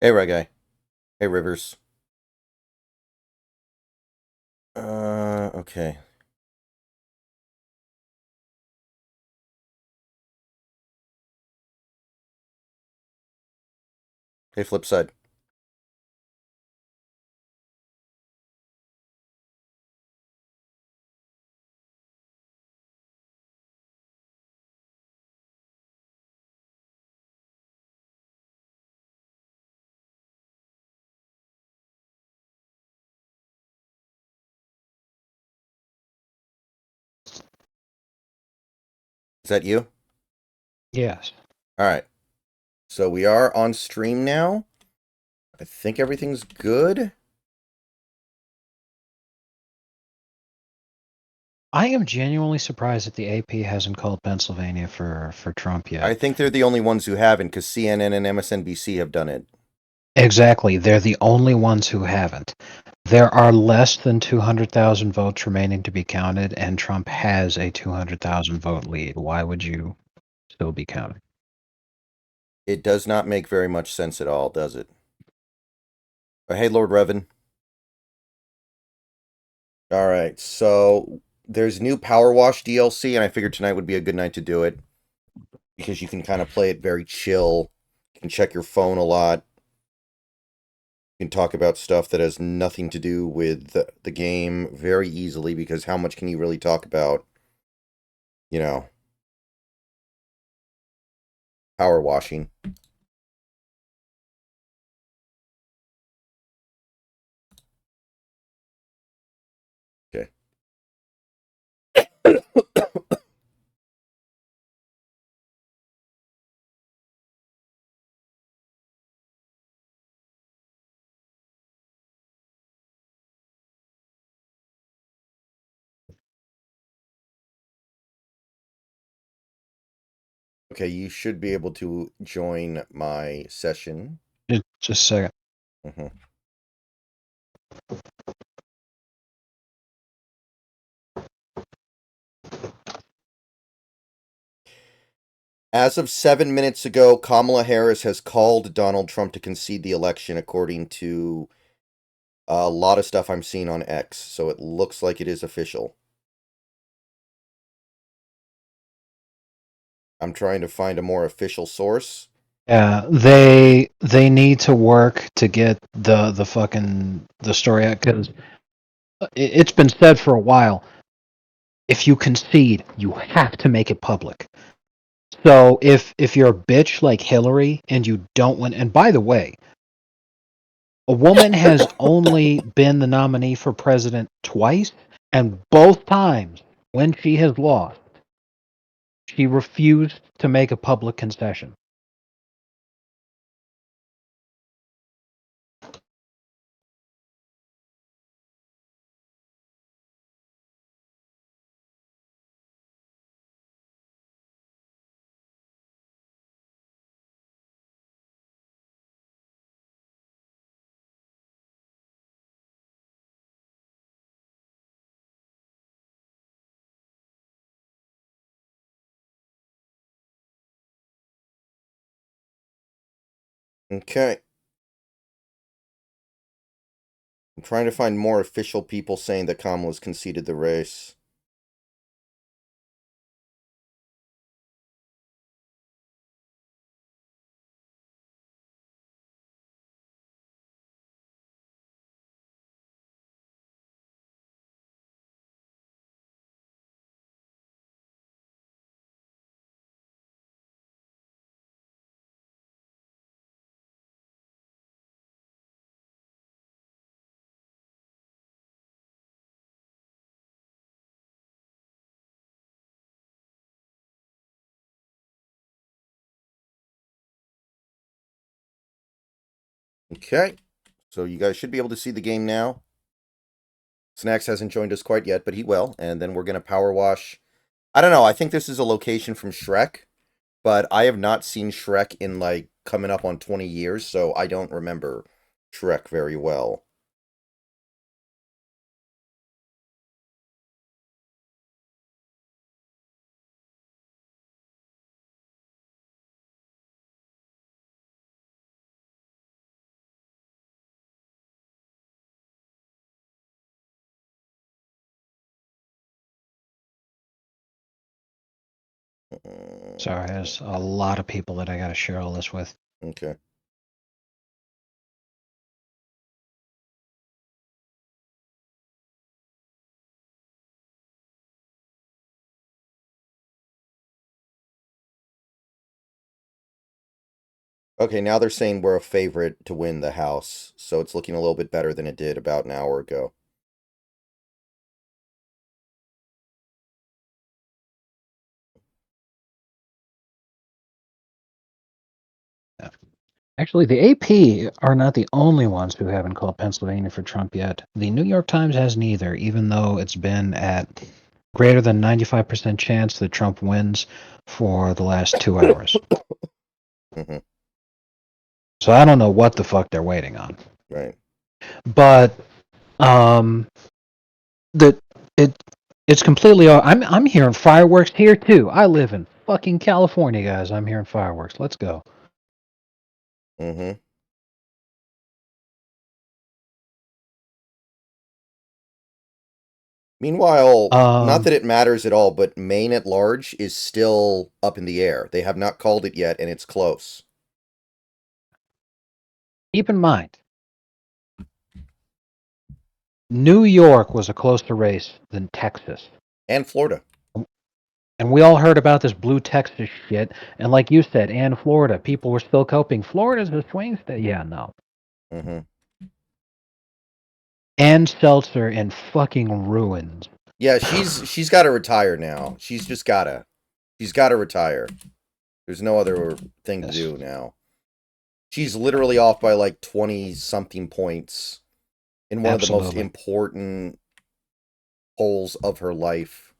Hey, Reggae. Hey, Rivers. Okay. Hey, Flipside. Is that you? Yes. All right. So we are on stream now. I think everything's good. I am genuinely surprised that the AP hasn't called Pennsylvania for Trump I yet. think they're the only ones who haven't because CNN and MSNBC have done it. Exactly. They're the only ones who haven't. There are less than 200,000 votes remaining to be counted, and Trump has a 200,000 vote lead. Why would you still be counting? It does not make very much sense at all, does it? Hey, Lord Revan. All right. So there's new PowerWash DLC, and I figured tonight would be a good night to do it because you can kind of play it very chill. You can check your phone a lot. You can talk about stuff that has nothing to do with the game very easily because how much can you really talk about, you know, power washing? Okay. Okay, you should be able to join my session. Just a second. Mhm. As of 7 minutes ago, Kamala Harris has called Donald Trump to concede the election, according to a lot of stuff I'm seeing on X. So it looks like it is official. I'm trying to find a more official source. Yeah, they need to work to get the fucking the story out because it's been said for a while. If you concede, you have to make it public. So if you're a bitch like Hillary and you don't win, and by the way, a woman has only been the nominee for president twice, and both times when she has lost, she refused to make a public concession. Okay. I'm trying to find more official people saying that Kamala's conceded the race. Okay. So you guys should be able to see the game now. Snacks hasn't joined us quite yet, but he will. And then we're going to power wash. I don't know. I think this is a location from Shrek, but I have not seen Shrek in like coming up on 20 years, so I don't remember Shrek very well. Sorry, there's a lot of people that I gotta share all this with. Okay. Okay, now they're saying we're a favorite to win the House, so it's looking a little bit better than it did about an hour ago. Actually, the AP are not the only ones who haven't called Pennsylvania for Trump yet. The New York Times hasn't either, even though it's been at greater than 95% chance that Trump wins for the last 2 hours. Hmm. So I don't know what the fuck they're waiting on. Right. But that it it's completely. I'm hearing fireworks here too. I live in fucking California, guys. I'm hearing fireworks. Let's go. Hmm. Meanwhile, not Um, that it matters at all, but Maine at large is still up in the air. They have not called it yet, and it's close. keep in mind, New York was a closer race than Texas. And Florida. And we all heard about this blue Texas shit. And like you said, and Florida, people were still coping. Florida's a swing state. Yeah, no. Hmm. And Seltzer in fucking ruins. Yeah, she's got to retire now. She's got to retire. There's no other thing to Yes, do now. She's literally off by like 20 something points in one of the most absolutely. important polls of her life.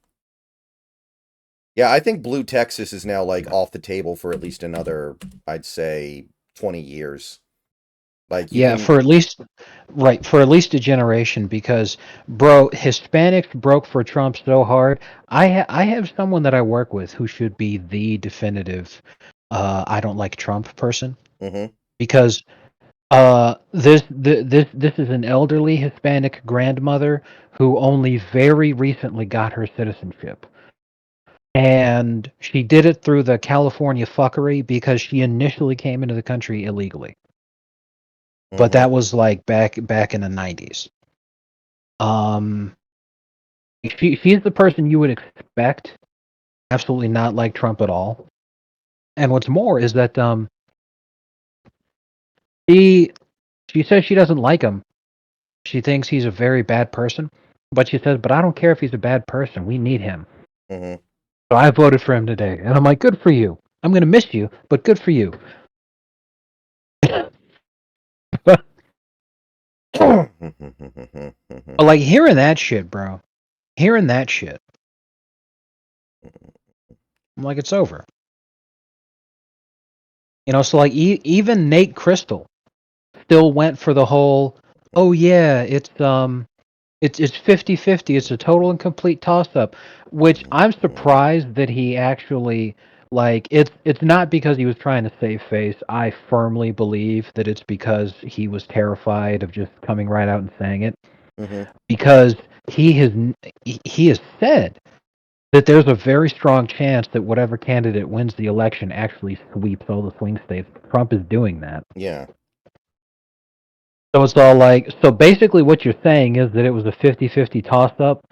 Yeah, I think Blue Texas is now like off the table for at least another, I'd say, 20 years. Like you Yeah, can. for at least right, for at least a generation because bro, Hispanics broke for Trump so hard. I have someone that I work with who should be the definitive I don't like Trump person Hmm. because this is an elderly Hispanic grandmother who only very recently got her citizenship. And she did it through the California fuckery because she initially came into the country illegally. But Hmm. that was like back in the 90s. Um, she's the person you would expect absolutely not like Trump at all. And what's more is that she she says she doesn't like him. She thinks he's a very bad person. But she says, but I don't care if he's a bad person. We need him. Hmm. So I voted for him today. And I'm like, good for you. I'm gonna miss you, but good for you. But like hearing that shit, bro. Hearing that shit. I'm like, it's over. So like even Nate Crystal still went for the whole, oh yeah, it's 50-50. It's a total and complete toss up, which I'm surprised that he actually like it's not because he was trying to save face. I firmly believe that it's because he was terrified of just coming right out and saying it Hmm. because he has said that there's a very strong chance that whatever candidate wins the election actually sweeps all the swing states. Trump is doing that. Yeah. So it's all like, so basically what you're saying is that it was a 50-50 toss up,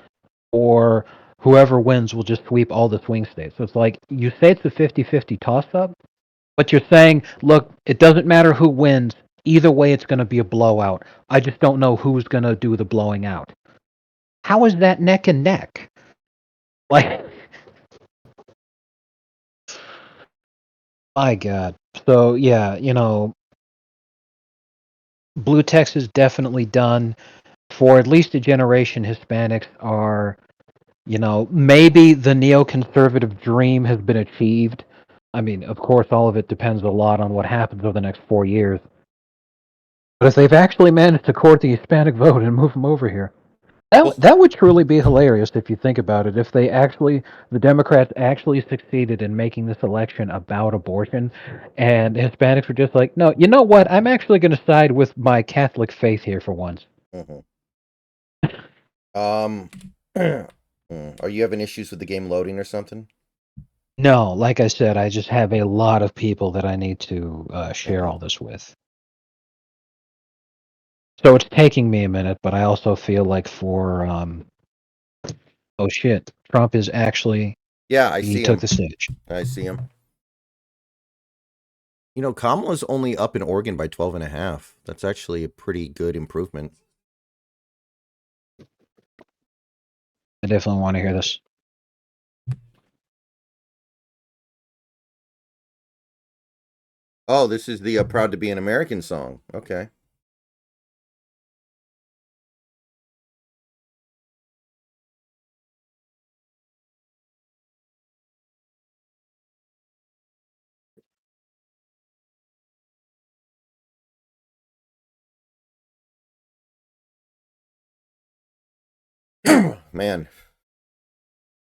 or whoever wins will just sweep all the swing states. So it's like, you say it's a 50-50 toss up, but you're saying, look, it doesn't matter who wins. Either way, it's going to be a blowout. I just don't know who's going to do the blowing out. How is that neck and neck? Like, my God. So, yeah, Blue Text is definitely done. For at least a generation, Hispanics are, maybe the neoconservative dream has been achieved. I mean, of course, all of it depends a lot on what happens over the next 4 years. But if they've actually managed to court the Hispanic vote and move them over here, Well, that would truly be hilarious if you think about it. If the Democrats actually succeeded in making this election about abortion, and Hispanics were just like, no, you know what? I'm actually going to side with my Catholic faith here for once. mhm. Um, are you having issues with the game loading or something? No, like I said, I just have a lot of people that I need to share Hmm. all this with. So it's taking me a minute, but I also feel like for oh shit, Trump is actually Yeah, I he see took him. the stage. I see him. You know, Kamala's only up in Oregon by 12 and a half. That's actually a pretty good improvement. I definitely want to hear this. Oh, this is the Proud to Be an American song. Okay. Man,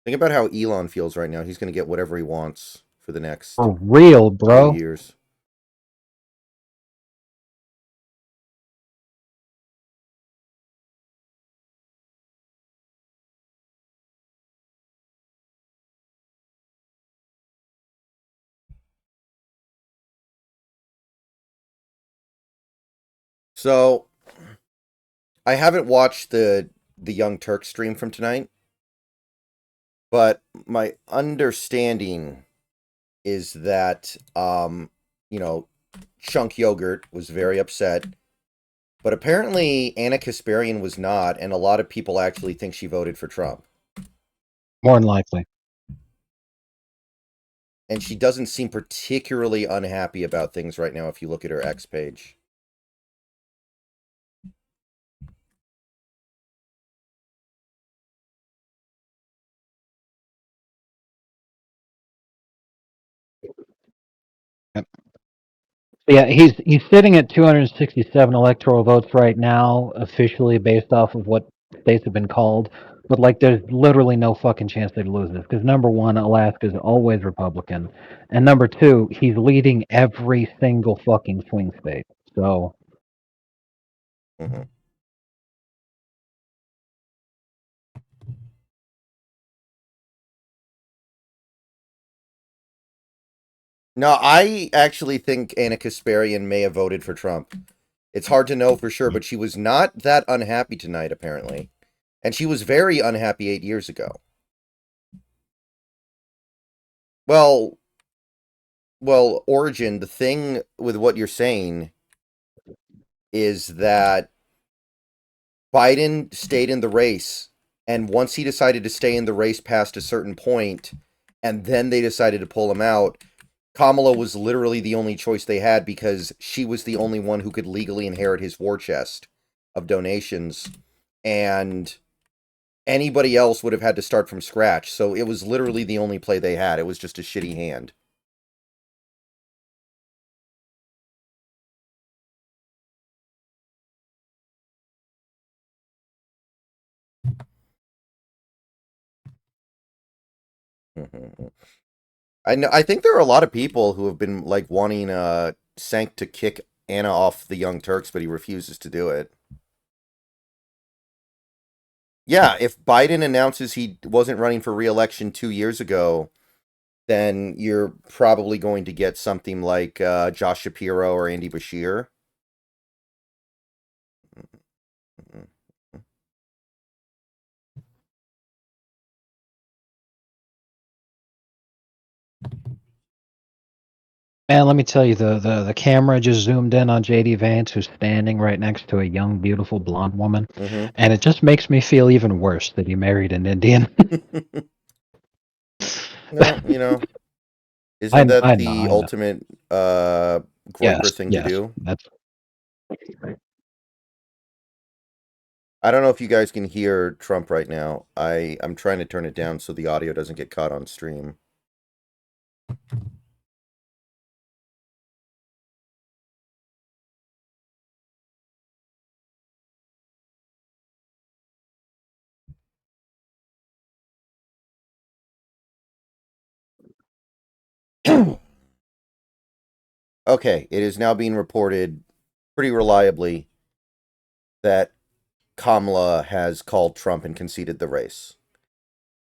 think about how Elon feels right now. He's going to get whatever he wants for the next For real, few bro. years. So, I haven't watched the Young Turk stream from tonight, but my understanding is that you know, Chunk Yogurt was very upset, but apparently Anna Kasparian was not, and a lot of people actually think she voted for Trump. More than likely. And she doesn't seem particularly unhappy about things right now if you look at her X page. Yeah, he's sitting at 267 electoral votes right now, officially based off of what states have been called. But like, there's literally no fucking chance they'd lose this because number one, Alaska's always Republican, and number two, he's leading every single fucking swing state. So Mm-hmm. No, I actually think Anna Kasparian may have voted for Trump. It's hard to know for sure, but she was not that unhappy tonight, apparently. And she was very unhappy 8 years ago. Well, Origin, the thing with what you're saying is that Biden stayed in the race, and once he decided to stay in the race past a certain point, and then they decided to pull him out, Kamala was literally the only choice they had because she was the only one who could legally inherit his war chest of donations, and anybody else would have had to start from scratch. So it was literally the only play they had. It was just a shitty hand. I know. I think there are a lot of people who have been like wanting Sank to kick Anna off the Young Turks, but he refuses to do it. Yeah, if Biden announces he wasn't running for re-election 2 years ago, then you're probably going to get something like Josh Shapiro or Andy Bashir. man, let me tell you, the camera just zoomed in on JD Vance, who's standing right next to a young, beautiful blonde woman, Mm-hmm. and it just makes me feel even worse that he married an Indian. Well, isn't that I know, the I know. ultimate groyper Yes, thing to yes, do? that's I don't know if you guys can hear Trump right now. I'm trying to turn it down so the audio doesn't get caught on stream. Okay, it is now being reported pretty reliably that Kamala has called Trump and conceded the race.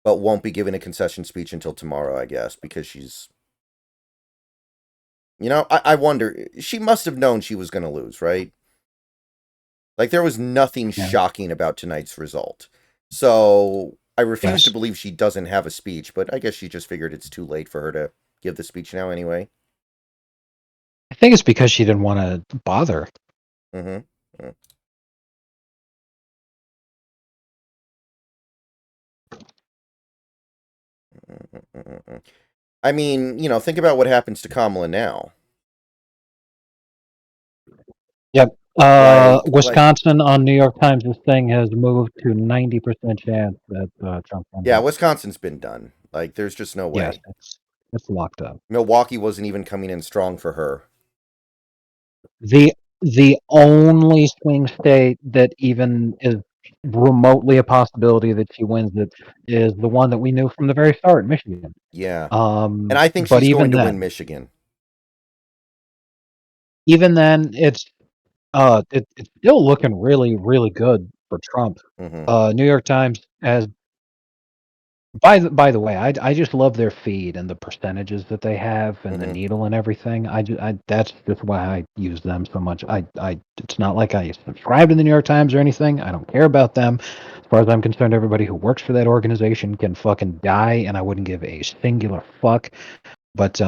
but won't be giving a concession speech until tomorrow, I guess, because she's. I wonder. She must have known she was going to lose, right? Like, there was nothing Yeah. shocking about tonight's result. So, I refuse to Yes. believe she doesn't have a speech, but I guess she just figured it's too late for her to give the speech now anyway. I think it's because she didn't want to bother. Mm-hmm. I mean, think about what happens to Kamala now. Yep. Like, Wisconsin on New York Times, this thing has moved to 90% chance that Trump wins yeah, it. Wisconsin's been done. Like, there's just no Yes, way. it's locked up. Milwaukee wasn't even coming in strong for her. The the only swing state that even is remotely a possibility that she wins it is the one that we knew from the very start, Michigan. Yeah. And I think But she's going to win Michigan. even then, it's still looking really, really good for Trump. Mm-hmm. New York Times has. By the way, I just love their feed and the percentages that they have and the Mm-hmm. needle and everything. That's just why I use them so much. It's not like I subscribe to the New York Times or anything. I don't care about them. As far as I'm concerned, everybody who works for that organization can fucking die, and I wouldn't give a singular fuck. But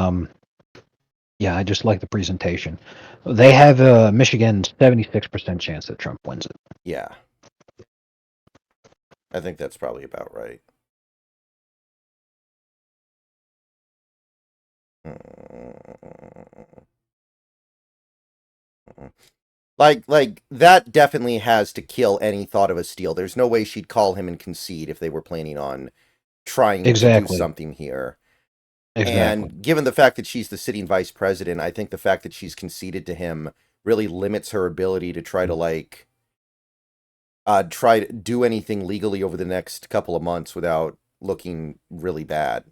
yeah, I just like the presentation. They have Michigan's 76% chance that Trump wins it. Yeah. I think that's probably about right. Like that definitely has to kill any thought of a steal. There's no way she'd call him and concede if they were planning on trying to do Exactly. something here. Exactly. And given the fact that she's the sitting vice president, I think the fact that she's conceded to him really limits her ability to try to try to do anything legally over the next couple of months without looking really bad.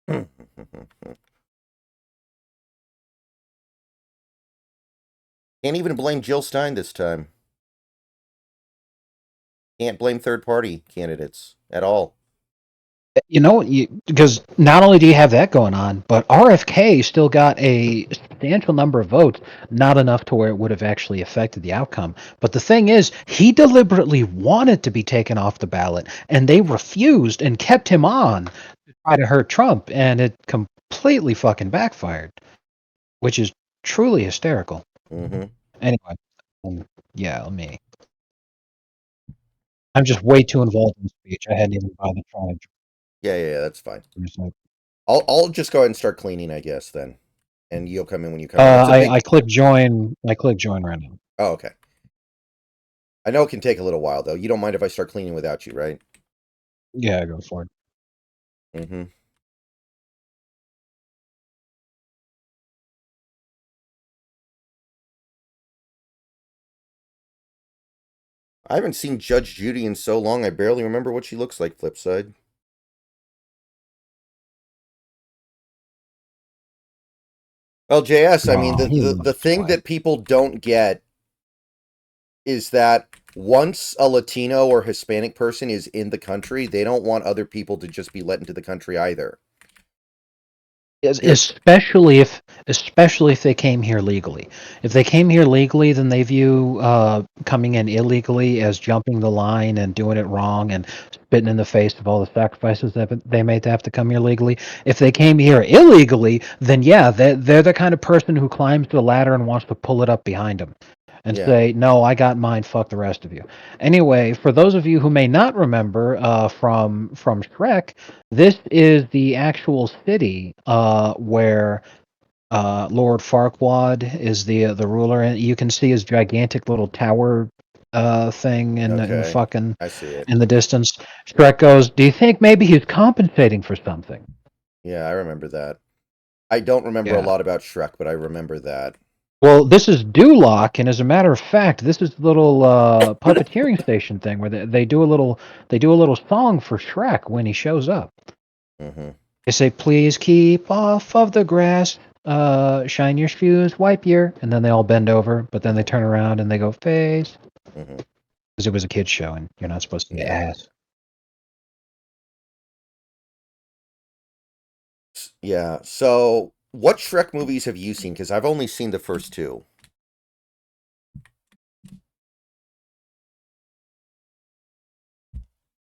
Can't even blame Jill Stein this time. Can't blame third party candidates at all. Because not only do you have that going on, but RFK still got a substantial number of votes, not enough to where it would have actually affected the outcome. But the thing is, he deliberately wanted to be taken off the ballot, and they refused and kept him on to try to hurt Trump, and it completely fucking backfired, which is truly hysterical. Mm-hmm. Anyway, yeah, let me. I'm just way too involved in speech. I hadn't even bothered trying to. Yeah, that's fine. I'll just go ahead and start cleaning, I guess, then. And you'll come in when you come in. It's a I big. click join. I click join right now. Oh, okay. I know it can take a little while though. You don't mind if I start cleaning without you, right? Yeah, go for it. Mm-hmm. I haven't seen Judge Judy in so long I barely remember what she looks like, Flipside. Well, JS, I mean Oh, he the loves thing white. that people don't get is that once a Latino or Hispanic person is in the country, they don't want other people to just be let into the country either. Especially if they came here legally. If they came here legally, then they view coming in illegally as jumping the line and doing it wrong and spitting in the face of all the sacrifices that they made to have to come here legally. If they came here illegally, then yeah, they're the kind of person who climbs the ladder and wants to pull it up behind them and Yeah. say, "No, I got mine. Fuck the rest of you." Anyway, for those of you who may not remember from Shrek, this is the actual city where Lord Farquaad is the ruler, and you can see his gigantic little tower thing in Okay. fucking I see it. in the distance. Shrek goes, "Do you think maybe he's compensating for something?" Yeah, I remember that. I don't remember a Yeah. lot about Shrek, but I remember that. Well, this is Duloc, and as a matter of fact, this is the little puppeteering station thing where they do a little song for Shrek when he shows up. Mm-hmm. They say, "Please keep off of the grass. Shine your shoes, wipe your," and then they all bend over. But then they turn around and they go face. Mm-hmm. because it was a kids show and you're not supposed to say Yeah. ass. Yeah. So, what Shrek movies have you seen? Because I've only seen the first two.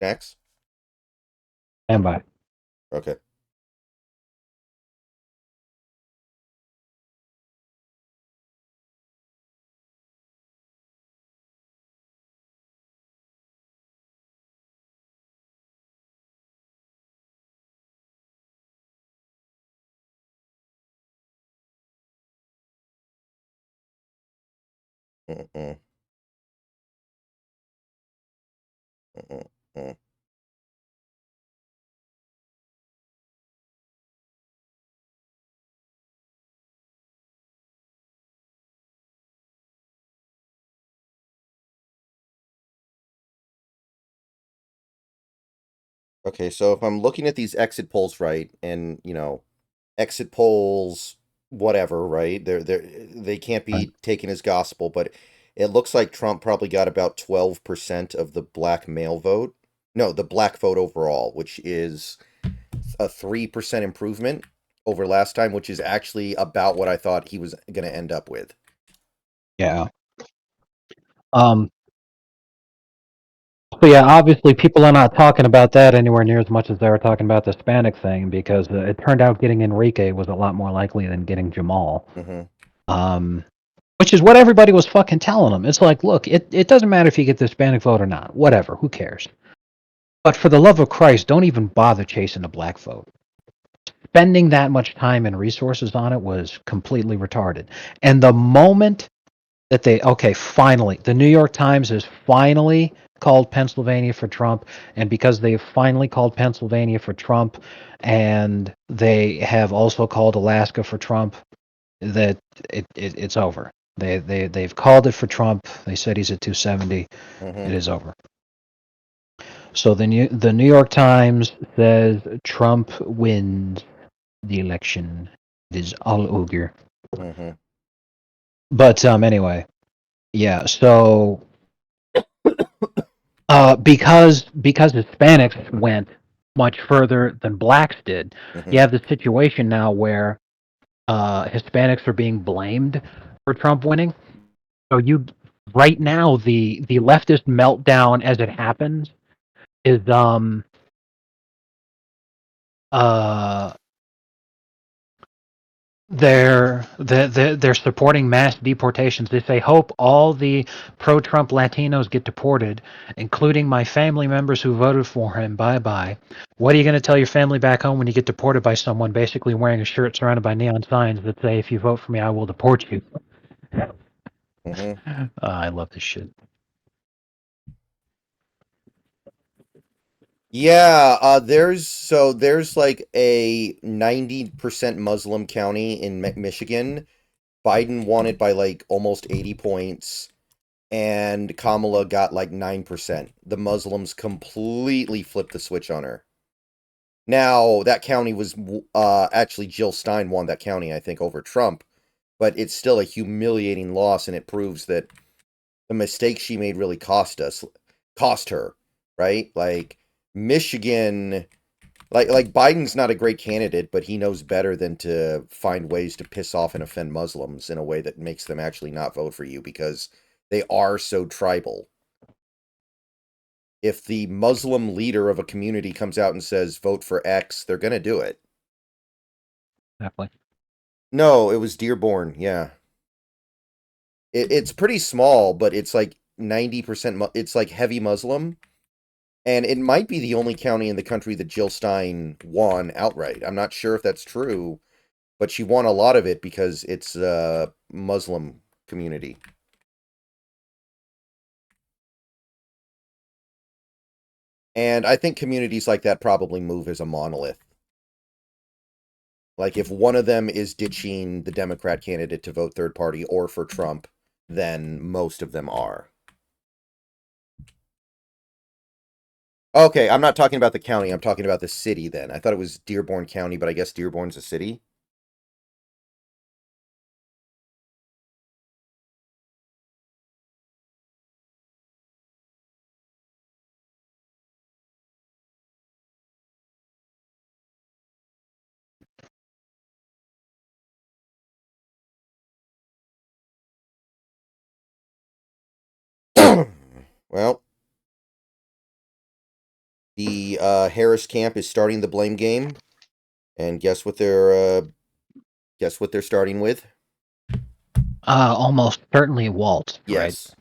Next. Stand by. Okay. Mm-mm, mm-mm, mm. Okay. So, if I'm looking at these exit polls right, and exit polls, whatever, right? They can't Right. be taken as gospel, but it looks like Trump probably got about 12% of the black male vote. No, the black vote overall, which is a 3% improvement over last time, which is actually about what I thought he was going to end up with. Yeah. Um. So yeah, obviously people are not talking about that anywhere near as much as they were talking about the Hispanic thing because it turned out getting Enrique was a lot more likely than getting Jamal. Hmm. Um. Which is what everybody was fucking telling them. It's like, look, it doesn't matter if you get the Hispanic vote or not. Whatever. Who cares? But for the love of Christ, don't even bother chasing the black vote. Spending that much time and resources on it was completely retarded. And the moment that okay, finally, the New York Times has finally called Pennsylvania for Trump, and because they've finally called Pennsylvania for Trump, and they have also called Alaska for Trump, that it's over. They've called it for Trump. They said he's at 270. Hmm. It is over. So the New York Times says Trump wins the election. It is all over. Hmm. But anyway, yeah. So because Hispanics went much further than blacks did, you Hmm. have the situation now where Hispanics are being blamed for Trump winning. So you right now the leftist meltdown as it happens is uh they're supporting mass deportations. They say hope all the pro-Trump Latinos get deported, including my family members who voted for him. Bye bye. What are you going to tell your family back home when you get deported by someone basically wearing a shirt surrounded by neon signs that say, "If you vote for me, I will deport you." Hmm. I love this shit. Yeah, there's like a 90% Muslim county in Michigan. Biden won it by like almost 80 points, and Kamala got like 9%. The Muslims completely flipped the switch on her. Now, that county was actually Jill Stein won that county, I think, over Trump, but it's still a humiliating loss, and it proves that the mistake she made really cost her, right? Like Michigan, like Biden's not a great candidate, but he knows better than to find ways to piss off and offend Muslims in a way that makes them actually not vote for you because they are so tribal. If the Muslim leader of a community comes out and says vote for X, they're going to do it. Definitely. No, it was Dearborn. Yeah. It's pretty small, but it's like 90%, it's like heavy Muslim. And it might be the only county in the country that Jill Stein won outright. I'm not sure if that's true, but she won a lot of it because it's a Muslim community. And I think communities like that probably move as a monolith. Like if one of them is ditching the Democrat candidate to vote third party or for Trump, then most of them are. Okay, I'm not talking about the county. I'm talking about the city then. I thought it was Dearborn County, but I guess Dearborn's a city. Well, the Harris camp is starting the blame game, and guess what they're starting with? Almost certainly Walt, right? Yes,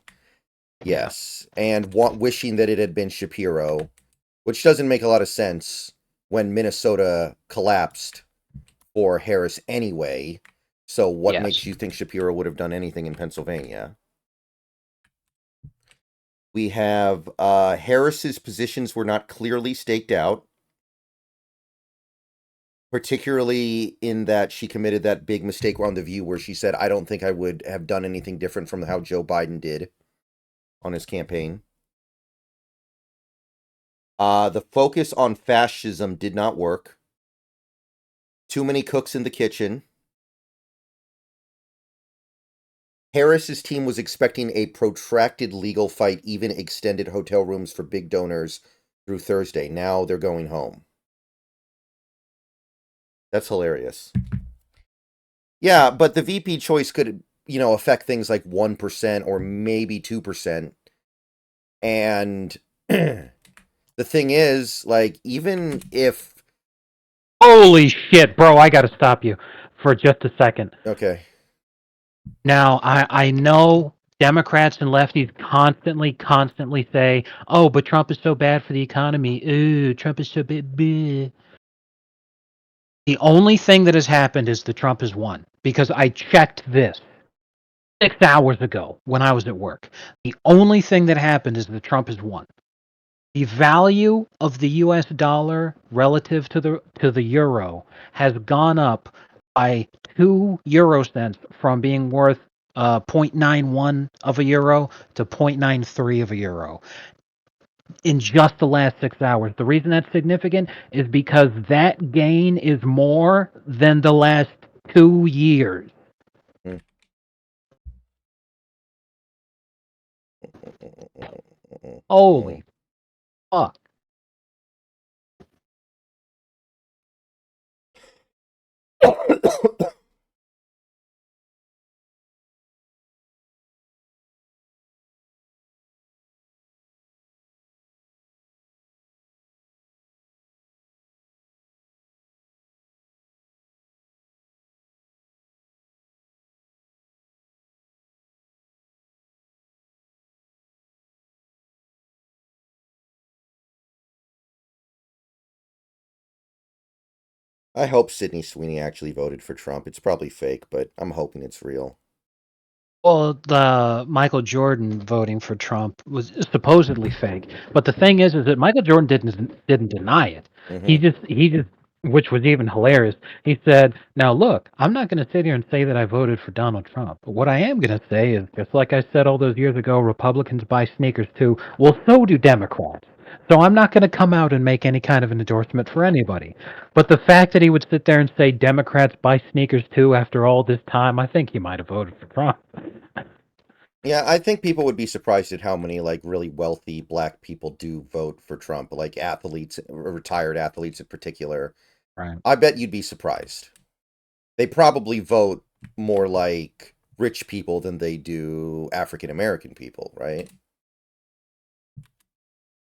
Yeah. yes, and wishing that it had been Shapiro, which doesn't make a lot of sense when Minnesota collapsed for Harris anyway. So, what Yes. makes you think Shapiro would have done anything in Pennsylvania? We have Harris's positions were not clearly staked out, particularly in that she committed that big mistake on The View where she said, I don't think I would have done anything different from how Joe Biden did on his campaign. The focus on fascism did not work. Too many cooks in the kitchen. Harris's team was expecting a protracted legal fight, even extended hotel rooms for big donors through Thursday. Now they're going home. That's hilarious. Yeah, but the VP choice could, affect things like 1% or maybe 2%. And the thing is, like, even if. Holy shit, bro! I gotta stop you for just a second. Okay. Now, I know Democrats and lefties constantly say, "Oh, but Trump is so bad for the economy. Ooh, Trump is so bad." The only thing that has happened is that Trump has won because I checked this 6 hours ago when I was at work. The only thing that happened is that Trump has won. The value of the U.S. dollar relative to the euro has gone up by 2 euro cents from being worth 0.91 of a euro to 0.93 of a euro in just the last 6 hours. The reason that's significant is because that gain is more than the last 2 years. Mm. Holy fuck. I hope Sydney Sweeney actually voted for Trump. It's probably fake, but I'm hoping it's real. Well, the Michael Jordan voting for Trump was supposedly fake, but the thing is that Michael Jordan didn't deny it. Mm-hmm. He just, which was even hilarious. He said, "Now look, I'm not going to sit here and say that I voted for Donald Trump. But what I am going to say is, just like I said all those years ago, Republicans buy sneakers too. Well, so do Democrats. So I'm not going to come out and make any kind of an endorsement for anybody. But the fact that he would sit there and say Democrats buy sneakers too after all this time, I think he might have voted for Trump." Yeah, I think people would be surprised at how many like really wealthy black people do vote for Trump, like athletes, retired athletes in particular. Right. I bet you'd be surprised. They probably vote more like rich people than they do African American people, right?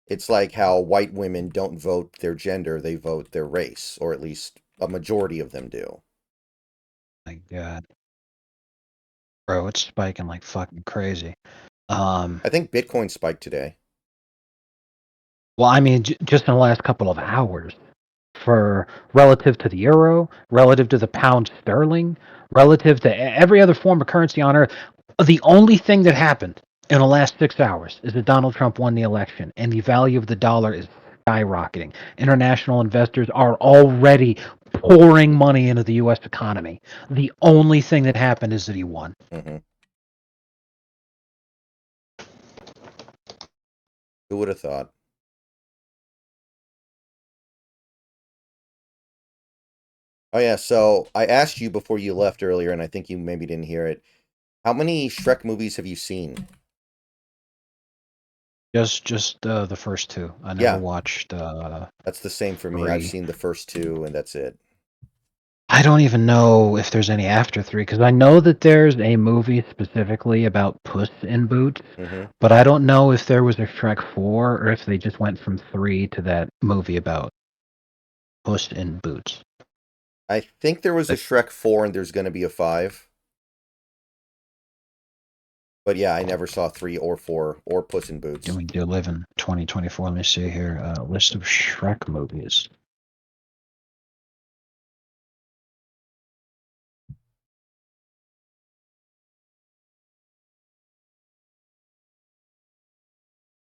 It's like how white women don't vote their gender, they vote their race, or at least a majority of them do. My God, bro, it's spiking like fucking crazy. Um, I think Bitcoin spiked today. well, I mean, just in the last couple of hours, for relative to the euro, relative to the pound sterling, relative to every other form of currency on earth, the only thing that happened in the last 6 hours is that Donald Trump won the election, and the value of the dollar is skyrocketing. International investors are already pouring money into the U.S. economy. The only thing that happened is that he won. Mm-hmm. Who would have thought? Oh yeah, so I asked you before you left earlier, and I think you maybe didn't hear it. How many Shrek movies have you seen? Just the first two. I never Yeah, watched that's the same for me. I've three. seen the first two, and that's it. I don't even know if there's any after 3 because I know that there's a movie specifically about Puss in Boots, Mm-hmm. but I don't know if there was a Shrek 4 or if they just went from 3 to that movie about Puss in Boots. I think there was a But Shrek 4 and there's going to be a 5. But yeah, I never saw 3 or 4 or Puss in Boots. we do live in 2024. Let me see here. List of Shrek movies.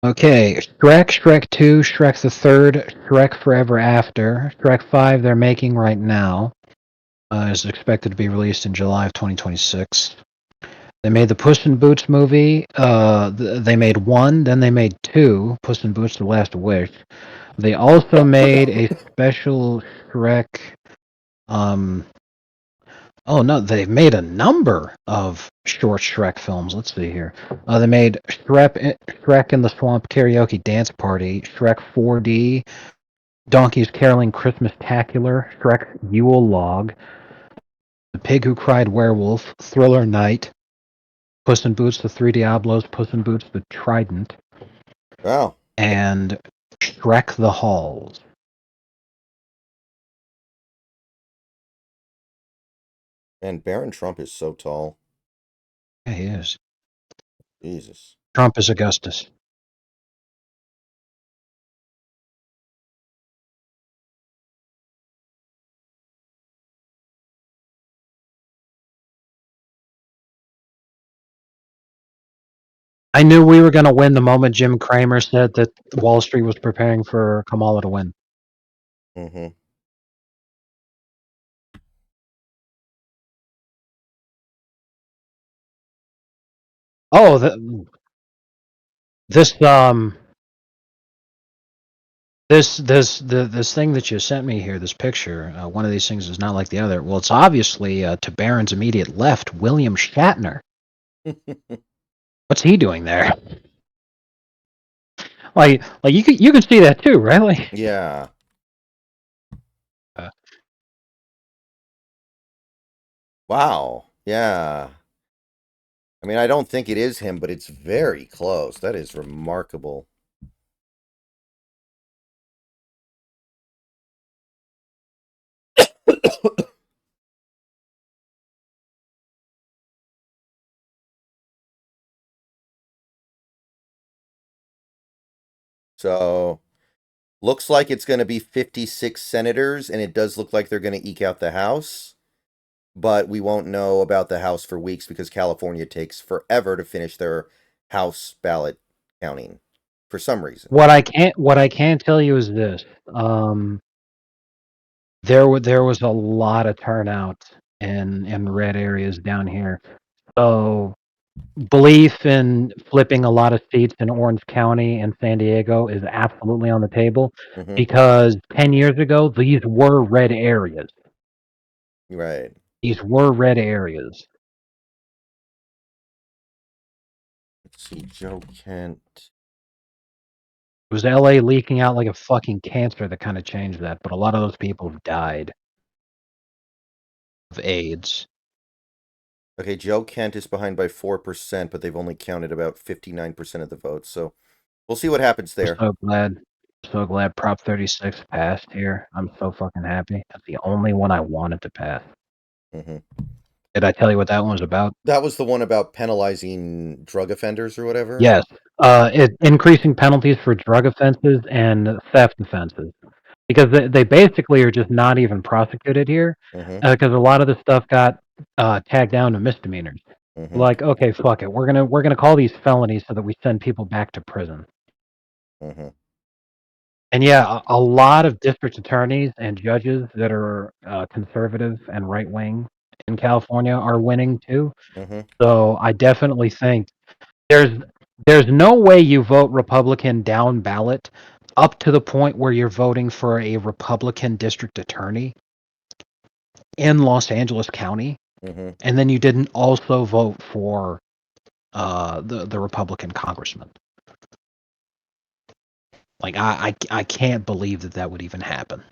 Okay, Shrek, Shrek 2, Shrek the Third, Shrek Forever After, Shrek 5 they're making right now. Is expected to be released in July of 2026. They made the Puss in Boots movie. They made 1, then they made 2, Puss in Boots: The Last Wish. They also made a special Shrek. Oh no, they made a number of short Shrek films. Let's see here. They made Shrek in the Swamp Karaoke Dance Party, Shrek 4D, Donkey's Caroling Christmas-tacular, Shrek Yule Log, The Pig Who Cried Werewolf, Thriller Night, Puss in Boots: The Three Diablos, Puss in Boots: The Trident, Wow. and Shrek the Halls. And Baron Trump is so tall. Yeah, he is. Jesus. Trump is Augustus. I knew we were going to win the moment Jim Cramer said that Wall Street was preparing for Kamala to win. Mm-hmm. Oh, this this thing that you sent me here, this picture. One of these things is not like the other. Well, it's obviously to Barron's immediate left, William Shatner. What's he doing there? Like you can see that too, right? Like, Yeah. uh, Wow. Yeah. I mean, I don't think it is him, but it's very close. That is remarkable. So, looks like it's going to be 56 senators, and it does look like they're going to eke out the House. But we won't know about the House for weeks because California takes forever to finish their House ballot counting for some reason. what I can tell you is this. There was a lot of turnout in red areas down here. So belief in flipping a lot of seats in Orange County and San Diego is absolutely on the table Mm-hmm. because 10 years ago, these were red areas. Right. These were red areas. Let's see. Joe Kent. It was LA leaking out like a fucking cancer that kind of changed that, but a lot of those people have died of AIDS. Okay, Joe Kent is behind by 4%, but they've only counted about 59% of the votes. So we'll see what happens I'm there. so glad Prop 36 passed here. I'm so fucking happy. That's the only one I wanted to pass. Mm-hmm. Did I tell you what that one was about? That was the one about penalizing drug offenders or whatever. Yes. Increasing penalties for drug offenses and theft offenses because they basically are just not even prosecuted here Mm-hmm. because a lot of the stuff got tagged down to misdemeanors. Mm-hmm. Like, okay, fuck it, we're gonna call these felonies so that we send people back to prison. Mm-hmm. And yeah, a lot of district attorneys and judges that are conservative and right wing in California are winning too. Mm-hmm. So I definitely think there's there's no way you vote Republican down ballot up to the point where you're voting for a Republican district attorney in Los Angeles County, Mm-hmm. and then you didn't also vote for the Republican congressman. Like I can't believe that would even happen.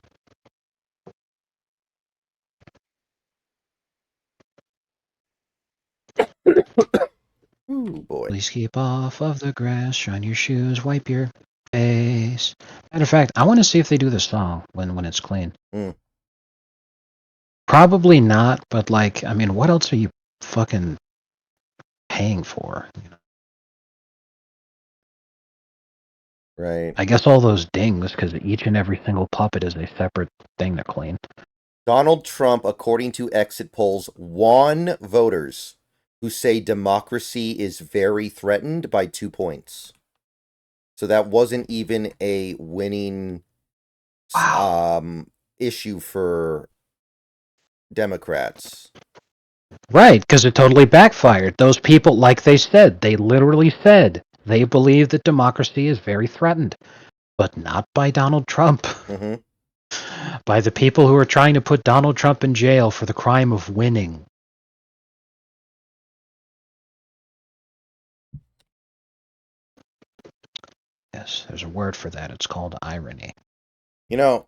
Ooh, boy. Please keep off of the grass, shine your shoes, wipe your face. Matter of fact, I want to see if they do this song when it's clean. Mm, Probably not, but like, I mean, what else are you fucking paying for? right. I guess all those dings, because each and every single puppet is a separate thing to clean. Donald Trump, according to exit polls, won voters who say democracy is very threatened by 2 points. So that wasn't even a winning Wow. issue for Democrats. Right, because it totally backfired. Those people, like they said, they literally said they believe that democracy is very threatened, but not by Donald Trump. Mm-hmm. By the people who are trying to put Donald Trump in jail for the crime of winning. Yes, there's a word for that. It's called irony. You know,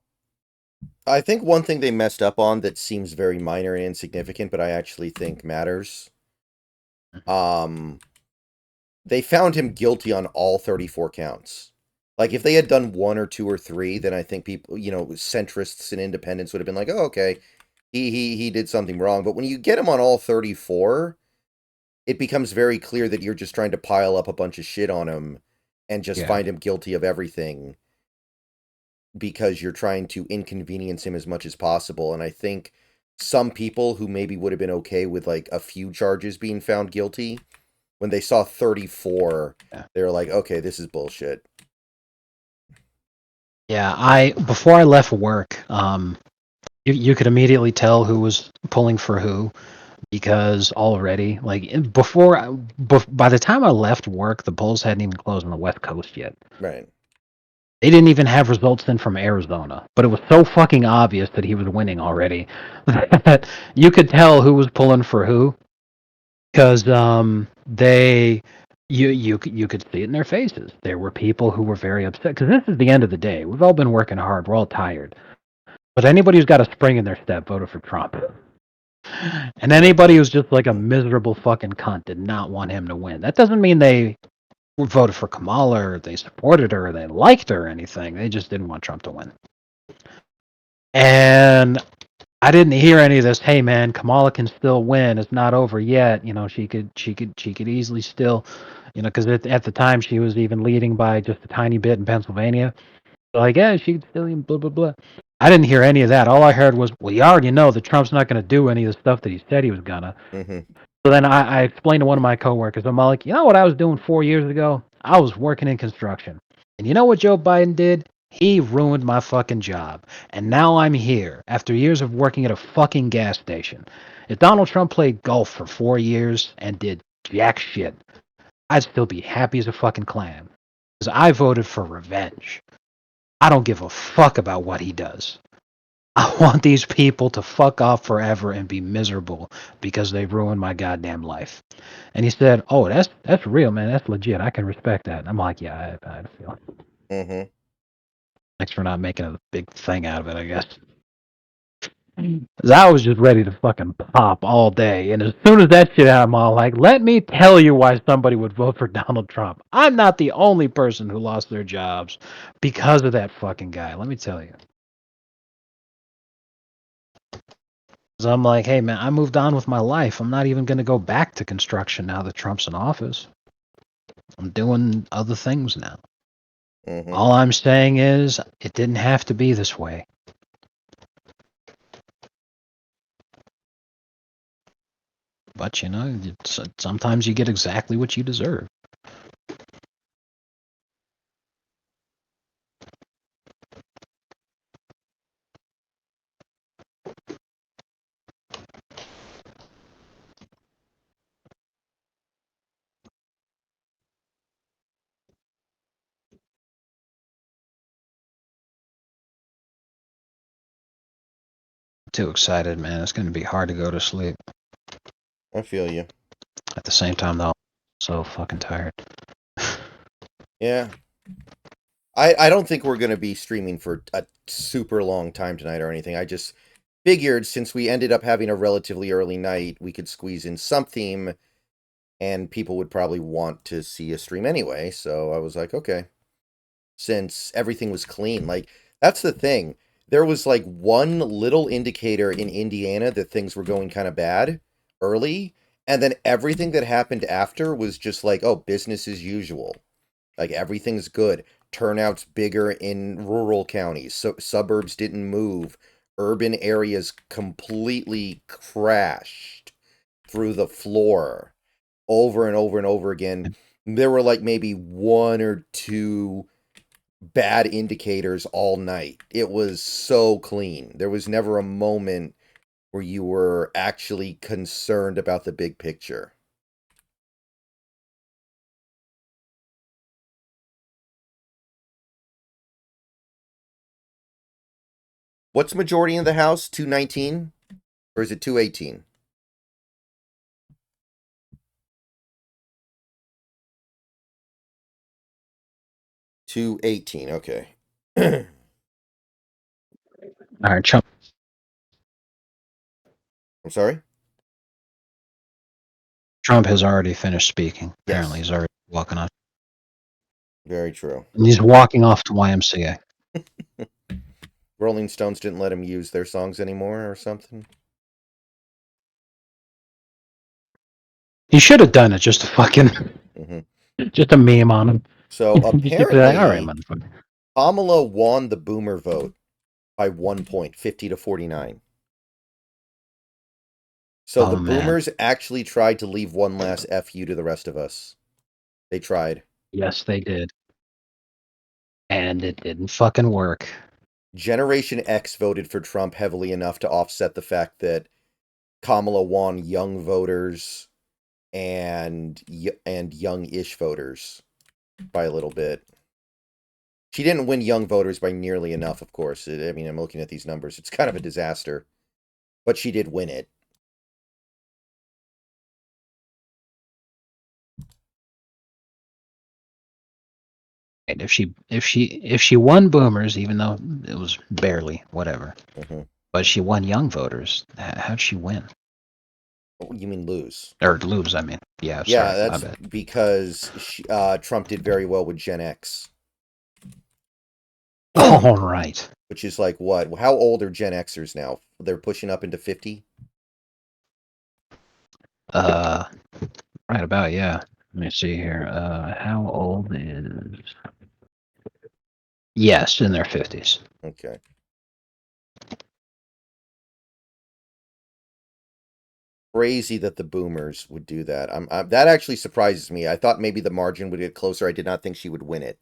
I think one thing they messed up on that seems very minor and insignificant, but I actually think matters. Um, they found him guilty on all 34 counts. Like if they had done one or two or three, then I think people, centrists and independents would have been like, "Oh, okay, he did something wrong." But when you get him on all 34, it becomes very clear that you're just trying to pile up a bunch of shit on him and just Yeah. find him guilty of everything because you're trying to inconvenience him as much as possible. And I think some people who maybe would have been okay with like a few charges being found guilty, when they saw 34, Yeah. they were like, okay, this is bullshit. Yeah, before I left work, you could immediately tell who was pulling for who because already, like by the time I left work, the polls hadn't even closed on the West Coast yet. Right. They didn't even have results in from Arizona, but it was so fucking obvious that he was winning already that you could tell who was pulling for who because they you could see it in their faces. There were people who were very upset because this is the end of the day. We've all been working hard. We're all tired. But anybody who's got a spring in their step voted for Trump. And anybody who's just like a miserable fucking cunt did not want him to win. That doesn't mean they voted for Kamala or they supported her or they liked her or anything. They just didn't want Trump to win. And I didn't hear any of this. Hey man, Kamala can still win. It's not over yet. She could easily still, because at the time she was even leading by just a tiny bit in Pennsylvania. So like, yeah, she could still blah blah blah. I didn't hear any of that. All I heard was, well, you already know that Trump's not going to do any of the stuff that he said he was gonna. Mm-hmm. So then I explained to one of my coworkers, I'm like, you know what I was doing 4 years ago? I was working in construction. And you know what Joe Biden did? He ruined my fucking job. And now I'm here after years of working at a fucking gas station. If Donald Trump played golf for 4 years and did jack shit, I'd still be happy as a fucking clam. Because I voted for revenge. I don't give a fuck about what he does. I want these people to fuck off forever and be miserable because they ruined my goddamn life. And he said, "Oh, that's real, man. That's legit. I can respect that." And I'm like, "Yeah, I feel it. Mm-hmm. Thanks for not making a big thing out of it, I guess." 'Cause I was just ready to fucking pop all day, and as soon as that shit out, I'm all like, "Let me tell you why somebody would vote for Donald Trump. I'm not the only person who lost their jobs because of that fucking guy. Let me tell you." So I'm like, hey man, I moved on with my life. I'm not even going to go back to construction now that Trump's in office. I'm doing other things now. Mm-hmm. All I'm saying is it didn't have to be this way. But sometimes you get exactly what you deserve. Too excited, man. It's going to be hard to go to sleep. I feel you. At the same time, though, I'm so fucking tired. Yeah. I don't think we're going to be streaming for a super long time tonight or anything. I just figured since we ended up having a relatively early night, we could squeeze in something and people would probably want to see a stream anyway. So I was like, okay, since everything was clean, like that's the thing. There was like one little indicator in Indiana that things were going kind of bad early, and then everything that happened after was just like, oh, business as usual. Like everything's good. Turnout's bigger in rural counties. So suburbs didn't move. Urban areas completely crashed through the floor over and over and over again. There were like maybe one or two bad indicators all night. It was so clean. There was never a moment where you were actually concerned about the big picture. What's majority in the House? 219? Or is it 218? 218, okay. I'm All right, Trump. sorry? Trump has already finished speaking. Apparently, Yes, he's already walking off. very true. And he's walking off to YMCA. Rolling Stones didn't let him use their songs anymore or something? He should have done it just to fucking, Hmm. just a meme on him. So Just to be like, all right, apparently, motherfucker. Kamala won the boomer vote by 1 point, 50 to 49. So the Oh man, boomers actually tried to leave one last FU to the rest of us. They tried. yes, they did, and it didn't fucking work. Generation X voted for Trump heavily enough to offset the fact that Kamala won young voters and young-ish voters by a little bit. She didn't win young voters by nearly enough, of course. I mean, I'm looking at these numbers. It's kind of a disaster, but she did win it. And if she won boomers, even though it was barely whatever, Hmm. but she won young voters. How'd she win You mean lose? or lose? I mean, yeah, Yeah, sorry, my that's bad. because Trump did very well with Gen X, All right. which is like what? How old are Gen Xers now? They're pushing up into 50. Uh, right about yeah. Let me see here. How old is? Yes, in their 50s. Okay. Crazy that the boomers would do that. That actually surprises me. I thought maybe the margin would get closer. I did not think she would win it.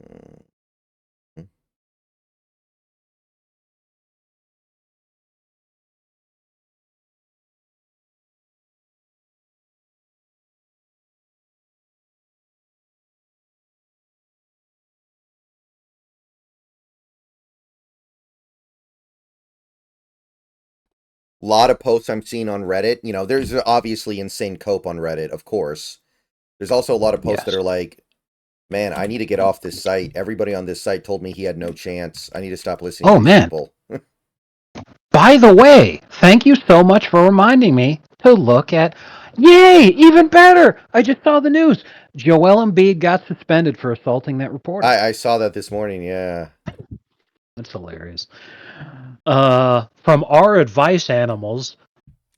Mm. A lot of posts I'm seeing on Reddit. There's obviously insane cope on Reddit, of course. There's also a lot of posts that Yes. are like, man, I need to get off this site. Everybody on this site told me he had no chance. I need to stop listening to Oh these man. people. By the way, thank you so much for reminding me to look at. Yay! Even better. I just saw the news. Joel Embiid got suspended for assaulting that reporter. I saw that this morning, yeah. That's hilarious. From our advice animals,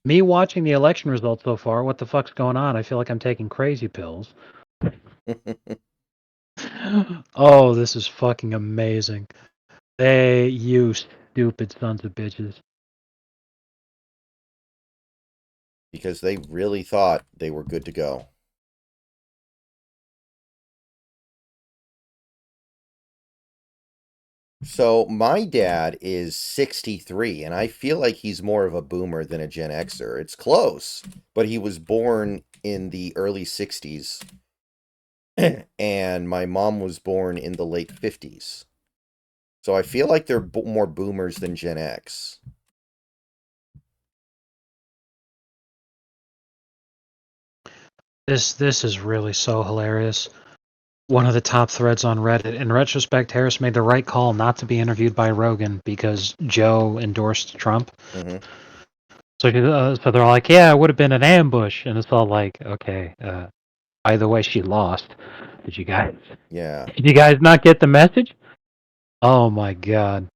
me watching the election results so far, what the fuck's going on? I feel like I'm taking crazy pills. Oh, this is fucking amazing. You stupid sons of bitches. Because they really thought they were good to go. So my dad is 63, and I feel like he's more of a boomer than a Gen Xer. It's close, but he was born in the early 60s, and my mom was born in the late 50s. So I feel like they're more boomers than Gen X. This is really so hilarious. One of the top threads on Reddit. In retrospect, Harris made the right call not to be interviewed by Rogan because Joe endorsed Trump. Hmm. So they're like, yeah, it would have been an ambush, and it's all like, okay. Either way, she lost. Did you guys? Yeah. Did you guys not get the message? Oh my god.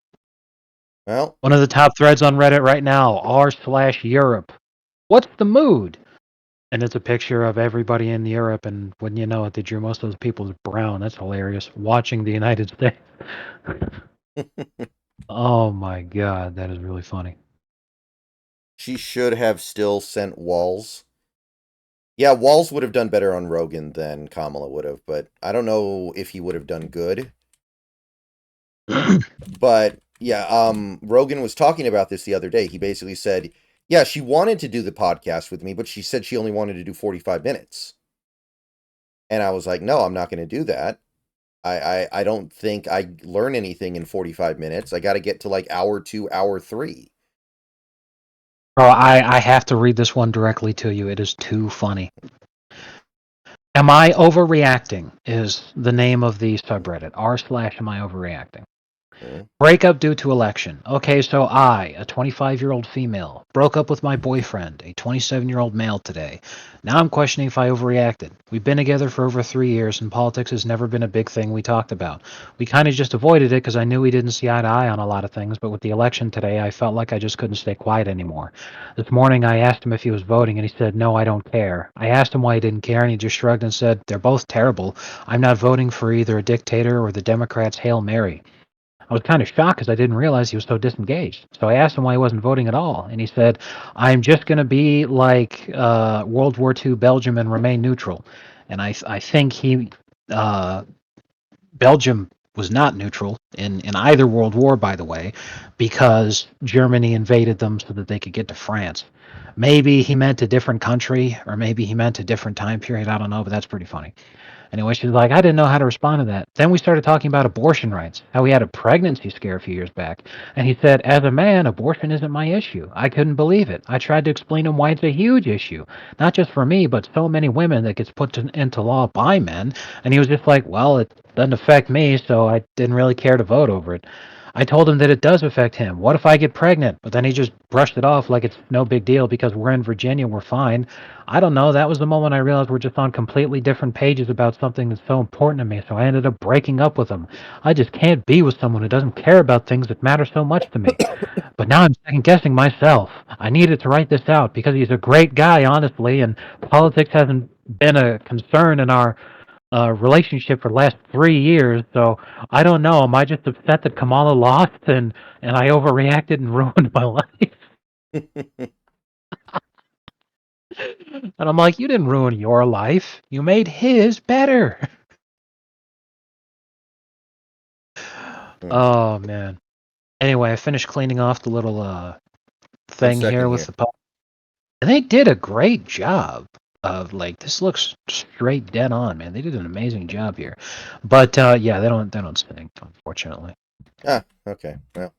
Well, One of the top threads on Reddit right now, r/Europe. What's the mood? And it's a picture of everybody in Europe, and when you know it, they drew most of those people as brown. That's hilarious. Watching the United States. Oh my god, that is really funny. she should have still sent Walls. Yeah, Walls would have done better on Rogan than Kamala would have, but I don't know if he would have done good. But yeah, Rogan was talking about this the other day. He basically said, yeah, she wanted to do the podcast with me, but she said she only wanted to do 45 minutes. And I was like, no, I'm not going to do that. I don't think I learn anything in 45 minutes. I got to get to like hour 2, hour 3. Bro, I have to read this one directly to you. It is too funny. Am I overreacting? Is the name of the subreddit. R/Am I overreacting? Mm. Breakup due to election. Okay, so I, a 25-year-old female, broke up with my boyfriend, a 27-year-old male today. Now I'm questioning if I overreacted. We've been together for over 3 years, and politics has never been a big thing we talked about. We kind of just avoided it because I knew we didn't see eye to eye on a lot of things, but with the election today, I felt like I just couldn't stay quiet anymore. This morning, I asked him if he was voting, and he said, no, I don't care. I asked him why he didn't care, and he just shrugged and said, they're both terrible. I'm not voting for either a dictator or the Democrats' Hail Mary. I was kind of shocked because I didn't realize he was so disengaged. So I asked him why he wasn't voting at all, and he said, "I'm just going to be like World War II Belgium and remain neutral." And I think he Belgium was not neutral in either World War, by the way, because Germany invaded them so that they could get to France. Maybe he meant a different country, or maybe he meant a different time period. I don't know, but that's pretty funny. Anyway, she's like, I didn't know how to respond to that. Then we started talking about abortion rights, how he had a pregnancy scare a few years back. And he said, as a man, abortion isn't my issue. I couldn't believe it. I tried to explain to him why it's a huge issue, not just for me, but so many women that gets put into law by men. And he was just like, well, it doesn't affect me, so I didn't really care to vote over it. I told him that it does affect him. What if I get pregnant? But then he just brushed it off like it's no big deal because we're in Virginia, we're fine. I don't know. That was the moment I realized we're just on completely different pages about something that's so important to me. So I ended up breaking up with him. I just can't be with someone who doesn't care about things that matter so much to me. But now I'm second guessing myself. I needed to write this out because he's a great guy, honestly, and politics hasn't been a concern in our relationship for the last 3 years. So I don't know. Am I just upset that Kamala lost and I overreacted and ruined my life? And I'm like, you didn't ruin your life. You made his better. Mm. Oh man. Anyway, I finished cleaning off the little One thing second here with here. the pub. And they did a great job of like this looks straight dead on, man. They did an amazing job here. But yeah, they don't sing, unfortunately. Ah, okay. Well,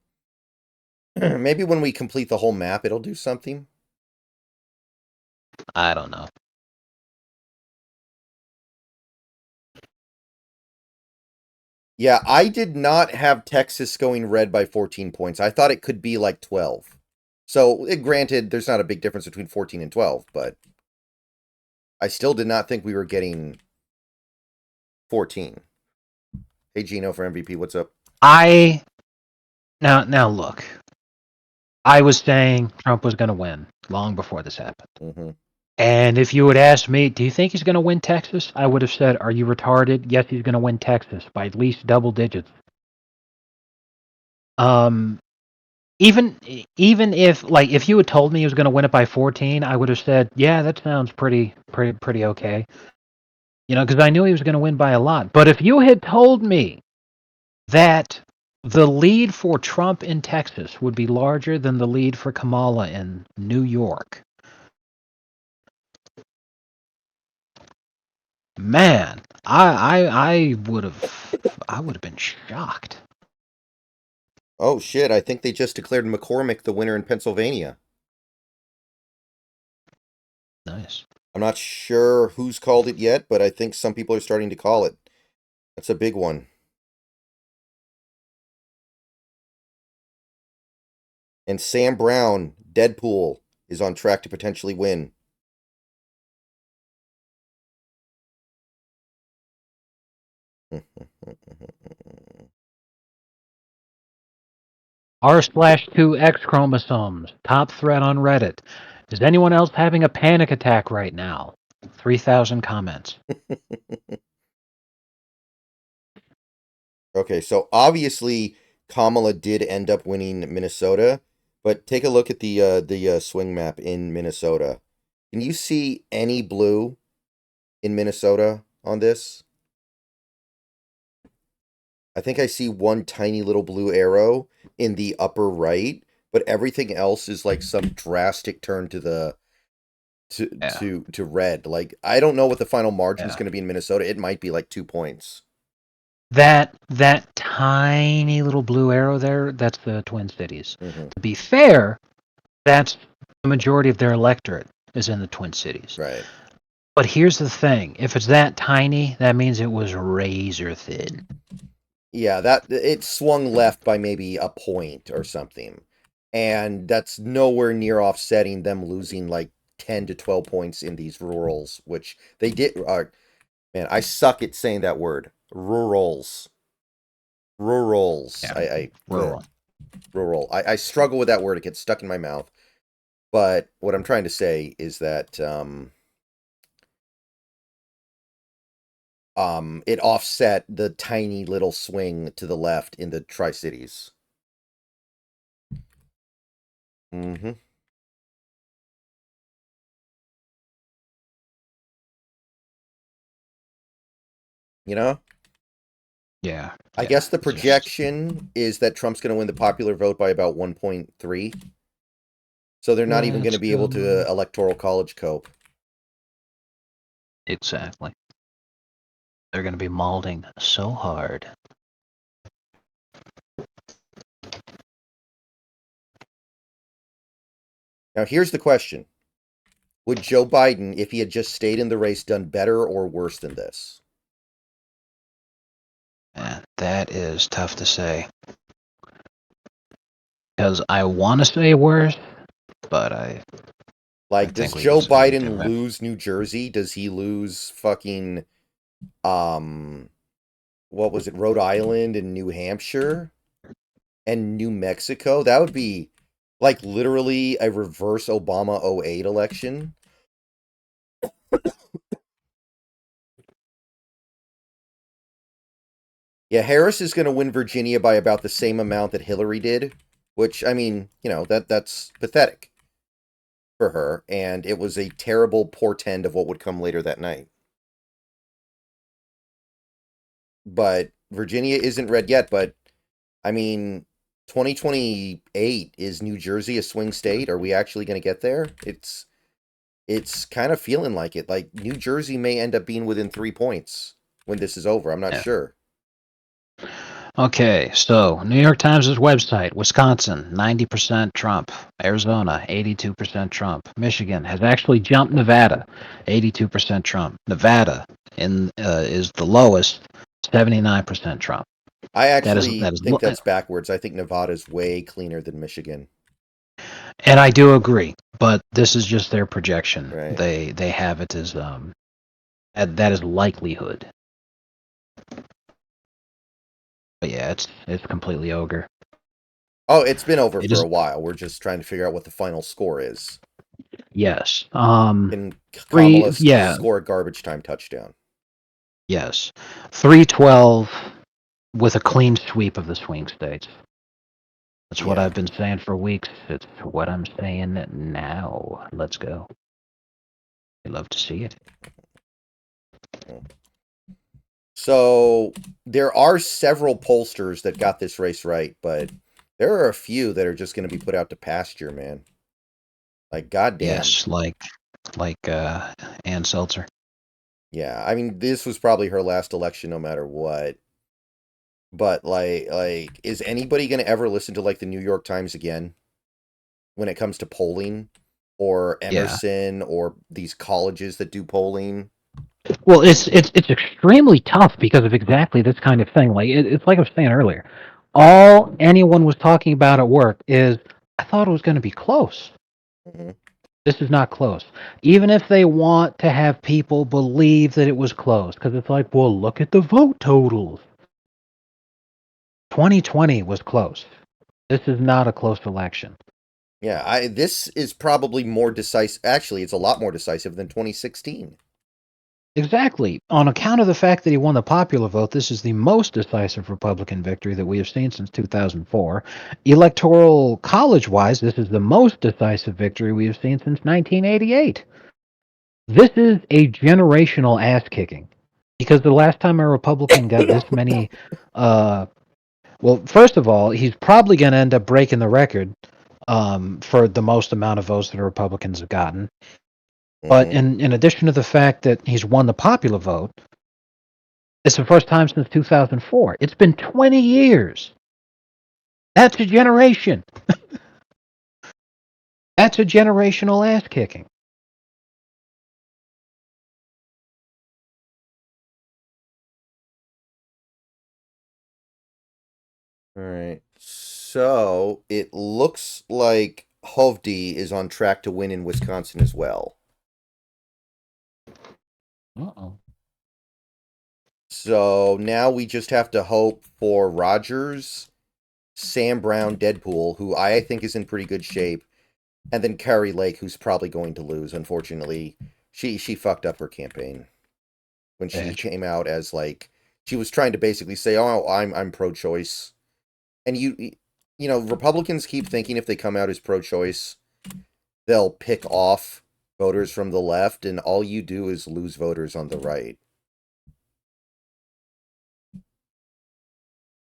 maybe when we complete the whole map, it'll do something. I don't know. Yeah, I did not have Texas going red by 14 points. I thought it could be like 12. So, granted, there's not a big difference between 14 and 12, but I still did not think we were getting 14. Hey, Gino for MVP, what's up? I now look. I was saying Trump was going to win long before this happened. Mm-hmm. And if you would ask me, do you think he's going to win Texas? I would have said, are you retarded? Yes, he's going to win Texas by at least double digits. Um, even even if like if you had told me he was going to win it by 14, I would have said, yeah, that sounds pretty okay. You know, because I knew he was going to win by a lot. But if you had told me that the lead for Trump in Texas would be larger than the lead for Kamala in New York, man, I would have been shocked. Oh, shit, I think they just declared McCormick the winner in Pennsylvania. Nice. I'm not sure who's called it yet, but I think some people are starting to call it. That's a big one. And Sam Brown, Deadpool, is on track to potentially win. R/2X chromosomes, top thread on Reddit. Is anyone else having a panic attack right now? 3,000 comments. Okay, so obviously Kamala did end up winning Minnesota, but take a look at the swing map in Minnesota. Can you see any blue in Minnesota on this? I think I see one tiny little blue arrow in the upper right, but everything else is like some drastic turn to the Yeah, to red. Like I don't know what the final margin is yeah. going to be in Minnesota. It might be like 2 points. That tiny little blue arrow there, that's the Twin Cities. Hmm. To be fair, that's the majority of their electorate is in the Twin Cities. Right. But here's the thing: if it's that tiny, that means it was razor thin. Yeah, that it swung left by maybe a point or something. And that's nowhere near offsetting them losing like 10 to 12 points in these rurals, which they did. Man, I suck at saying that word. Rurals. Rurals. Yeah, I bleh, rural. rural. I struggle with that word. It gets stuck in my mouth. But what I'm trying to say is that it offset the tiny little swing to the left in the Tri-Cities. Mm-hmm. You know? Yeah, I yeah. guess the It's just projection is that Trump's going to win the popular vote by about 1.3. So they're not even going let's to be able go. to electoral college cope. Exactly. They're going to be malding so hard. Now, here's the question. Would Joe Biden, if he had just stayed in the race, done better or worse than this? That is tough to say. Because I want to say worse, but I Like, does think we Joe would say Biden different. lose New Jersey? Does he lose fucking um what was it, Rhode Island and New Hampshire and New Mexico? That would be like literally a reverse Obama '08 election. Yeah, Harris is going to win Virginia by about the same amount that Hillary did, which I mean, that's pathetic for her, and it was a terrible portend of what would come later that night. But Virginia isn't red yet, but I mean, 2028 is New Jersey a swing state? Are we actually going to get there? It's kind of feeling like it. Like New Jersey may end up being within 3 points when this is over. I'm not Yeah. sure. Okay, so New York Times' website, Wisconsin, 90% Trump. Arizona, 82% Trump. Michigan has actually jumped Nevada, 82% Trump. Nevada is the lowest, 79% Trump. I That is actually that is, think that's backwards. I think Nevada's way cleaner than Michigan. and I do agree. But this is just their projection. Right. They have it as that is likelihood. But yeah, it's completely ogre. Oh, it's been over It for is a while. We're just trying to figure out what the final score is. yes. Can Three Kamala yeah, score a garbage time touchdown? yes. 312 with a clean sweep of the swing states. That's what Yeah. I've been saying for weeks. It's what I'm saying now. Let's go. We love to see it. So there are several pollsters that got this race right, but there are a few that are just going to be put out to pasture, man. Like, goddamn. Yes, like Ann Seltzer. Yeah, I mean, this was probably her last election, no matter what. But is anybody going to ever listen to like the New York Times again when it comes to polling, or Yeah. Emerson, or these colleges that do polling? Well, it's extremely tough because of exactly this kind of thing. Like it's like I was saying earlier. All anyone was talking about at work is I thought it was going to be close. Hmm. This is not close. Even if they want to have people believe that it was close, because it's like, well, look at the vote totals. 2020 was close. This is not a close election. Yeah, this is probably more decisive. Actually, it's a lot more decisive than 2016. Exactly. On account of the fact that he won the popular vote, this is the most decisive Republican victory that we have seen since 2004. Electoral college wise, this is the most decisive victory we have seen since 1988. This is a generational ass kicking because the last time a Republican got this many, well, first of all, he's probably going to end up breaking the record for the most amount of votes that the Republicans have gotten. But Mm-hmm. in addition to the fact that he's won the popular vote, it's the first time since 2004. It's been 20 years. That's a generation. That's a generational ass kicking. All right. So it looks like Hovde is on track to win in Wisconsin as well. Uh-oh. So now we just have to hope for Rogers, Sam Brown, Deadpool, who I think is in pretty good shape, and then Carrie Lake, who's probably going to lose. Unfortunately, she fucked up her campaign when she Bitch. came out as like she was trying to basically say, "Oh, I'm pro-choice," and you know Republicans keep thinking if they come out as pro-choice, they'll pick off voters from the left, and all you do is lose voters on the right.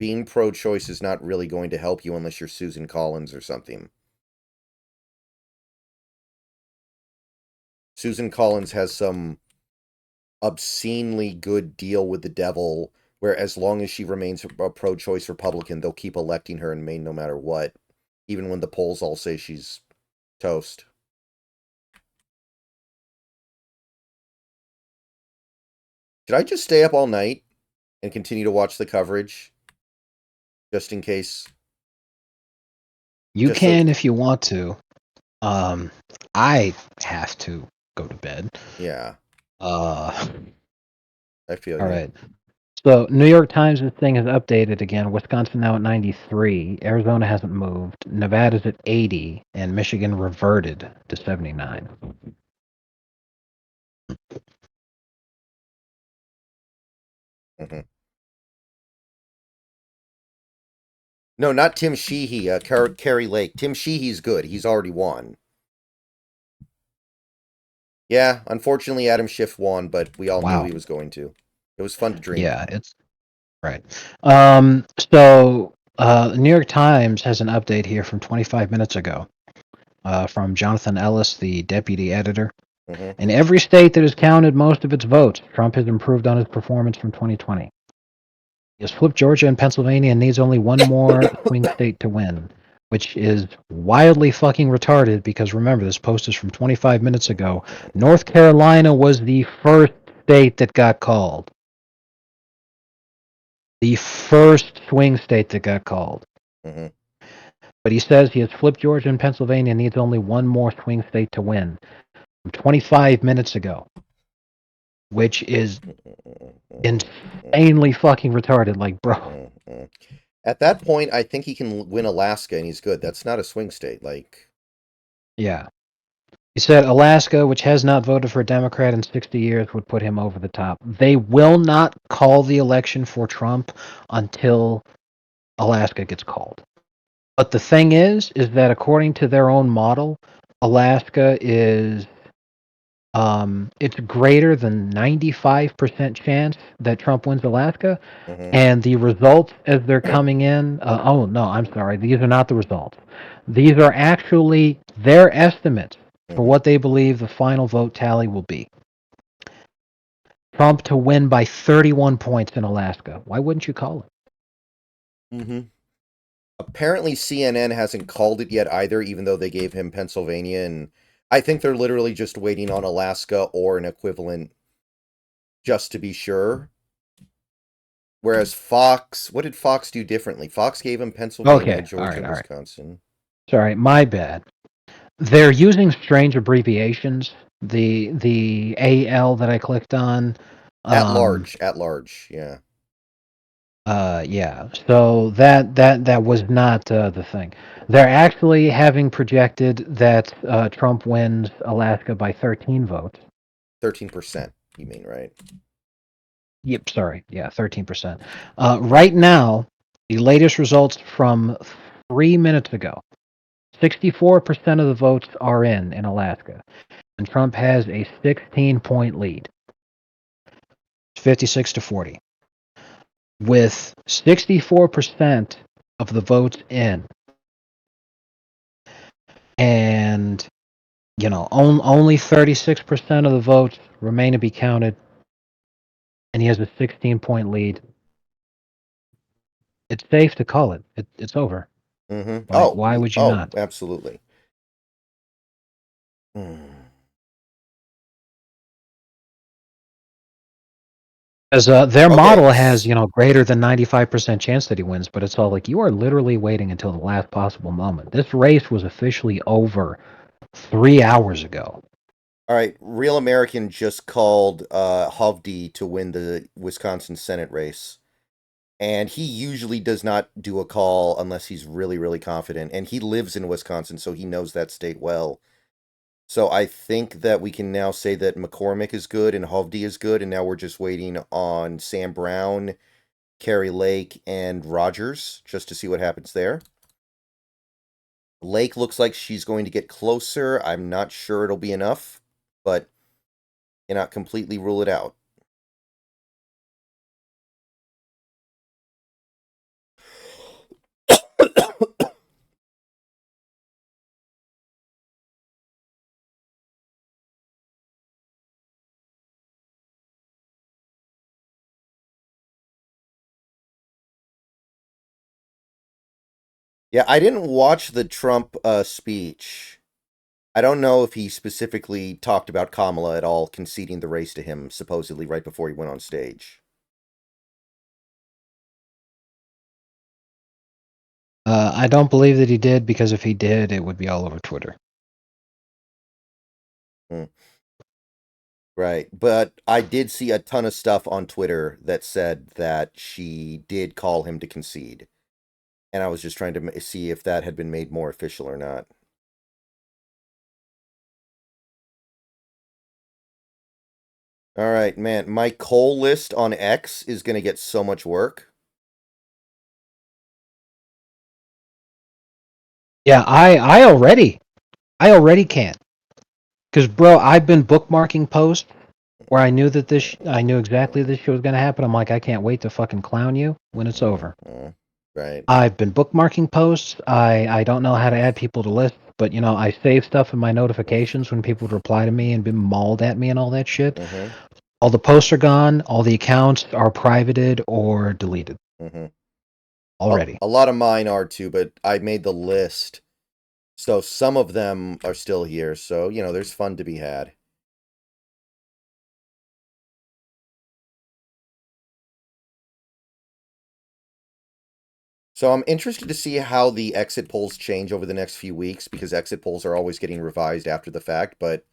Being pro-choice is not really going to help you unless you're Susan Collins or something. Susan Collins has some obscenely good deal with the devil where as long as she remains a pro-choice Republican, they'll keep electing her in Maine no matter what, even when the polls all say she's toast. Should I just stay up all night and continue to watch the coverage just in case? You Just so, can if you want to. Um, I have to go to bed. yeah, Uh, I feel all you. right. So, New York Times, this thing has updated again. Wisconsin now at 93. Arizona hasn't moved. Nevada's at 80. And Michigan reverted to 79. Hmm. No, not Tim Sheehy. Carrie Lake. Tim Sheehy's good. He's already won. Yeah, unfortunately, Adam Schiff won, but we all knew Wow. he was going to. It was fun to drink. Yeah, it's right. So, New York Times has an update here from 25 minutes ago from Jonathan Ellis, the deputy editor. Hmm. In every state that has counted most of its votes, Trump has improved on his performance from 2020. He has flipped Georgia and Pennsylvania and needs only one more swing state to win, which is wildly fucking retarded because remember, this post is from 25 minutes ago. North Carolina was the first state that got called. The first swing state that got called. Hmm. But he says he has flipped Georgia and Pennsylvania and needs only one more swing state to win from 25 minutes ago, which is insanely fucking retarded. Like, bro. At that point, I think he can win Alaska and he's good. That's not a swing state. Like, Yeah. He said Alaska, which has not voted for a Democrat in 60 years, would put him over the top. They will not call the election for Trump until Alaska gets called. But the thing is that according to their own model, Alaska is it's greater than 95% chance that Trump wins Alaska. mm-hmm, And the results as they're coming in, oh no, I'm sorry, these are not the results. These are actually their estimates for mm-hmm, what they believe the final vote tally will be. Trump to win by 31 points in Alaska. Why wouldn't you call it? mm-hmm. Apparently, CNN hasn't called it yet either, even though they gave him Pennsylvania, and I think they're literally just waiting on Alaska or an equivalent just to be sure. Whereas Fox, what did Fox do differently? Fox gave him Pennsylvania, Okay, all Georgia, right, and all right. Wisconsin. Sorry, my bad. They're using strange abbreviations. The AL that I clicked on, um, At large, yeah. yeah. So that was not the thing. They're actually having projected that Trump wins Alaska by 13 votes. 13%, you mean, right? Yep, sorry. Yeah, 13%. Right now, the latest results from 3 minutes ago, 64% of the votes are in Alaska, and Trump has a 16-point lead, 56-40. With 64% of the votes in, and only 36% of the votes remain to be counted, and he has a 16-point lead. It's safe to call it. It's over. Mm-hmm. Why would you not? Absolutely. Hmm. As their Okay. model has, greater than 95% chance that he wins, but it's all like you are literally waiting until the last possible moment. This race was officially over 3 hours ago. All right. Real American just called Hovde to win the Wisconsin Senate race. And he usually does not do a call unless he's really, really confident. And he lives in Wisconsin, so he knows that state well. So I think that we can now say that McCormick is good and Hovde is good, and now we're just waiting on Sam Brown, Carrie Lake, and Rogers just to see what happens there. Lake looks like she's going to get closer. I'm not sure it'll be enough, but cannot completely rule it out. Yeah, I didn't watch the Trump speech. I don't know if he specifically talked about Kamala at all, conceding the race to him, supposedly right before he went on stage. I don't believe that he did, because if he did, it would be all over Twitter. Hmm. Right. But I did see a ton of stuff on Twitter that said that she did call him to concede. And I was just trying to see if that had been made more official or not. All right, man. My coal list on X is going to get so much work. Yeah, I already can, because bro, I've been bookmarking posts where I knew exactly this shit was gonna happen. I'm like, I can't wait to fucking clown you when it's over. Right. I've been bookmarking posts. I don't know how to add people to lists, but I save stuff in my notifications when people would reply to me and be mauled at me and all that shit. Mm-hmm. All the posts are gone. All the accounts are privated or deleted Mm-hmm. already. A lot of mine are too, but I made the list. So some of them are still here. So, there's fun to be had. So I'm interested to see how the exit polls change over the next few weeks because exit polls are always getting revised after the fact. But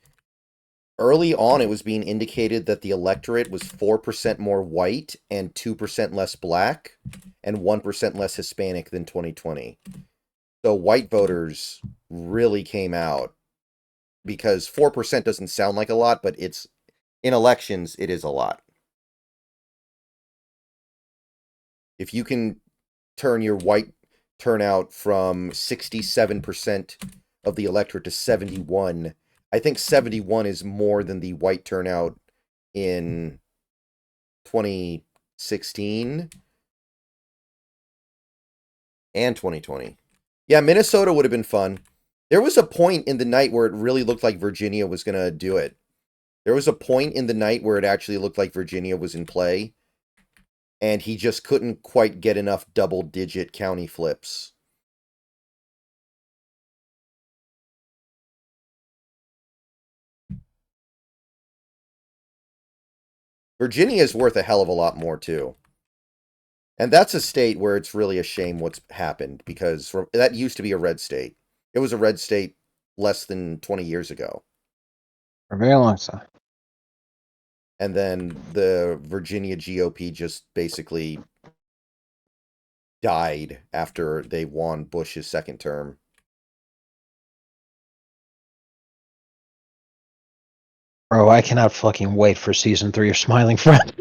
early on, it was being indicated that the electorate was 4% more white and 2% less black and 1% less Hispanic than 2020. So white voters really came out because 4% doesn't sound like a lot, but it's in elections, it is a lot. If you can turn your white turnout from 67% of the electorate to 71, I think 71 is more than the white turnout in 2016 and 2020. Yeah, Minnesota would have been fun. There was a point in the night where it really looked like Virginia was going to do it. There was a point in the night where it actually looked like Virginia was in play, and he just couldn't quite get enough double digit county flips. Virginia is worth a hell of a lot more, too. And that's a state where it's really a shame what's happened because that used to be a red state. It was a red state less than 20 years ago. For a very long time. And then the Virginia GOP just basically died after they won Bush's second term. Bro, I cannot fucking wait for season 3 of Smiling Friends.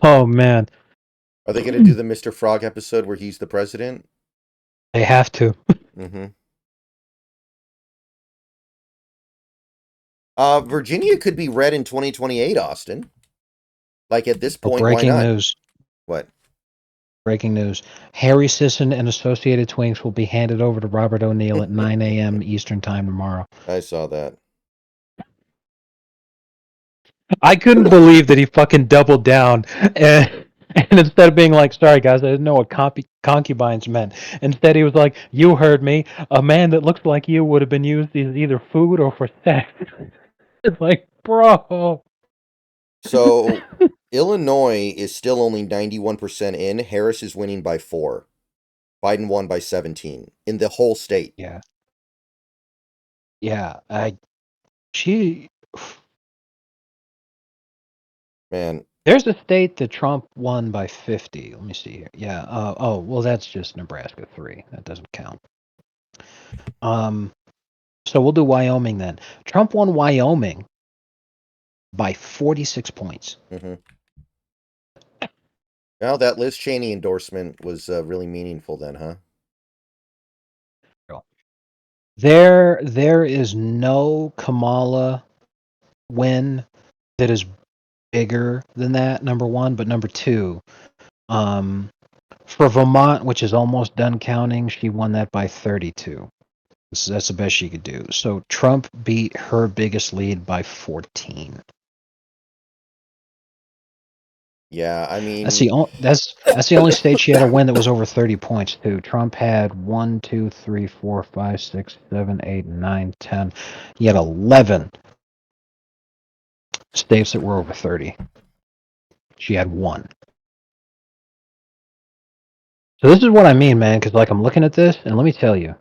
Oh man, Are they going to do the Mr. Frog episode where he's the president? they have to. Mm-hmm. Virginia could be red in 2028, Austin. Like at this Oh, point, why breaking not? news. What? Breaking news. Harry Sisson and Associated Twinks will be handed over to Robert O'Neill at 9 a.m. Eastern Time tomorrow. I saw that. I couldn't believe that he fucking doubled down and instead of being like, sorry guys, I didn't know what concubines meant. Instead he was like, you heard me. A man that looks like you would have been used as either food or for sex. It's like, bro. So Illinois is still only 91% in. Harris is winning by 4. Biden won by 17 in the whole state. Yeah. Yeah. She Man, There's a state that Trump won by 50. Let me see here. Yeah. Oh, well, that's just Nebraska 3. That doesn't count. So we'll do Wyoming then. Trump won Wyoming by 46 points. mm-hmm. Well, that Liz Cheney endorsement was really meaningful then, huh? There is no Kamala win that is bigger than that, number one. But number two, for Vermont, which is almost done counting, she won that by 32. That's the best she could do. So Trump beat her biggest lead by 14. Yeah, I mean, That's the only state she had a win that was over 30 points too. Trump had 1, 2, 3, 4, 5, 6, 7, 8, 9, 10. He had 11 states that were over 30. She had 1. So this is what I mean, man, because like I'm looking at this, and let me tell you,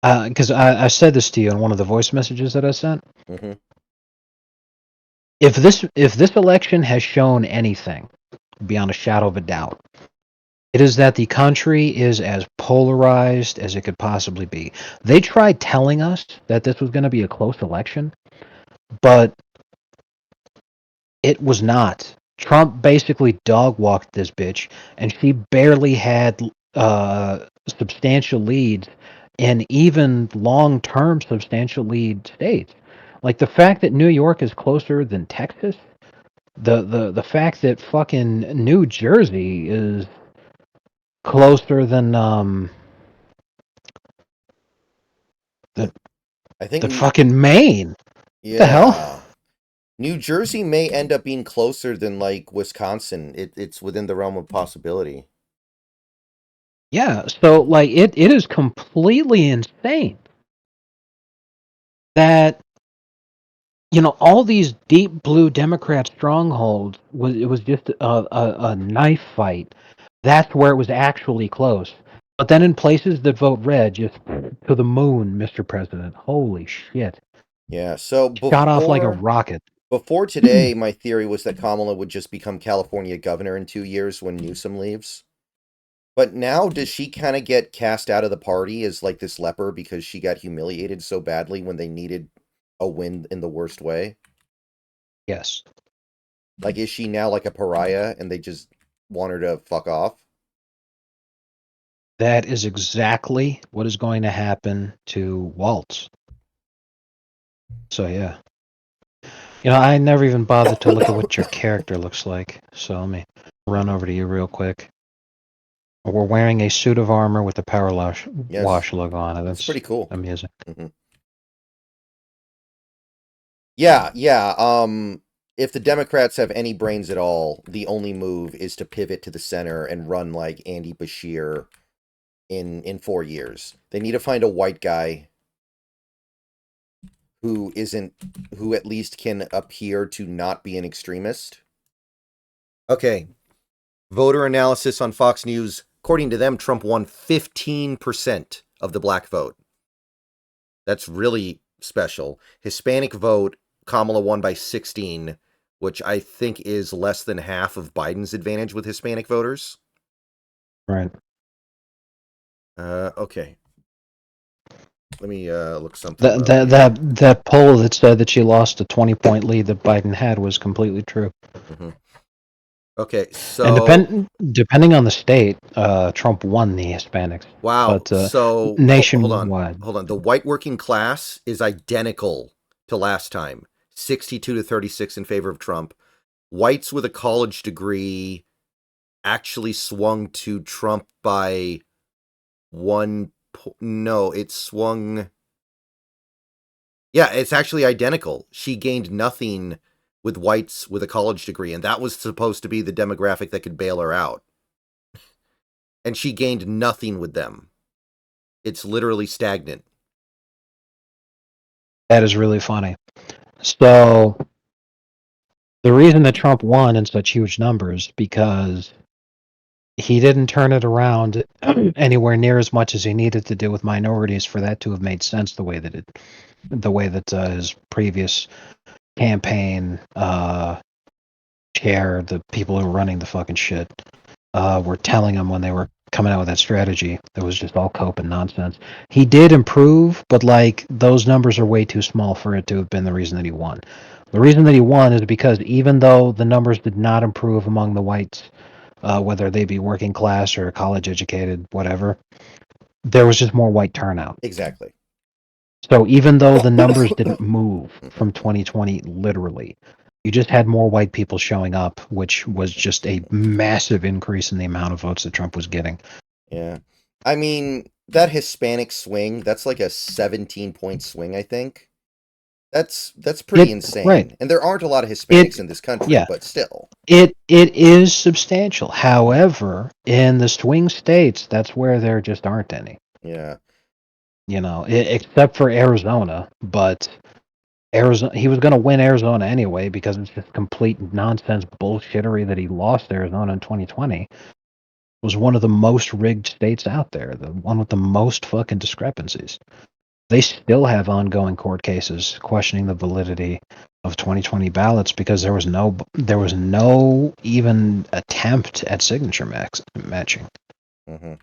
because I said this to you in one of the voice messages that I sent. mm-hmm. If this election has shown anything beyond a shadow of a doubt, it is that the country is as polarized as it could possibly be. They tried telling us that this was going to be a close election, but it was not. Trump basically dog walked this bitch, and she barely had substantial leads in even long-term substantial lead states. Like the fact that New York is closer than Texas, the fact that fucking New Jersey is closer than the I think, the fucking Maine. What the hell? yeah. New Jersey may end up being closer than like Wisconsin. It's within the realm of possibility. Yeah, so like it is completely insane that all these deep blue Democrat strongholds was just a knife fight. That's where it was actually close. But then in places that vote red, just to the moon, Mr. President. Holy shit. Yeah. So Shot off like a rocket. before today, my theory was that Kamala would just become California governor in 2 years when Newsom leaves. But now, does she kind of get cast out of the party as like this leper because she got humiliated so badly when they needed a win in the worst way? Yes. Like, is she now like a pariah and they just want her to fuck off? That is exactly what is going to happen to Waltz. So yeah. I never even bothered to look at what your character looks like. So let me run over to you real quick. We're wearing a suit of armor with the PowerWash logo on it. It's That's pretty cool. amusing. Mm-hmm. Yeah, yeah. If the Democrats have any brains at all, the only move is to pivot to the center and run like Andy Bashir in 4 years. They need to find a white guy who at least can appear to not be an extremist. Okay. Voter analysis on Fox News. According to them, Trump won 15% of the black vote. That's really special. Hispanic vote, Kamala won by 16, which I think is less than half of Biden's advantage with Hispanic voters. Right. Okay. Let me look something up here. That poll that said that she lost a 20-point lead that Biden had was completely true. Mm-hmm. Okay, And so depending on the state, Trump won the Hispanics. wow. But So hold on, nationwide, hold on. The white working class is identical to last time, 62 to 36 in favor of Trump. Whites with a college degree actually swung to Trump by one. No, it swung. Yeah, it's actually identical. She gained nothing with whites with a college degree, and that was supposed to be the demographic that could bail her out. And she gained nothing with them. It's literally stagnant. that is really funny. So the reason that Trump won in such huge numbers because he didn't turn it around anywhere near as much as he needed to do with minorities for that to have made sense the way that his previous campaign chair, the people who were running the fucking shit, were telling him when they were coming out with that strategy. That was just all cope and nonsense. He did improve, but like those numbers are way too small for it to have been the reason that he won. The reason that he won is because even though the numbers did not improve among the whites, whether they be working class or college educated, whatever, there was just more white turnout. Exactly. So even though the numbers didn't move from 2020, literally, you just had more white people showing up, which was just a massive increase in the amount of votes that Trump was getting. Yeah. I mean, that Hispanic swing, that's like a 17-point swing, I think. That's pretty Right. insane. And there aren't a lot of Hispanics in this country, Yeah, but still. it is substantial. However, in the swing states, that's where there just aren't any. Yeah. Except for Arizona, but Arizona, he was going to win Arizona anyway because it's just complete nonsense bullshittery that he lost Arizona in 2020. It was one of the most rigged states out there, the one with the most fucking discrepancies. They still have ongoing court cases questioning the validity of 2020 ballots because there was no even attempt at signature matching. Mm-hmm.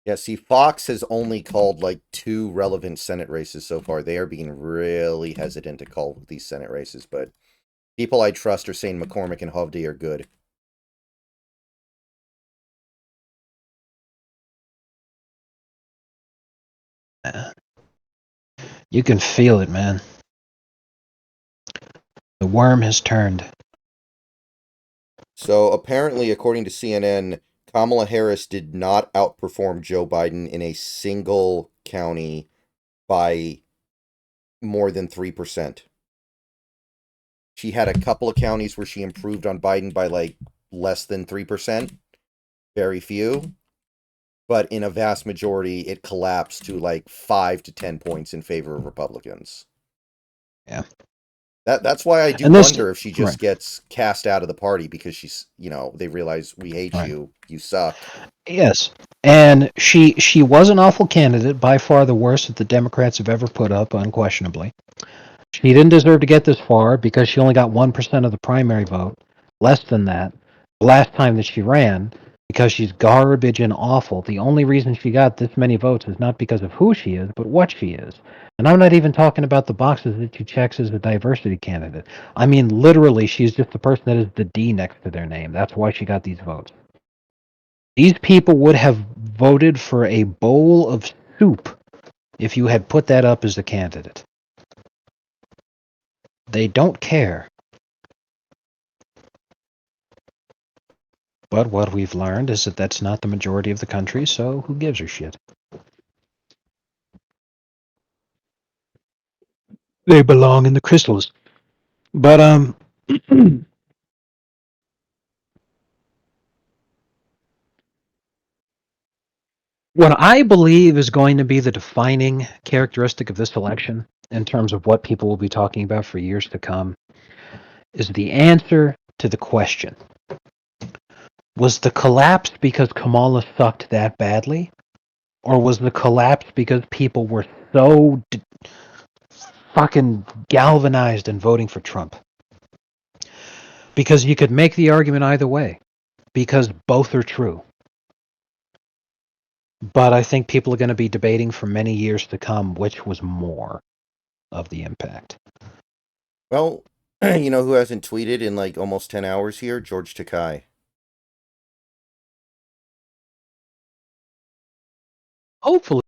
Yeah, see, Fox has only called like 2 relevant Senate races so far. They are being really hesitant to call these Senate races, but people I trust are saying McCormick and Hovde are good. You can feel it, man. The worm has turned. So apparently, according to CNN, Kamala Harris did not outperform Joe Biden in a single county by more than 3%. She had a couple of counties where she improved on Biden by like less than 3%, very few. But in a vast majority, it collapsed to like 5 to 10 points in favor of Republicans. Yeah. That's why I do And this wonder if she just right. gets cast out of the party because she's, they realize we hate Right. you suck. Yes. And she was an awful candidate, by far the worst that the Democrats have ever put up, unquestionably. She didn't deserve to get this far because she only got 1% of the primary vote, less than that, the last time that she ran, because she's garbage and awful. The only reason she got this many votes is not because of who she is, but what she is. And I'm not even talking about the boxes that she checks as a diversity candidate. I mean, literally, she's just the person that is the D next to their name. That's why she got these votes. These people would have voted for a bowl of soup if you had put that up as the candidate. They don't care. But what we've learned is that that's not the majority of the country, so who gives a shit? They belong in the crystals. But what I believe is going to be the defining characteristic of this election, in terms of what people will be talking about for years to come, is the answer to the question: Was the collapse because Kamala sucked that badly? Or was the collapse because people were so fucking galvanized in voting for Trump? Because you could make the argument either way, because both are true. But I think people are going to be debating for many years to come which was more of the impact. Well, you know who hasn't tweeted in like almost 10 hours here? George Takai. Hopefully.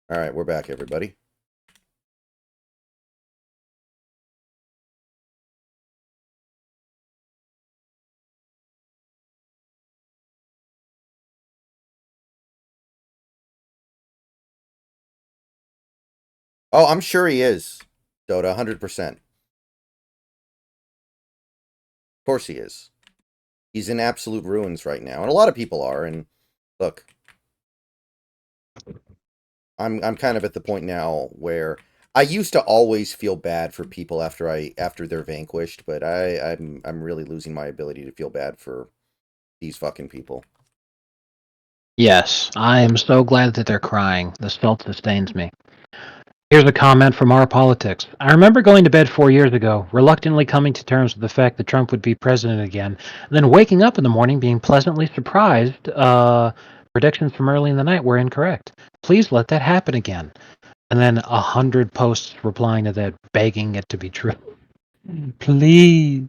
All right, we're back, everybody. Oh, I'm sure he is, Dota, 100%. Of course he is. He's in absolute ruins right now, and a lot of people are. And look, I'm kind of at the point now where I used to always feel bad for people after they're vanquished, but I'm really losing my ability to feel bad for these fucking people. Yes, I am so glad that they're crying. The self sustains me. Here's a comment from our politics. I remember going to bed 4 years ago, reluctantly coming to terms with the fact that Trump would be president again, and then waking up in the morning being pleasantly surprised. Predictions from early in the night were incorrect. Please let that happen again. And then 100 posts replying to that, begging it to be true. Please.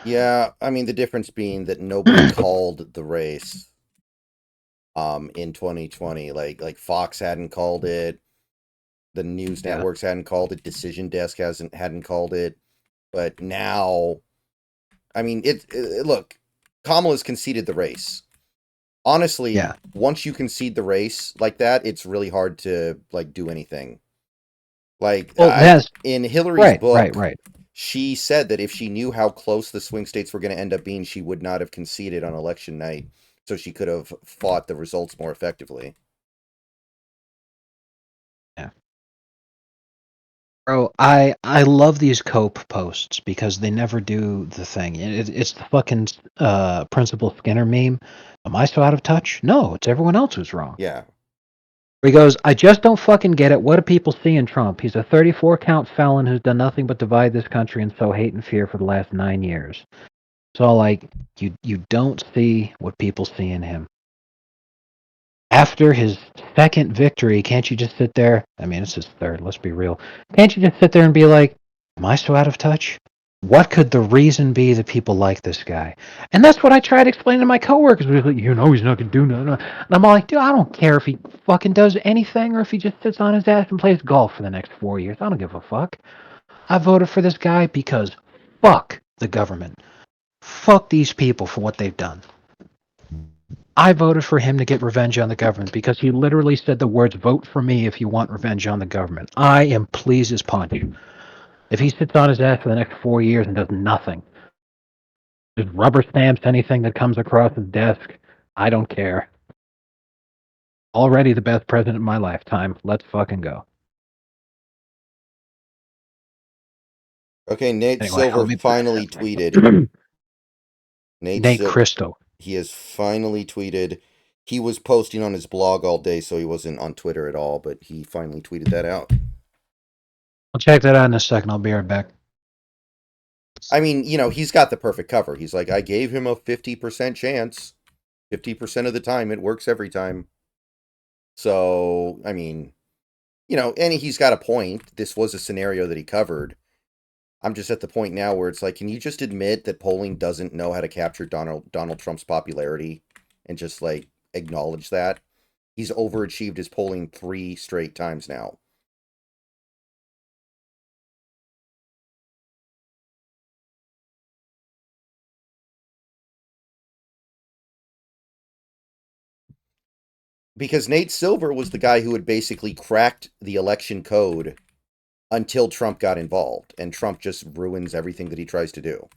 Yeah, I mean the difference being that nobody called the race in 2020. Like Fox hadn't called it. The news Yeah. networks hadn't called it. Decision Desk hadn't called it. But now, I mean, look, Kamala's conceded the race. Honestly, Yeah. once you concede the race like that, it's really hard to like do anything. Like Well, that's in Hillary's right, right, book, right. she said that if she knew how close the swing states were going to end up being, she would not have conceded on election night, so she could have fought the results more effectively. Yeah. Bro, I love these cope posts because they never do the thing. It's the fucking Principal Skinner meme. Am I so out of touch? No, it's everyone else who's wrong. Yeah. Where he goes, I just don't fucking get it. What do people see in Trump? He's a 34 count felon who's done nothing but divide this country and sow hate and fear for the last 9 years. It's all like you don't see what people see in him. After his second victory, can't you just sit there? I mean, it's his third, let's be real. Can't you just sit there and be like, am I so out of touch? What could the reason be that people like this guy? And that's what I try to explain to my coworkers. Like, he's not going to do nothing. And I'm all like, dude, I don't care if he fucking does anything or if he just sits on his ass and plays golf for the next 4 years. I don't give a fuck. I voted for this guy because fuck the government. Fuck these people for what they've done. I voted for him to get revenge on the government because he literally said the words, vote for me if you want revenge on the government. I am pleased as punch. If he sits on his ass for the next 4 years and does nothing, just rubber stamps anything that comes across his desk, I don't care. Already the best president of my lifetime. Let's fucking go. Okay, Nate Anyway, Silver let me put finally tweeted. Nate Nate Sil- Christo. he has finally tweeted. He was posting on his blog all day, so he wasn't on Twitter at all, but he finally tweeted that out. I'll check that out in a second. I'll be right back. I mean, he's got the perfect cover. He's like, I gave him a 50% chance. 50% of the time, it works every time. So, I mean, and he's got a point. This was a scenario that he covered. I'm just at the point now where it's like, can you just admit that polling doesn't know how to capture Donald Trump's popularity and just like acknowledge that? He's overachieved his polling 3 straight times now. Because Nate Silver was the guy who had basically cracked the election code until Trump got involved, and Trump just ruins everything that he tries to do.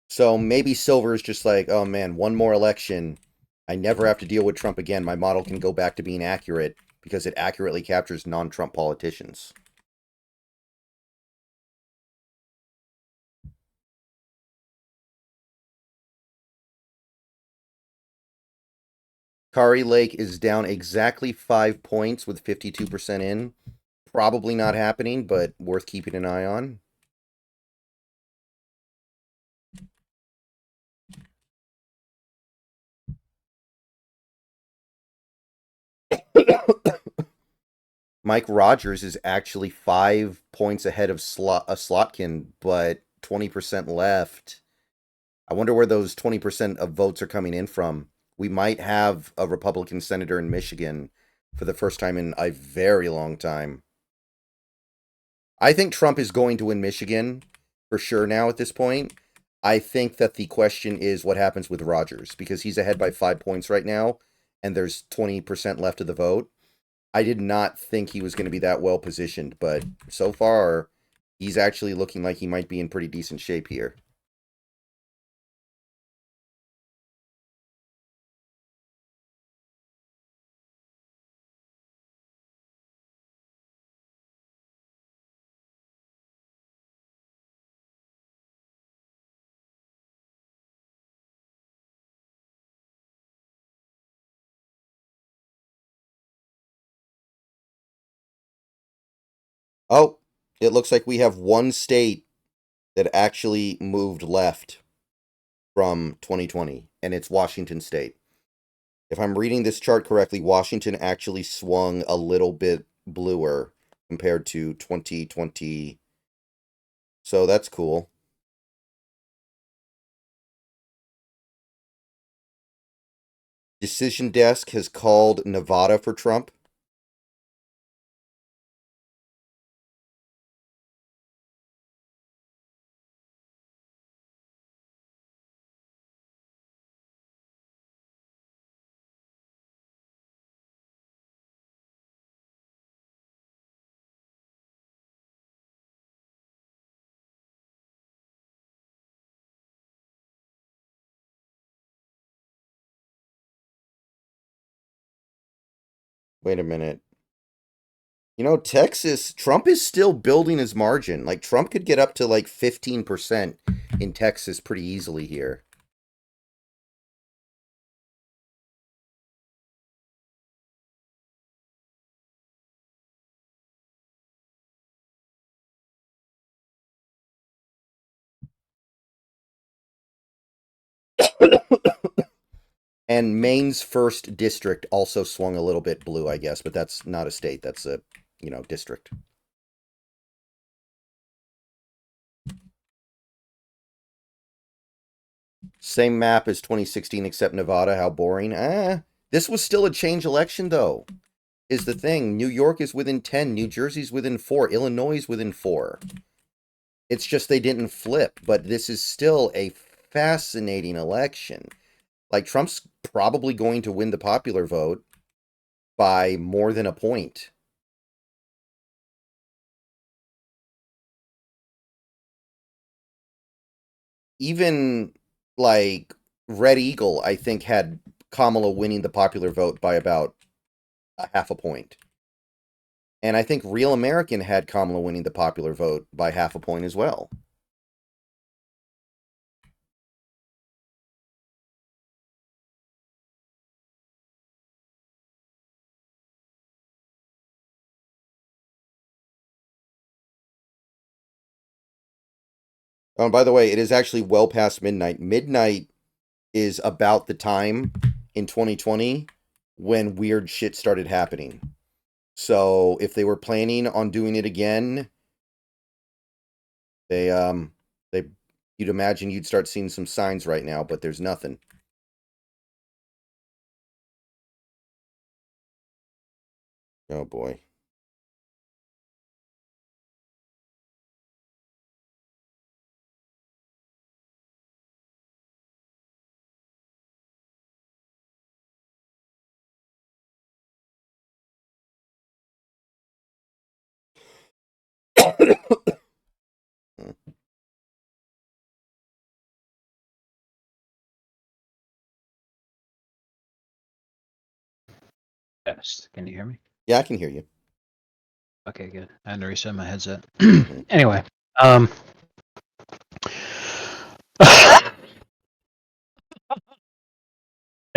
So maybe Silver is just like, oh man, one more election. I never have to deal with Trump again. My model can go back to being accurate because it accurately captures non Trump politicians. Kari Lake is down exactly 5 points with 52% in. Probably not happening, but worth keeping an eye on. Mike Rogers is actually 5 points ahead of Slotkin, but 20% left. I wonder where those 20% of votes are coming in from. We might have a Republican senator in Michigan for the first time in a very long time. I think Trump is going to win Michigan for sure now at this point. I think that the question is what happens with Rogers because he's ahead by 5 points right now and there's 20% left of the vote. I did not think he was going to be that well positioned, but so far, he's actually looking like he might be in pretty decent shape here. Oh, it looks like we have one state that actually moved left from 2020, and it's Washington State. If I'm reading this chart correctly, Washington actually swung a little bit bluer compared to 2020. So that's cool. Decision Desk has called Nevada for Trump. Wait a minute. Texas, Trump is still building his margin. Like, Trump could get up to like 15% in Texas pretty easily here. And Maine's first district also swung a little bit blue, I guess, but that's not a state. That's a, district. Same map as 2016 except Nevada. How boring. This was still a change election, though, is the thing. New York is within 10. New Jersey's within 4. Illinois is within 4. It's just they didn't flip, but this is still a fascinating election. Like, Trump's probably going to win the popular vote by more than a point. Even, like, Red Eagle, I think, had Kamala winning the popular vote by about a half a point. And I think Real American had Kamala winning the popular vote by half a point as well. Oh, and by the way, it is actually well past midnight. Midnight is about the time in 2020 when weird shit started happening. So if they were planning on doing it again, they you'd imagine you'd start seeing some signs right now, but there's nothing. Oh boy. Yes. Can you hear me? Yeah, I can hear you. Okay, good. I had to reset my headset. Mm-hmm. Anyway, I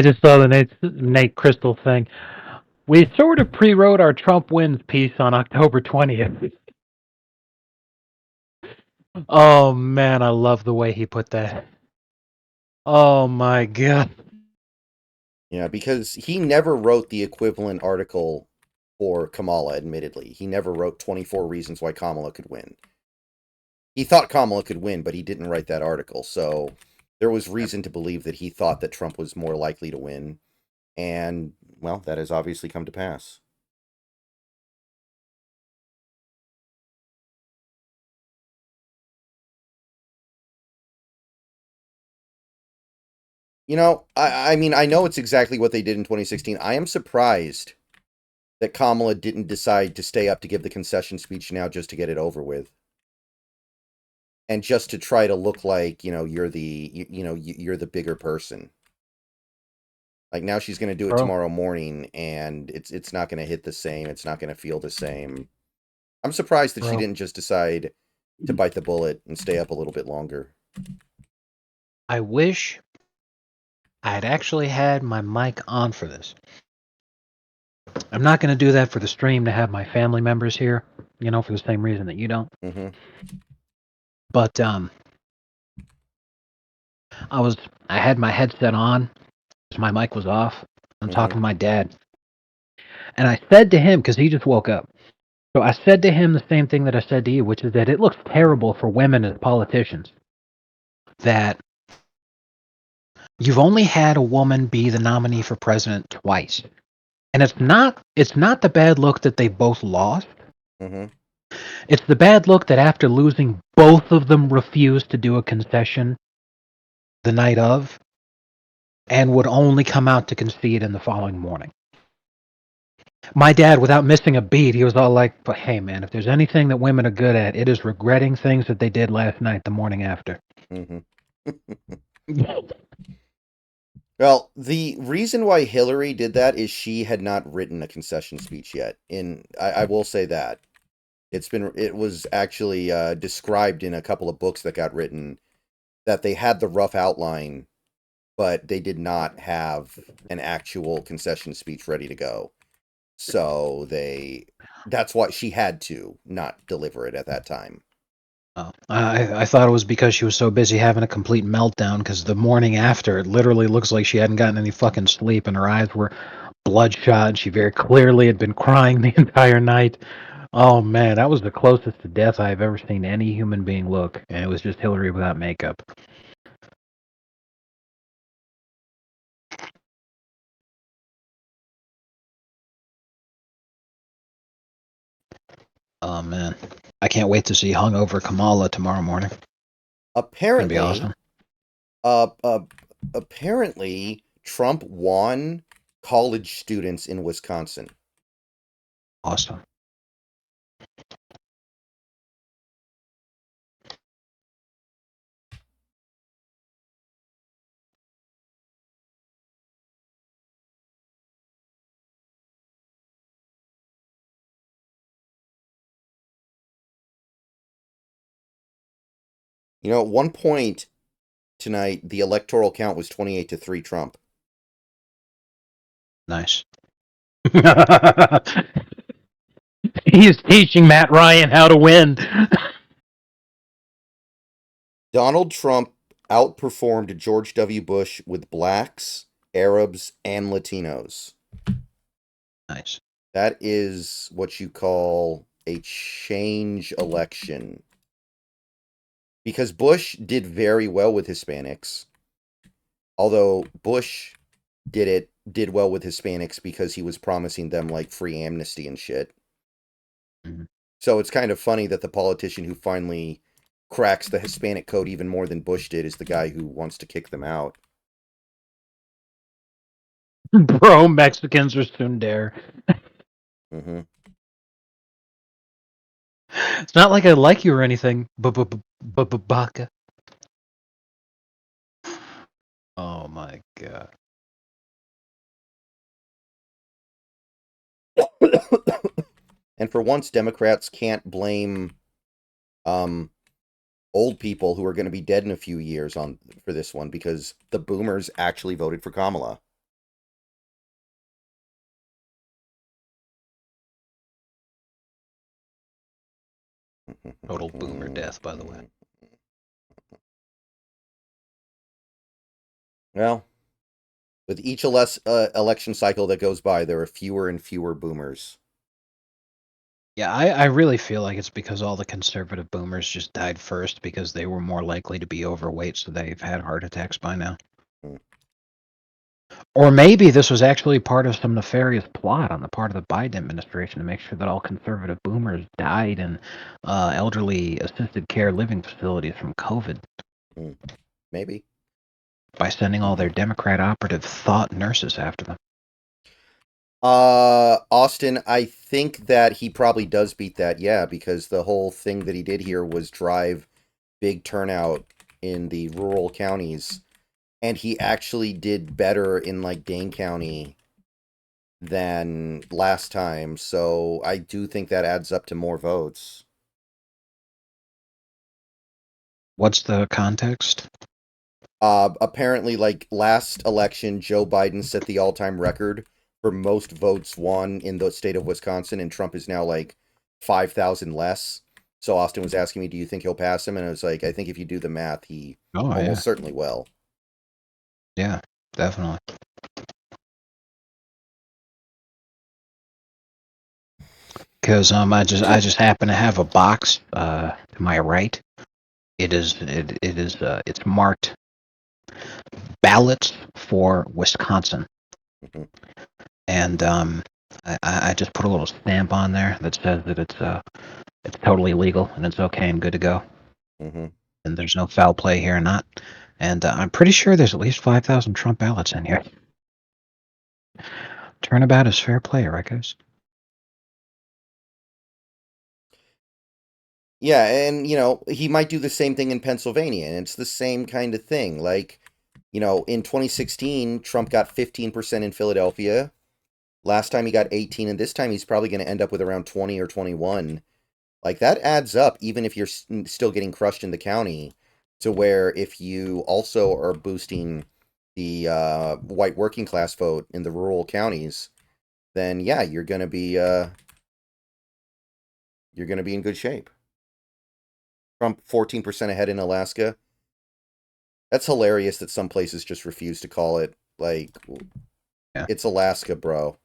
just saw the Nate Crystal thing. We sort of pre-wrote our Trump wins piece on October 20th. Oh man, I love the way he put that. Oh my god. Yeah, because he never wrote the equivalent article for Kamala, admittedly. He never wrote 24 reasons why Kamala could win. He thought Kamala could win, but he didn't write that article. So there was reason to believe that he thought that Trump was more likely to win. And, well, that has obviously come to pass. I mean, I know it's exactly what they did in 2016. I am surprised that Kamala didn't decide to stay up to give the concession speech now just to get it over with. And just to try to look like, you're the bigger person. Like, now she's going to do it Bro, tomorrow morning, and it's not going to hit the same. It's not going to feel the same. I'm surprised that she bro, didn't just decide to bite the bullet and stay up a little bit longer. I wish I had actually had my mic on for this. I'm not going to do that for the stream to have my family members here, for the same reason that you don't. Mm-hmm. But I had my headset on, my mic was off. I'm Mm-hmm. talking to my dad, and I said to him because he just woke up. So I said to him the same thing that I said to you, which is that it looks terrible for women as politicians. That you've only had a woman be the nominee for president twice. And it's not the bad look that they both lost. Mm-hmm. It's the bad look that after losing, both of them refused to do a concession the night of and would only come out to concede in the following morning. My dad, without missing a beat, he was all like, "But hey, man, if there's anything that women are good at, it is regretting things that they did last night the morning after." Mm-hmm. Well, the reason why Hillary did that is she had not written a concession speech yet. I will say that it was actually described in a couple of books that got written that they had the rough outline, but they did not have an actual concession speech ready to go. So that's why she had to not deliver it at that time. Oh, I thought it was because she was so busy having a complete meltdown. Because the morning after, it literally looks like she hadn't gotten any fucking sleep, and her eyes were bloodshot. And she very clearly had been crying the entire night. Oh man, that was the closest to death I've ever seen any human being look, and it was just Hillary without makeup. Oh man, I can't wait to see hungover Kamala tomorrow morning. It's gonna be Apparently, awesome. uh, uh, apparently, Trump won college students in Wisconsin. Awesome. You know, at one point tonight, the electoral count was 28-3 Trump. Nice. He's teaching Matt Ryan how to win. Donald Trump outperformed George W. Bush with blacks, Arabs, and Latinos. Nice. That is what you call a change election. Because Bush did very well with Hispanics. Although Bush did well with Hispanics because he was promising them like free amnesty and shit. Mm-hmm. So it's kind of funny that the politician who finally cracks the Hispanic code even more than Bush did is the guy who wants to kick them out. Bro, Mexicans are tsundere. Mm-hmm. It's not like I like you or anything, baka. Oh my god. And for once, Democrats can't blame um, old people who are going to be dead in a few years on for this one because the boomers actually voted for Kamala. Total boomer death, by the way. Well, with each election cycle that goes by, there are fewer and fewer boomers. Yeah, I really feel like it's because all the conservative boomers just died first because they were more likely to be overweight, so they've had heart attacks by now. Hmm. Or maybe this was actually part of some nefarious plot on the part of the Biden administration to make sure that all conservative boomers died in elderly assisted care living facilities from COVID Maybe. by sending all their Democrat operative thought nurses after them. Austin, I think that he probably does beat that, yeah, because the whole thing that he did here was drive big turnout in the rural counties, and he actually did better in like Dane County than last time, so I do think that adds up to more votes. What's the context? Apparently, like last election, Joe Biden set the all-time record for most votes won in the state of Wisconsin, and Trump is now like 5,000 less. So Austin was asking me, "Do you think he'll pass him?" And I was like, "I think if you do the math, he Oh, yeah. almost certainly will." Yeah, definitely. because I just happen to have a box to my right. It's marked ballots for Wisconsin, Mhm. and I just put a little stamp on there that says that it's totally legal and it's okay and good to go, Mhm. and there's no foul play here or not. And I'm pretty sure there's at least 5,000 Trump ballots in here. Turnabout is fair play, right, guys? Yeah, and he might do the same thing in Pennsylvania, and it's the same kind of thing. Like, in 2016, Trump got 15% in Philadelphia. Last time he got 18, and this time he's probably going to end up with around 20 or 21. Like, that adds up, even if you're still getting crushed in the county, to where if you also are boosting the white working class vote in the rural counties, then yeah, you're gonna be in good shape. Trump 14% ahead in Alaska. That's hilarious that some places just refuse to call it. Like, Yeah. it's Alaska, bro.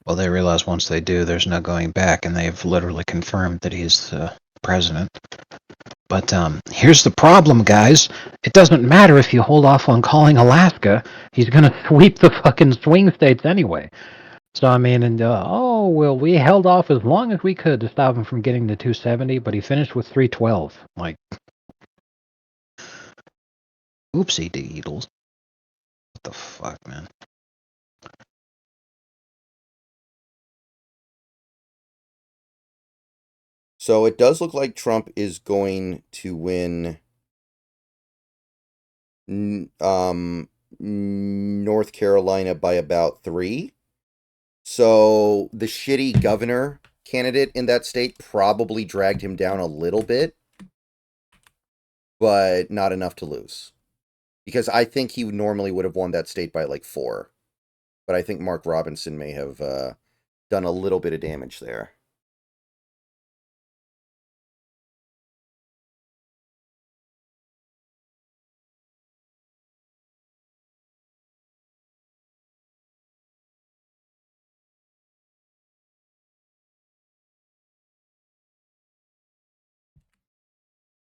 Well, they realize once they do, there's no going back, and they've literally confirmed that he's the president. But here's the problem, guys. It doesn't matter if you hold off on calling Alaska. He's going to sweep the fucking swing states anyway. So, I mean, oh, well, we held off as long as we could to stop him from getting to 270, but he finished with 312. Like, oopsie doodles. What the fuck, man? So it does look like Trump is going to win North Carolina by about 3. So the shitty governor candidate in that state probably dragged him down a little bit, but not enough to lose. Because I think he normally would have won that state by like 4. But I think Mark Robinson may have done a little bit of damage there.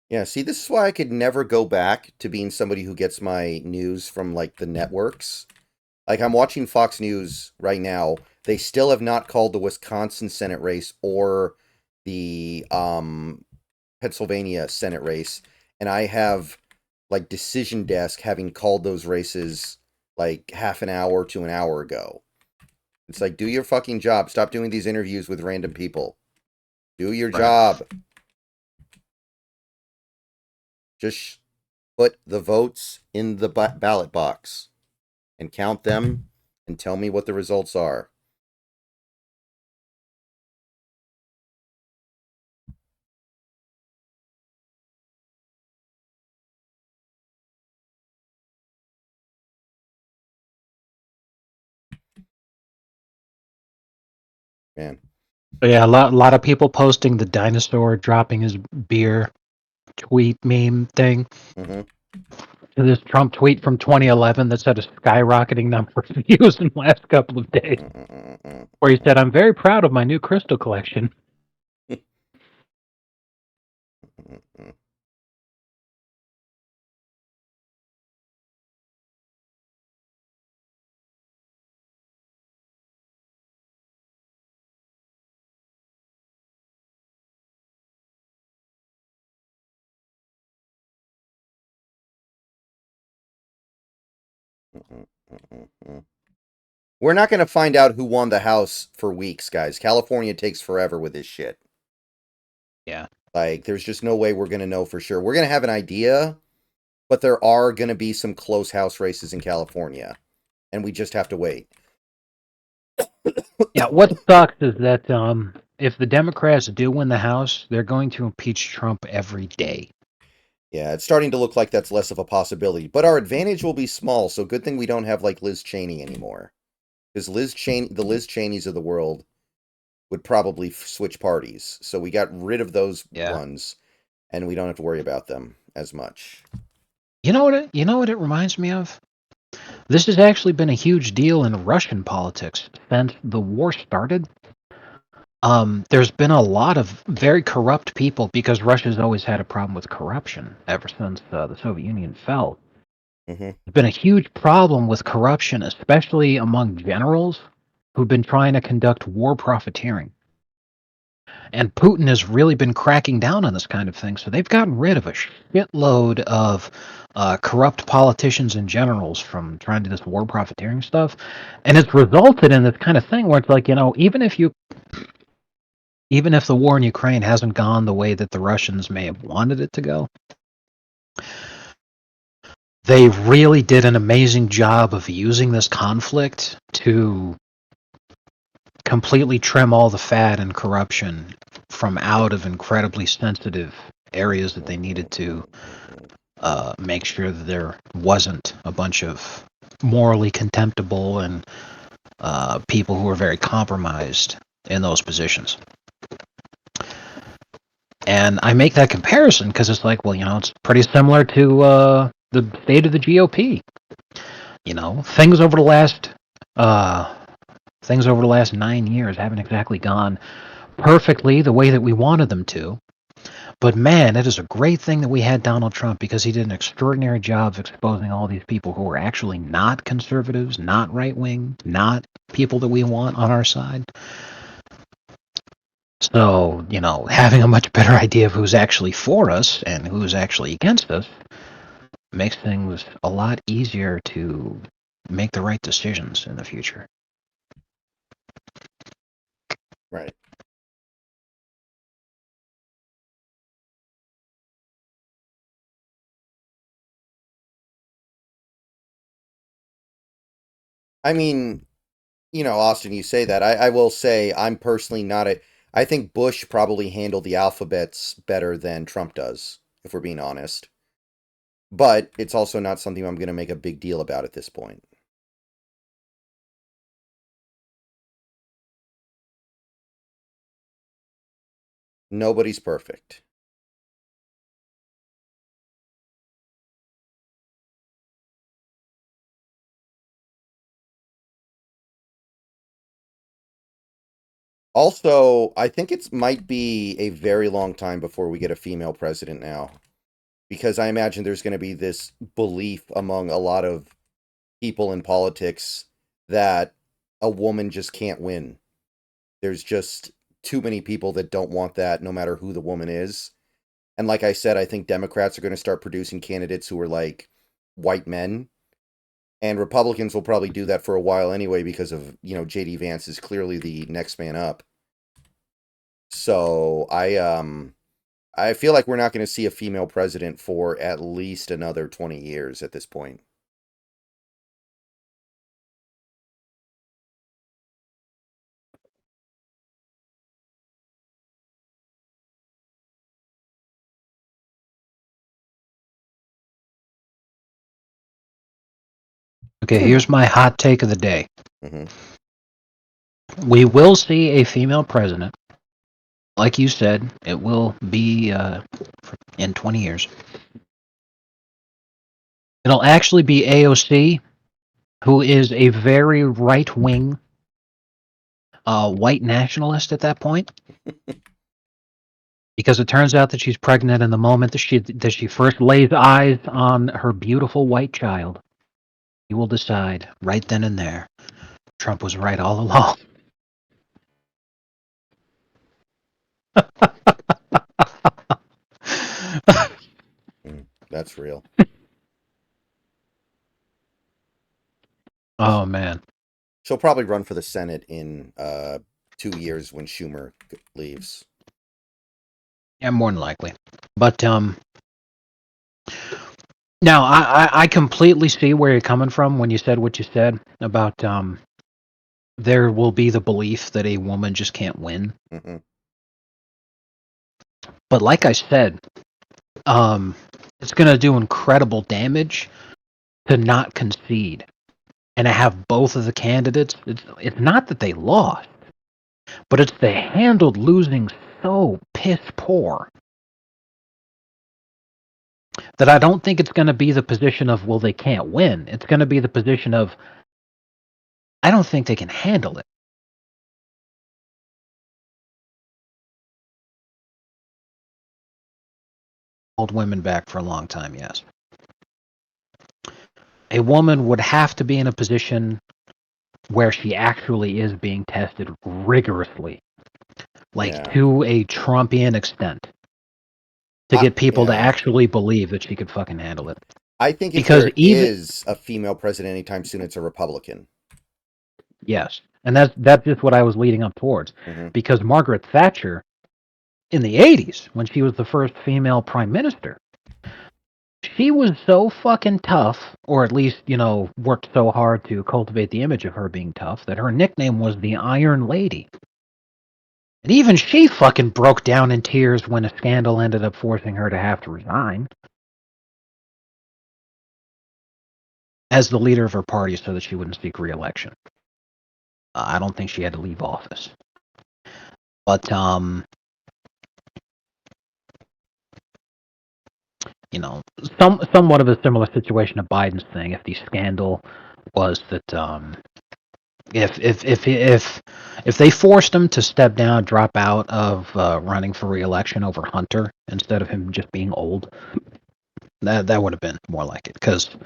Yeah, see, this is why I could never go back to being somebody who gets my news from like the networks. Like, I'm watching Fox News right now. They still have not called the Wisconsin Senate race or the Pennsylvania Senate race, and I have like Decision Desk having called those races like half an hour to an hour ago. It's like, do your fucking job. Stop doing these interviews with random people. Do your Right. job. Just put the votes in the ballot box and count them and tell me what the results are. Man. But yeah, a lot of people posting the dinosaur dropping his beer tweet meme thing. Mm-hmm. This Trump tweet from 2011 that said a skyrocketing number of views in the last couple of days, where he said, "I'm very proud of my new crystal collection." We're not going to find out who won the House for weeks, guys. California takes forever with this shit. Yeah. Like, there's just no way we're going to know for sure. We're going to have an idea, but there are going to be some close House races in California, and we just have to wait. Yeah, what sucks is that if the Democrats do win the House, they're going to impeach Trump every day. Yeah, it's starting to look like that's less of a possibility, but our advantage will be small, so good thing we don't have, like, Liz Cheney anymore. Because the Liz Cheneys of the world would probably switch parties. So we got rid of those Yeah. ones, and we don't have to worry about them as much. You know what it reminds me of? This has actually been a huge deal in Russian politics since the war started. There's been a lot of very corrupt people because Russia's always had a problem with corruption ever since the Soviet Union fell. Hmm. There's been a huge problem with corruption, especially among generals who've been trying to conduct war profiteering. And Putin has really been cracking down on this kind of thing. So they've gotten rid of a shitload of corrupt politicians and generals from trying to do this war profiteering stuff. And it's resulted in this kind of thing where it's like, even if the war in Ukraine hasn't gone the way that the Russians may have wanted it to go, they really did an amazing job of using this conflict to completely trim all the fat and corruption from out of incredibly sensitive areas that they needed to make sure that there wasn't a bunch of morally contemptible and people who were very compromised in those positions. And I make that comparison because it's like, well, it's pretty similar to the state of the GOP. Things over the last 9 years haven't exactly gone perfectly the way that we wanted them to. But man, it is a great thing that we had Donald Trump because he did an extraordinary job of exposing all these people who were actually not conservatives, not right wing, not people that we want on our side. So, having a much better idea of who's actually for us and who's actually against us makes things a lot easier to make the right decisions in the future. Right. I mean, Austin, you say that. I will say I'm personally not a. I think Bush probably handled the alphabets better than Trump does, if we're being honest. But it's also not something I'm going to make a big deal about at this point. Nobody's perfect. Also, I think it might be a very long time before we get a female president now, because I imagine there's going to be this belief among a lot of people in politics that a woman just can't win. There's just too many people that don't want that, no matter who the woman is. And like I said, I think Democrats are going to start producing candidates who are like white men. And Republicans will probably do that for a while anyway because of, JD Vance is clearly the next man up. So I feel like we're not going to see a female president for at least another 20 years at this point. Okay, here's my hot take of the day. Hmm. We will see a female president. Like you said, it will be in 20 years. It'll actually be AOC, who is a very right-wing white nationalist at that point. Because it turns out that she's pregnant, and the moment that she first lays eyes on her beautiful white child, you will decide right then and there Trump was right all along. That's real. Oh man, She'll probably run for the Senate in 2 years when Schumer leaves. yeah, more than likely. But now I completely see where you're coming from when you said what you said about there will be the belief that a woman just can't win. Hmm. But like I said, um, it's going to do incredible damage to not concede and to have both of the candidates. It's not that they lost, but it's they handled losing so piss poor that I don't think it's going to be the position of, well, they can't win. It's going to be the position of, I don't think they can handle it. Hold women back for a long time, yes. A woman would have to be in a position where she actually is being tested rigorously, like Yeah. to a Trumpian extent, to get people to Yeah. actually believe that she could fucking handle it. I think if Because there even is a female president anytime soon, it's a Republican. yes, and that's just what I was leading up towards. Hmm. Because Margaret Thatcher in the '80s, when she was the first female prime minister, she was so fucking tough, or at least, worked so hard to cultivate the image of her being tough, that her nickname was the Iron Lady. And even she fucking broke down in tears when a scandal ended up forcing her to have to resign as the leader of her party so that she wouldn't seek re-election. I don't think she had to leave office. But, you know, somewhat of a similar situation to Biden's thing. If the scandal was that, if they forced him to step down, drop out of running for re-election over Hunter instead of him just being old, that would have been more like it. Because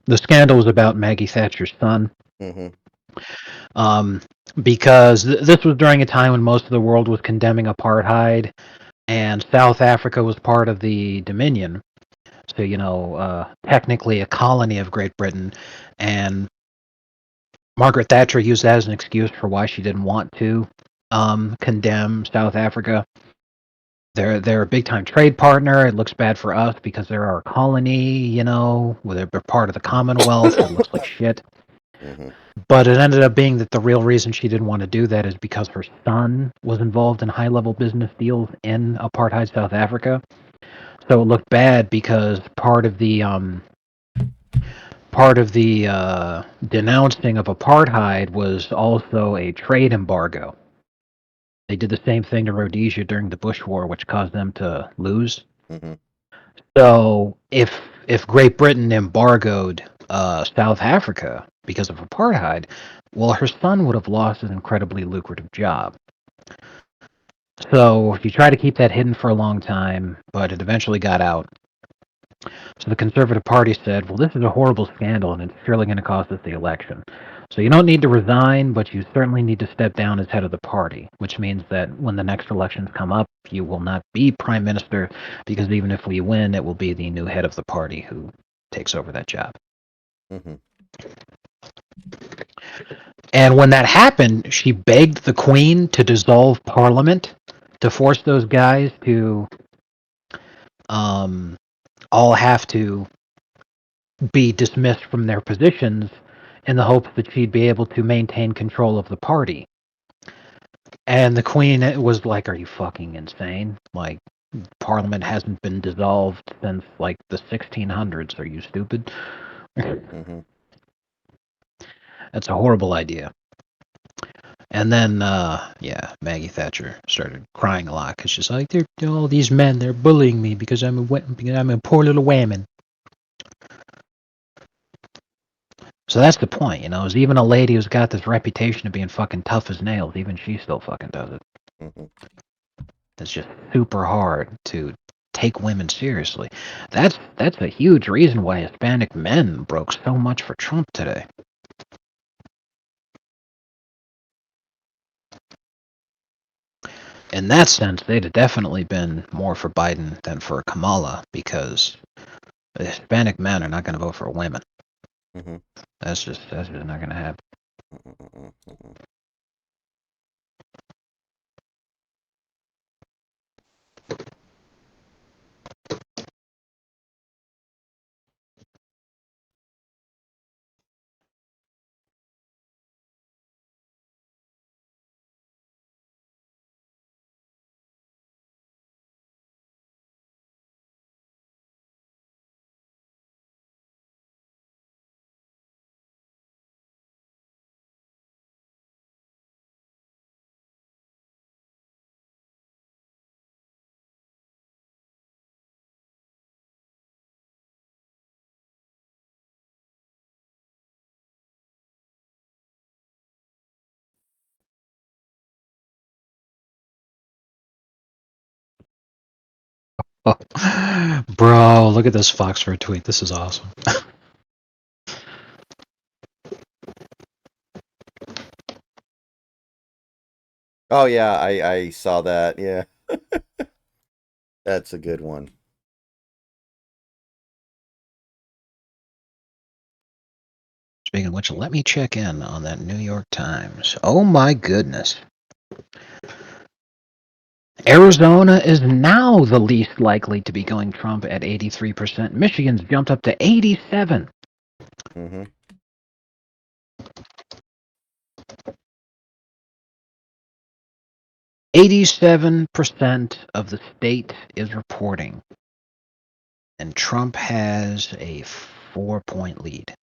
the scandal was about Maggie Thatcher's son. Hmm. Um, because this was during a time when most of the world was condemning apartheid, and South Africa was part of the Dominion. So, technically a colony of Great Britain, and Margaret Thatcher used that as an excuse for why she didn't want to condemn South Africa. They're a big time trade partner. It looks bad for us because they're our colony, where they're part of the Commonwealth. It looks like shit. Hmm. But it ended up being that the real reason she didn't want to do that is because her son was involved in high level business deals in apartheid South Africa. So it looked bad because part of the denouncing of apartheid was also a trade embargo. They did the same thing to Rhodesia during the Bush War, which caused them to lose. Hmm. So if Great Britain embargoed South Africa because of apartheid, well, her son would have lost an incredibly lucrative job. So she tried to keep that hidden for a long time, but it eventually got out. So the Conservative Party said, well, this is a horrible scandal and it's surely going to cost us the election. So you don't need to resign, but you certainly need to step down as head of the party, which means that when the next elections come up, you will not be prime minister because even if we win, it will be the new head of the party who takes over that job. Hmm. And when that happened, she begged the Queen to dissolve Parliament to force those guys to um, all have to be dismissed from their positions in the hopes that she'd be able to maintain control of the party. And the Queen was like, are you fucking insane? Like, Parliament hasn't been dissolved since, like, the 1600s. Are you stupid? Hmm. That's a horrible idea. And then, Maggie Thatcher started crying a lot because she's like, they're all these men, they're bullying me because I'm a poor little woman. So that's the point, is even a lady who's got this reputation of being fucking tough as nails, even she still fucking does it. Hmm. It's just super hard to take women seriously. That's a huge reason why Hispanic men broke so much for Trump today. In that sense, they'd have definitely been more for Biden than for Kamala because the Hispanic men are not going to vote for women. Hmm. That's just not going to happen. Hmm. Bro, look at this Foxford tweet. This is awesome. Oh yeah, I saw that. Yeah, that's a good one. Speaking of which, let me check in on that New York Times. Oh my goodness. Arizona is now the least likely to be going Trump at 83%. Michigan's jumped up to 87. Mm-hmm. 87% of the state is reporting, and Trump has a 4-point lead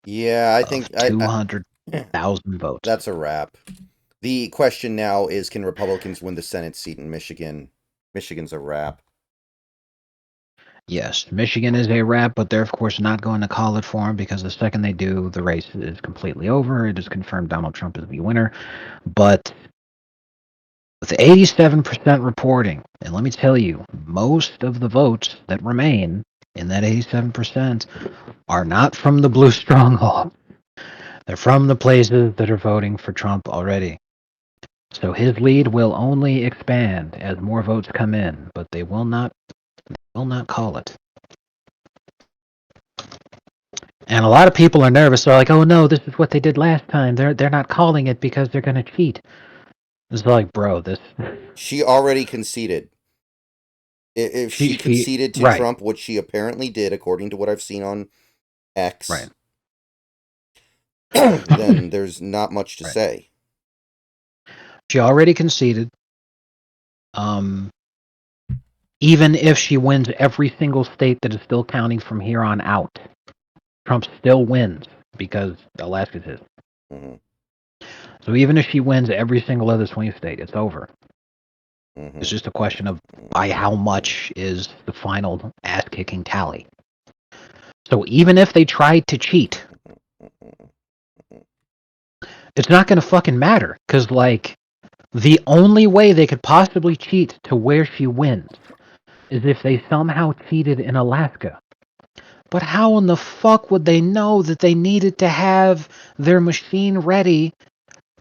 Yeah, I of think I 200,000 votes. that's a wrap. The question now is, can Republicans win the Senate seat in Michigan? Michigan's a wrap. Yes, Michigan is a wrap, but they're of course not going to call it for him because the second they do, the race is completely over. It is confirmed Donald Trump is the winner. But with 87% reporting, and let me tell you, most of the votes that remain in that 87% are not from the blue stronghold. They're from the places that are voting for Trump already. So his lead will only expand as more votes come in, but they will not call it. And a lot of people are nervous. They're like, "Oh no, this is what they did last time. They're not calling it because they're going to cheat." It's like, bro, this She already conceded. If she she conceded to right, Trump, what she apparently did, according to what I've seen on right. X, then there's not much to Right. say. She already conceded. Um Even if she wins every single state that is still counting from here on out, Trump still wins because Alaska's his. Mm-hmm. So even if she wins every single other swing state, it's over. It's Mm-hmm. just a question of by how much is the final ass kicking tally. So even if they tried to cheat, it's not going to fucking matter because, like, the only way they could possibly cheat to where she wins is if they somehow cheated in Alaska. But how in the fuck would they know that they needed to have their machine ready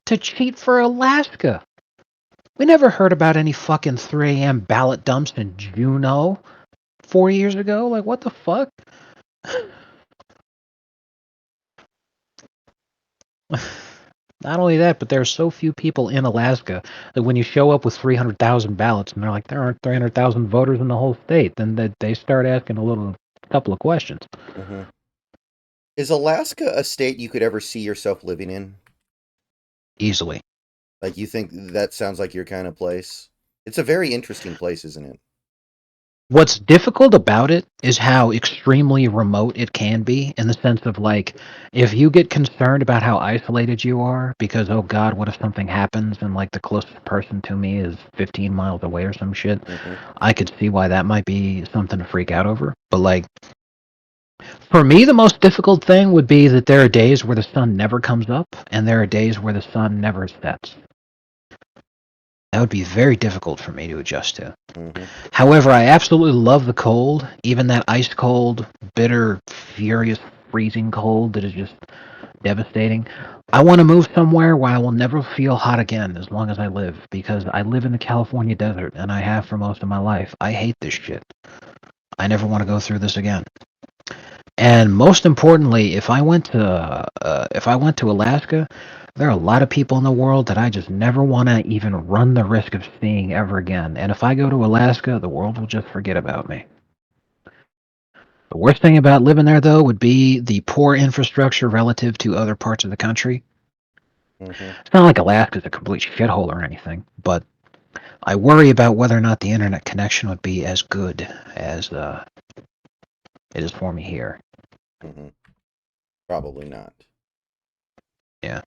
to cheat for Alaska? We never heard about any fucking 3 a.m. ballot dumps in Juneau 4 years ago. Like, what the fuck? Not only that, but there are so few people in Alaska that when you show up with 300,000 ballots and they're like, there aren't 300,000 voters in the whole state, then they start asking couple of questions. Mm-hmm. Is Alaska a state you could ever see yourself living in? Easily. Like, you think that sounds like your kind of place? It's a very interesting place, isn't it? What's difficult about it is how extremely remote it can be in the sense of like, if you get concerned about how isolated you are because, oh God, what if something happens and like the closest person to me is 15 miles away or some shit, Mm-hmm. I could see why that might be something to freak out over. But like, for me, the most difficult thing would be that there are days where the sun never comes up and there are days where the sun never sets. That would be very difficult for me to adjust to. Mm-hmm. However, I absolutely love the cold, even that ice cold, bitter, furious, freezing cold that is just devastating. I want to move somewhere where I will never feel hot again as long as I live, because I live in the California desert and I have for most of my life. I hate this shit. I never want to go through this again. And most importantly, if I went to Alaska, there are a lot of people in the world that I just never want to even run the risk of seeing ever again. And if I go to Alaska, the world will just forget about me. The worst thing about living there, though, would be the poor infrastructure relative to other parts of the country. Mm-hmm. It's not like Alaska's a complete shithole or anything, but I worry about whether or not the internet connection would be as good as it is for me here. Mm-hmm. Probably not. Yeah.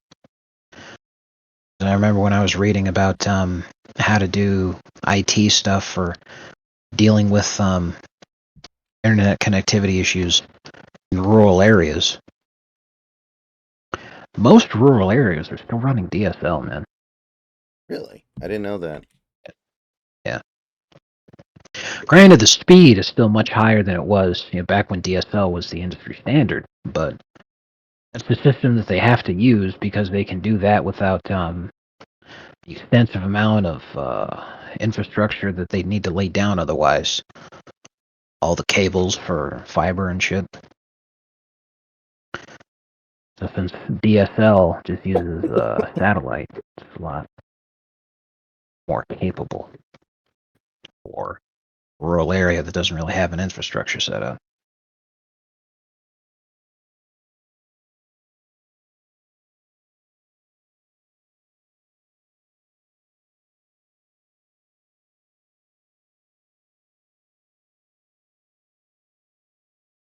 And I remember when I was reading about how to do IT stuff for dealing with internet connectivity issues in rural areas. Most rural areas are still running DSL, man. Really? I didn't know that. Yeah. Granted, the speed is still much higher than it was back when DSL was the industry standard, but it's the system that they have to use because they can do that without the extensive amount of infrastructure that they need to lay down otherwise. All the cables for fiber and shit. So since DSL just uses satellite, it's a lot more capable for a rural area that doesn't really have an infrastructure set up.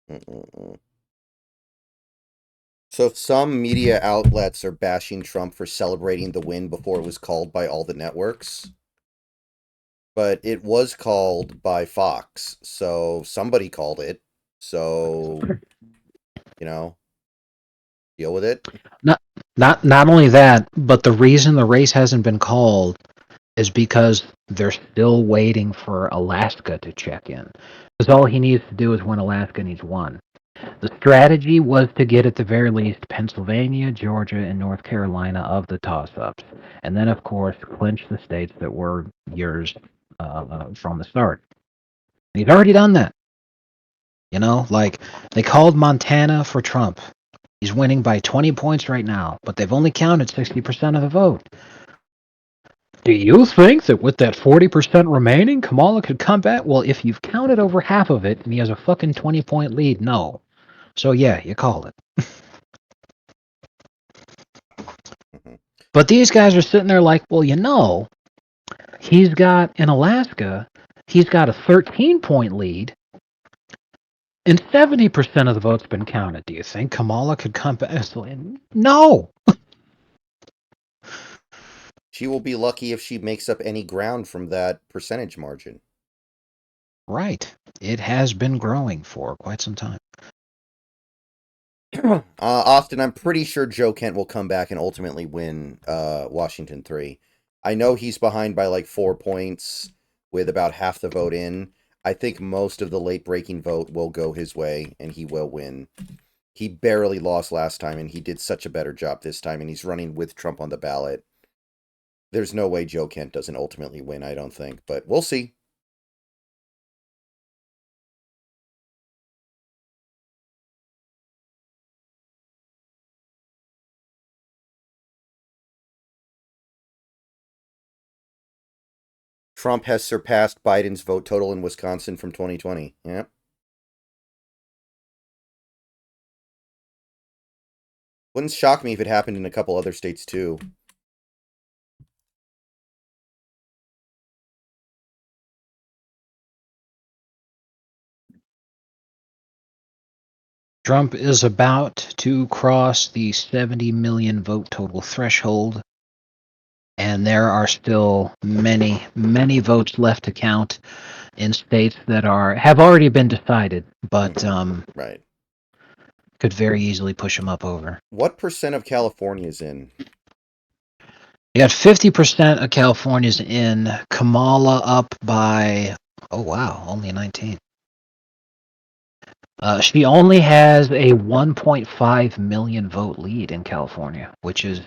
Mm-mm-mm. So some media outlets are bashing Trump for celebrating the win before it was called by all the networks. But it was called by Fox, so somebody called it. So, deal with it. Not not only that, but the reason the race hasn't been called is because they're still waiting for Alaska to check in. Because all he needs to do is win Alaska, and he's won. The strategy was to get at the very least Pennsylvania, Georgia, and North Carolina of the toss-ups, and then of course clinch the states that were yours from the start. And he's already done that. Like they called Montana for Trump. He's winning by 20 points right now, but they've only counted 60% of the vote. Do you think that with that 40% remaining, Kamala could come back? Well, if you've counted over half of it and he has a fucking 20-point lead, no. So yeah, you call it. Mm-hmm. But these guys are sitting there like, well, he's got in Alaska, he's got a 13-point lead, and 70% of the vote's been counted. Do you think Kamala could come back? No. She will be lucky if she makes up any ground from that percentage margin. Right. It has been growing for quite some time. Austin, I'm pretty sure Joe Kent will come back and ultimately win Washington 3. I know he's behind by like 4 points with about half the vote in. I think most of the late breaking vote will go his way and he will win. He barely lost last time and he did such a better job this time and he's running with Trump on the ballot. There's no way Joe Kent doesn't ultimately win, I don't think, but we'll see. Trump has surpassed Biden's vote total in Wisconsin from 2020. Yeah. Wouldn't shock me if it happened in a couple other states too. Trump is about to cross the 70 million vote total threshold, and there are still many, many votes left to count in states that have already been decided, but Right. could very easily push him up over. What percent of California is in? You got 50% of California's in. Kamala up by, oh wow, only 19. She only has a 1.5 million vote lead in California, which is,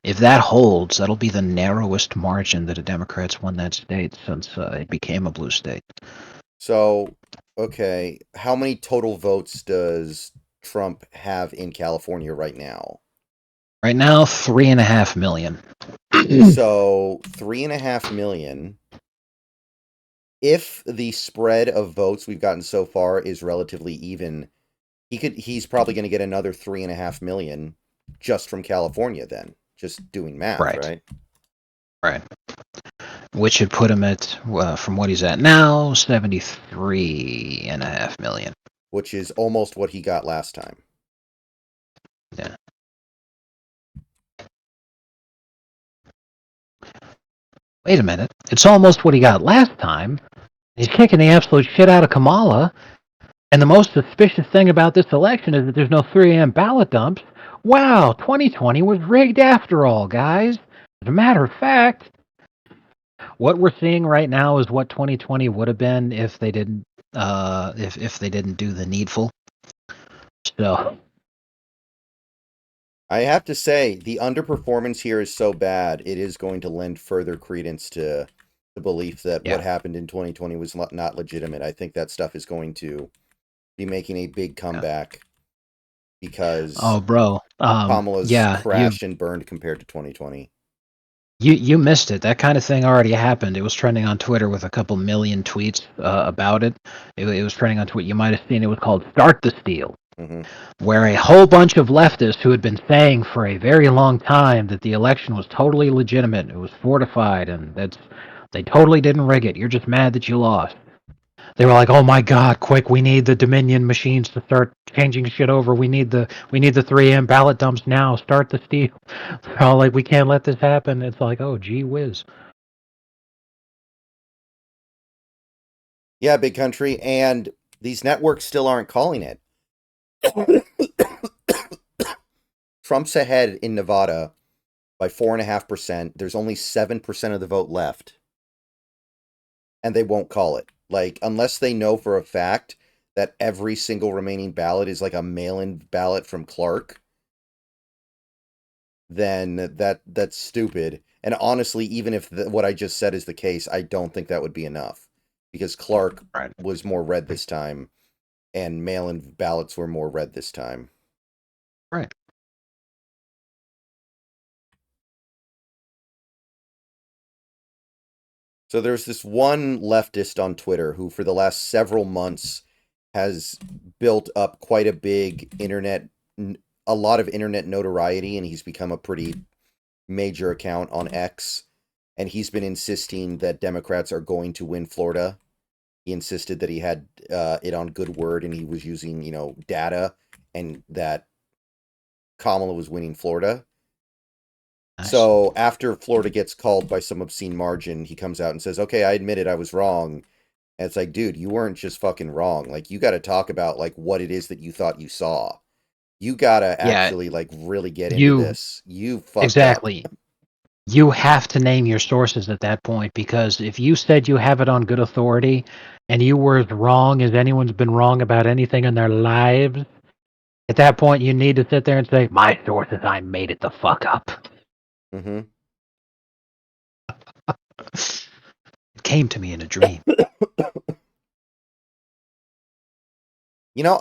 if that holds, that'll be the narrowest margin that a Democrat's won that state since it became a blue state. So, okay, how many total votes does Trump have in California right now? Right now, 3.5 million. So, 3.5 million. If the spread of votes we've gotten so far is relatively even, he's probably going to get another 3.5 million just from California then. Just doing math, right? Right. Which would put him at, from what he's at now, 73.5 million. Which is almost what he got last time. Yeah. Wait a minute. It's almost what he got last time. He's kicking the absolute shit out of Kamala. And the most suspicious thing about this election is that there's no 3 a.m. ballot dumps. Wow, 2020 was rigged after all, guys. As a matter of fact, what we're seeing right now is what 2020 would have been if they didn't if they didn't do the needful. So I have to say, the underperformance here is so bad, it is going to lend further credence to the belief that what yeah. happened in 2020 was not legitimate. I think that stuff is going to be making a big Yeah. comeback because Oh, bro. Kamala's Yeah, crashed and burned compared to 2020. you missed it. That kind of thing already happened. It was trending on Twitter with a couple million tweets about it. It was trending on Twitter. You might have seen it was called "Start the Steal," Hmm. where a whole bunch of leftists who had been saying for a very long time that the election was totally legitimate, it was fortified, and they totally didn't rig it. You're just mad that you lost. They were like, "Oh my God, quick! We need the Dominion machines to start changing shit over. We need the 3M ballot dumps now. Start the steal." They're all like, "We can't let this happen." It's like, oh, gee whiz. Yeah, big country, and these networks still aren't calling it. Trump's ahead in Nevada by 4.5%. There's only 7% of the vote left, and they won't call it. Like, unless they know for a fact that every single remaining ballot is like a mail-in ballot from Clark, then that's stupid. And honestly, even if what I just said is the case, I don't think that would be enough because Clark Right. was more red this time, and mail-in ballots were more red this time. Right. So there's this one leftist on Twitter who, for the last several months, has built up quite a big a lot of internet notoriety, and he's become a pretty major account on X. And he's been insisting that Democrats are going to win Florida. He insisted that he had it on good word, and he was using data, and that Kamala was winning Florida. Nice. So after Florida gets called by some obscene margin, he comes out and says, "Okay, I admit it, I was wrong." And it's like, dude, you weren't just fucking wrong. Like, you got to talk about like what it is that you thought you saw. You got to Yeah. actually like really get into You this. You fucked up. exactly. You have to name your sources at that point because if you said you have it on good authority and you were as wrong as anyone's been wrong about anything in their lives, at that point you need to sit there and say, "My sources, I made it the fuck up." Hmm. It came to me in a dream.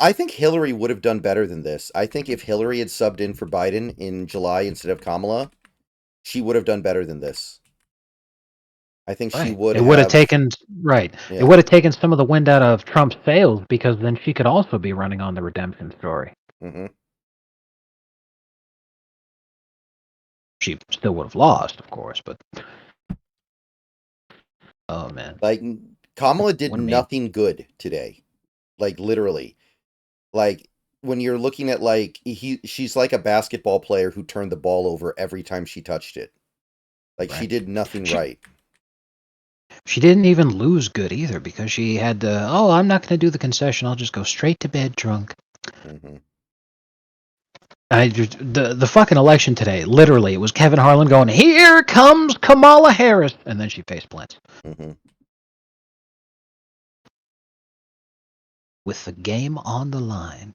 I think Hillary would have done better than this. I think if Hillary had subbed in for Biden in July instead of Kamala, she would have done better than this. I think she Right. would It would have have. taken right. It Yeah. would have taken some of the wind out of Trump's sails because then she could also be running on the redemption story. Hmm. She still would have lost, of course, but oh man, Like, Kamala did wouldn't he? nothing good today. Like, literally. Like, when you're looking at like she's like a basketball player who turned the ball over every time she touched it. Like, she Right. did nothing She right. she didn't even lose good either because she had to. Oh, I'm not going to do the concession. I'll just go straight to bed drunk. Hmm. The fucking election today. Literally, it was Kevin Harlan going, "Here comes Kamala Harris," and then she face plants Hmm. with the game on the line.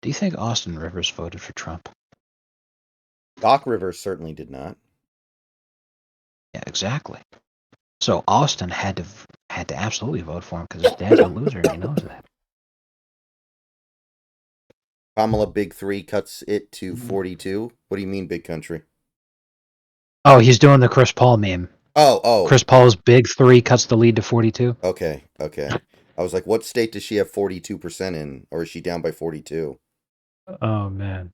Do you think Austin Rivers voted for Trump? Doc Rivers certainly did not. Yeah, exactly. So Austin had to absolutely vote for him because his dad's a loser and he knows that. Kamala Big Three cuts it to 42. What do you mean, big country? Oh, he's doing the Chris Paul meme. Oh, Chris Paul's big three cuts the lead to 42. okay. I was like, what state does she have 42% in? Or is she down by 42? Oh man.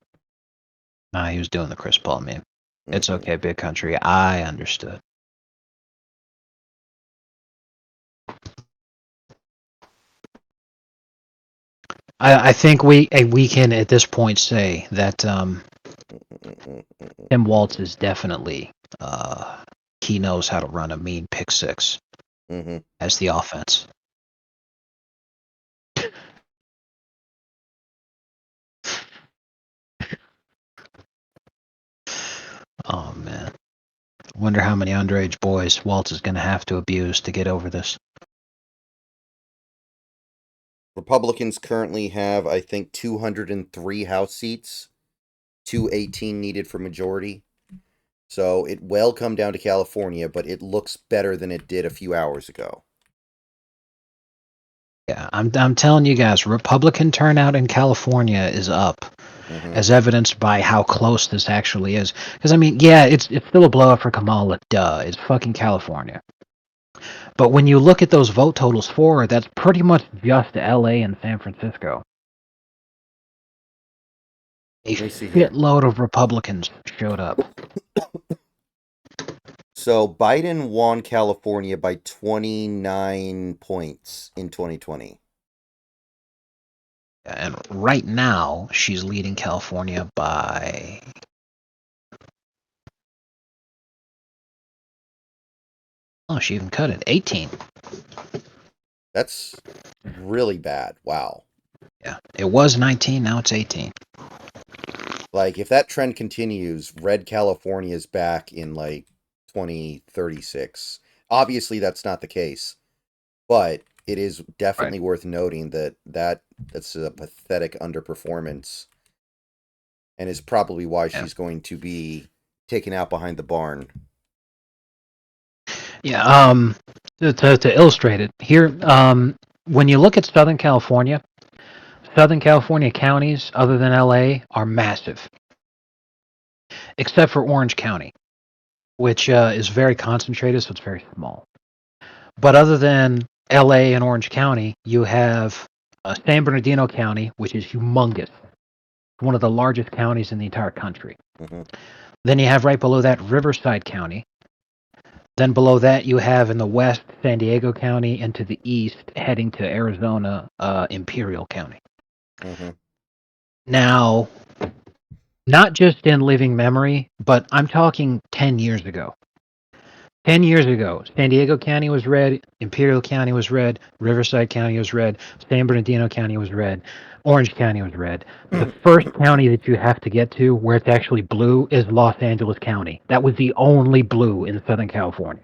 Nah, he was doing the Chris Paul meme. It's Mm-mm. okay, big country. I understood. I think we can at this point say that Tim Waltz is definitely he knows how to run a mean pick six Mm-hmm. as the offense. Oh man. Wonder how many underage boys Waltz is going to have to abuse to get over this. Republicans currently have, I think, 203 House seats, 218 needed for majority. So it will come down to California, but it looks better than it did a few hours ago. Yeah, I'm telling you guys, Republican turnout in California is up, Mm-hmm. as evidenced by how close this actually is. Because I mean, yeah, it's still a blowout for Kamala. Duh, it's fucking California. But when you look at those vote totals for her, that's pretty much just L.A. and San Francisco. A Let me see here. shitload of Republicans showed up. So Biden won California by 29 points in 2020. And right now, she's leading California by... Oh, she even cut it. 18. That's really bad. Wow. Yeah, it was 19, now it's 18. Like, if that trend continues, red California is back in, like, 2036. Obviously, that's not the case, but it is definitely Right. worth noting that's a pathetic underperformance and is probably why Yeah. she's going to be taken out behind the barn. Yeah, to illustrate it, here, when you look at Southern California counties, other than LA, are massive, except for Orange County, which is very concentrated, so it's very small. But other than LA and Orange County, you have San Bernardino County, which is humongous, one of the largest counties in the entire country. Mm-hmm. Then you have right below that Riverside County. Then below that, you have in the west San Diego County, and to the east, heading to Arizona, Imperial County. Mm-hmm. Now, not just in living memory, but I'm talking 10 years ago. 10 years ago, San Diego County was red, Imperial County was red, Riverside County was red, San Bernardino County was red, Orange County was red. The first county that you have to get to where it's actually blue is Los Angeles County. That was the only blue in Southern California.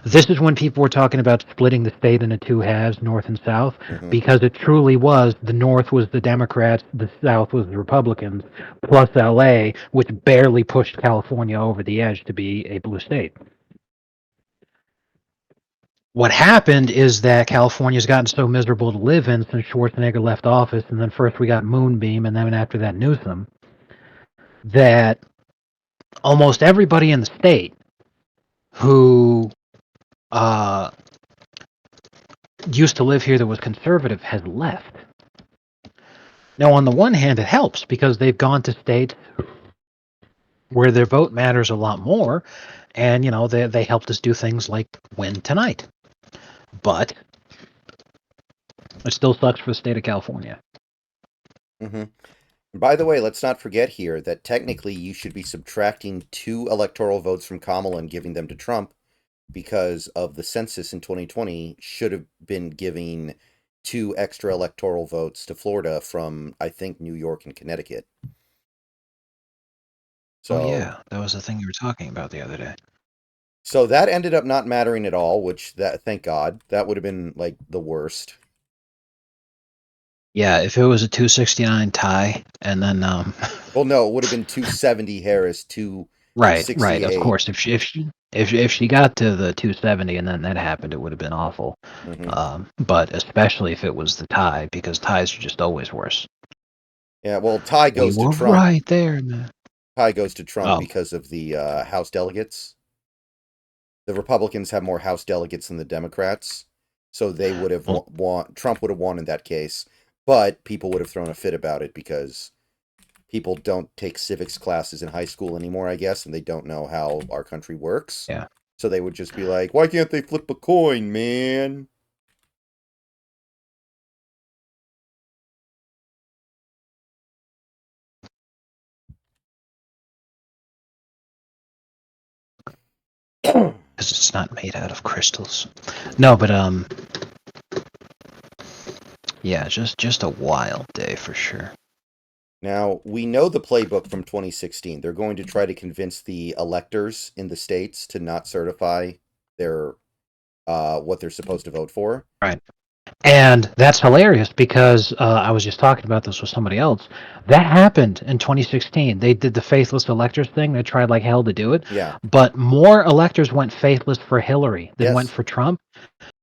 This is when people were talking about splitting the state into two halves, North and South, Mm-hmm. because it truly was the North was the Democrats, the South was the Republicans, plus LA, which barely pushed California over the edge to be a blue state. What happened is that California's gotten so miserable to live in since Schwarzenegger left office, and then first we got Moonbeam, and then after that Newsom, that almost everybody in the state who used to live here that was conservative has left. Now, on the one hand, it helps because they've gone to states where their vote matters a lot more, and they helped us do things like win tonight. But it still sucks for the state of California. Mm-hmm. By the way, let's not forget here that technically you should be subtracting 2 electoral votes from Kamala and giving them to Trump because of the census in 2020 should have been giving 2 extra electoral votes to Florida from, I think, New York and Connecticut. Oh So, yeah, that was the thing you were talking about the other day. so that ended up not mattering at all, which that thank God. That would have been like the worst. Yeah, if it was a 269 tie, and then Well, no, it would have been 270 Harris, right, of 268. course, if she got to the 270 and then that happened, it would have been awful. Mm-hmm. But especially if it was the tie, because ties are just always worse. Yeah, well, tie We goes to were Trump. right there, man. Tie goes to Trump Oh, because of the House delegates. The Republicans have more House delegates than the Democrats, so they would have well, Trump would have won in that case, but people would have thrown a fit about it because people don't take civics classes in high school anymore, I guess, and they don't know how our country works. yeah. So they would just be like, "Why can't they flip a coin, man?" Because it's not made out of crystals. No, but yeah, just a wild day for sure. Now, we know the playbook from 2016. They're going to try to convince the electors in the states to not certify their what they're supposed to vote for. Right. And that's hilarious because I was just talking about this with somebody else. That happened in 2016. They did the faithless electors thing. They tried like hell to do it, Yeah. but more electors went faithless for Hillary than went Yes. for Trump.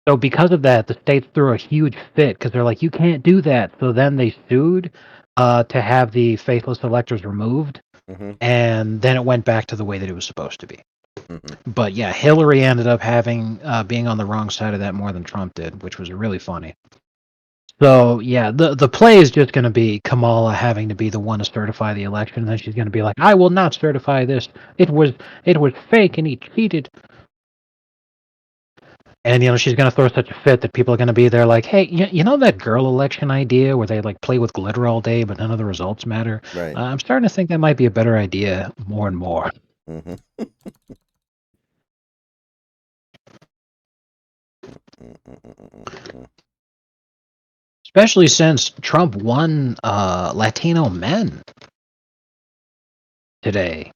So because of that, the states threw a huge fit because they're like, you can't do that. So then they sued to have the faithless electors removed, Mm-hmm. and then it went back to the way that it was supposed to be. Mm-hmm. But yeah, Hillary ended up having being on the wrong side of that more than Trump did, which was really funny. So yeah, the play is just going to be Kamala having to be the one to certify the election, and then she's going to be like, "I will not certify this. It was it was fake, and he cheated." And she's going to throw such a fit that people are going to be there like, "Hey, you know that girl election idea where they like play with glitter all day, but none of the results matter?" Right. I'm starting to think that might be a better idea more and more, Mm-hmm. Mm-hmm. especially since Trump won Latino men today.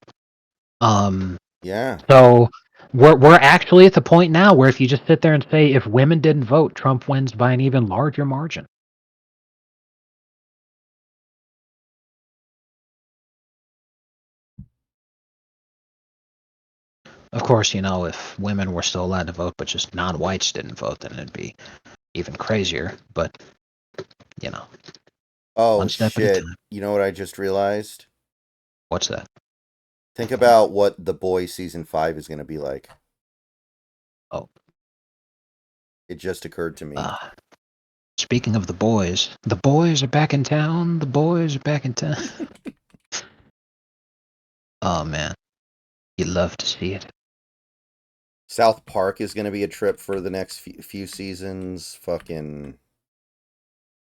Um, Yeah. So we're actually at the point now where if you just sit there and say if women didn't vote, Trump wins by an even larger margin. Of course, if women were still allowed to vote, but just non-whites didn't vote, then it'd be even crazier. But you know, Oh one step at a shit! time. You know what I just realized? What's that? Think about what The Boys season 5 is going to be like. Oh, It just occurred to me. uh, speaking of the boys are back in town. The boys are back in town. Oh man, you'd love to see it. South Park is going to be a trip for the next few seasons. Fucking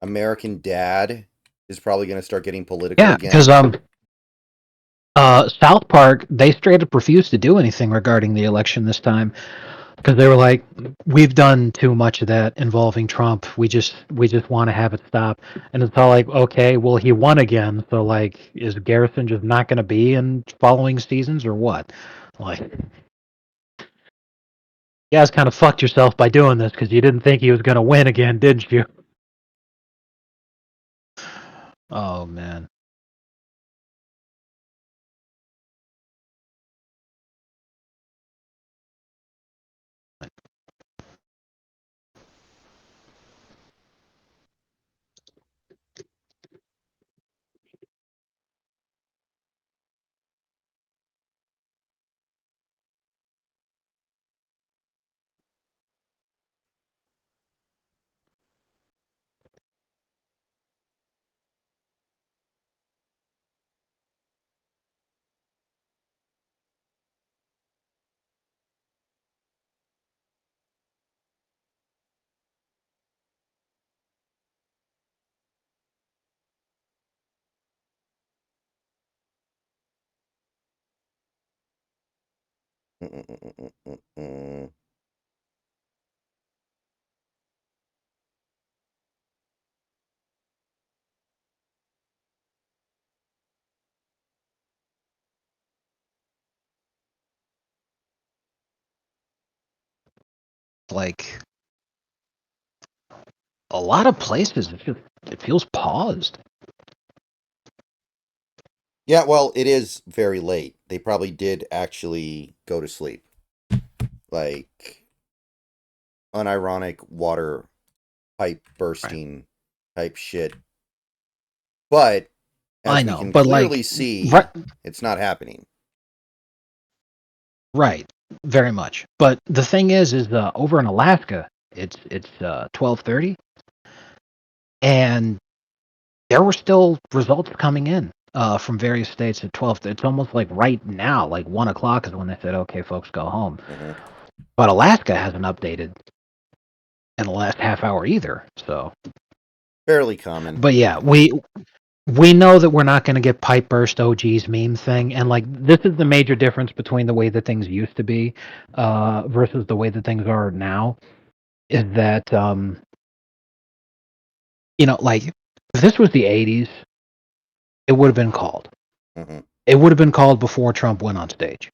American Dad is probably going to start getting political Yeah, because again. South Park, they straight up refused to do anything regarding the election this time because they were like, we've done too much of that involving Trump. We just want to have it stop. And it's all like, okay, well, he won again, so like, is Garrison just not going to be in following seasons or what? Like, you guys kind of fucked yourself by doing this because you didn't think he was going to win again, didn't you? Oh man. Like a lot of places, it feels paused. Yeah, well, it is very late. They probably did actually go to sleep. Like unironic water pipe Right. bursting type shit. But I as we know, can but clearly like, right, see, it's not happening. right, very much. But the thing is over in Alaska, it's 12:30, and there were still results coming in from various states at 12. It's almost like right now, like 1 o'clock is when they said, "Okay, folks, go home." Hmm. But Alaska hasn't updated in the last half hour either. So, Fairly common. but yeah, we know that we're not going to get pipe burst OG's meme thing, and like this is the major difference between the way that things used to be versus the way that things are now. Is that like if this was the '80s it would have been called. Mm-hmm. It would have been called before Trump went on stage.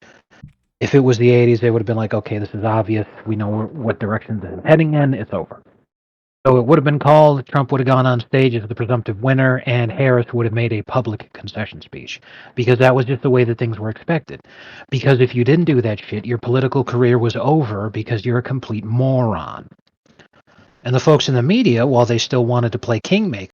If it was the 80s, they would have been like, okay, this is obvious. We know what direction this is heading in. It's over. So it would have been called. Trump would have gone on stage as the presumptive winner, and Harris would have made a public concession speech because that was just the way that things were expected. Because if you didn't do that shit, your political career was over because you're a complete moron. And the folks in the media, while they still wanted to play kingmaker,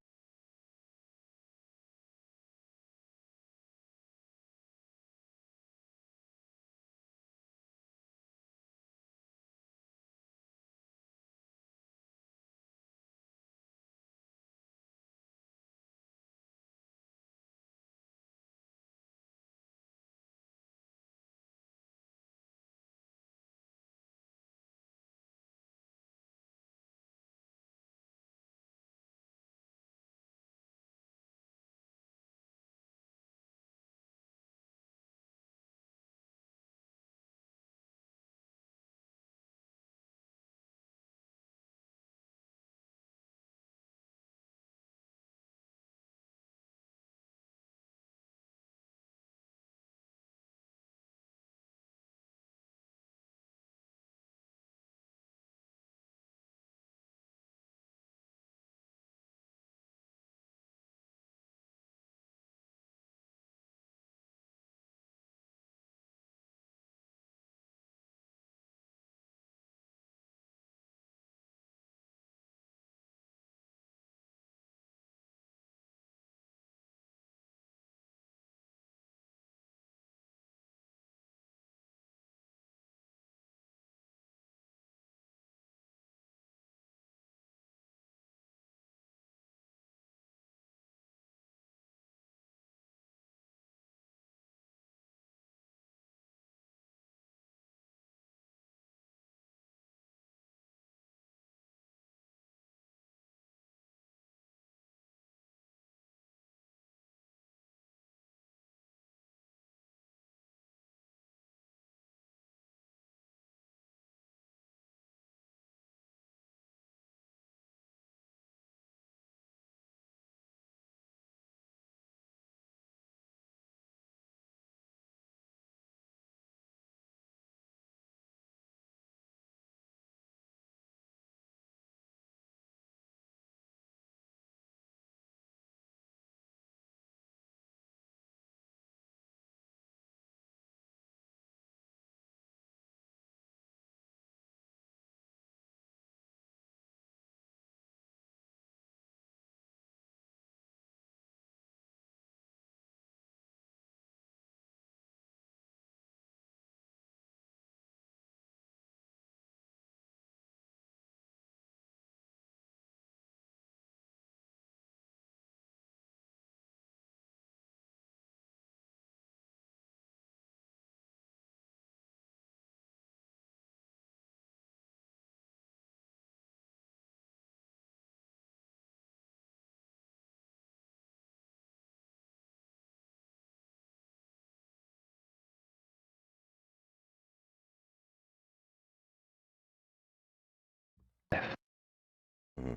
Mm-hmm.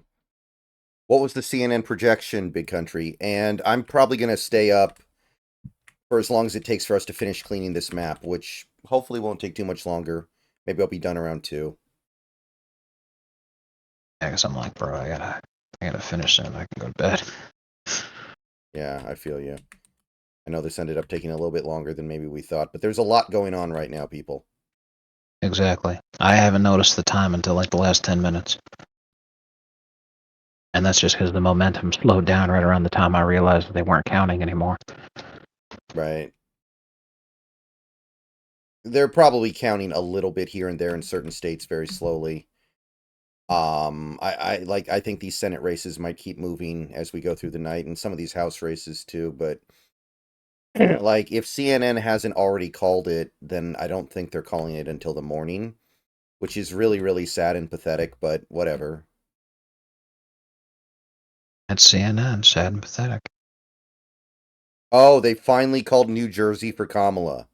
What was the CNN projection, Big Country? And I'm probably going to stay up for as long as it takes for us to finish cleaning this map, which hopefully won't take too much longer. Maybe I'll be done around 2. I guess I'm like, bro, I gotta finish soon. I can go to bed. Yeah, I feel you. I know this ended up taking a little bit longer than maybe we thought, but there's a lot going on right now, people. Exactly. I haven't noticed the time until like the last 10 minutes. And that's just because the momentum slowed down right around the time I realized they weren't counting anymore. Right. They're probably counting a little bit here and there in certain states very slowly. I think these Senate races might keep moving as we go through the night, and some of these House races too, but like if CNN hasn't already called it, then I don't think they're calling it until the morning, which is really, really sad and pathetic, but whatever. That's CNN, sad and pathetic. Oh, they finally called New Jersey for Kamala.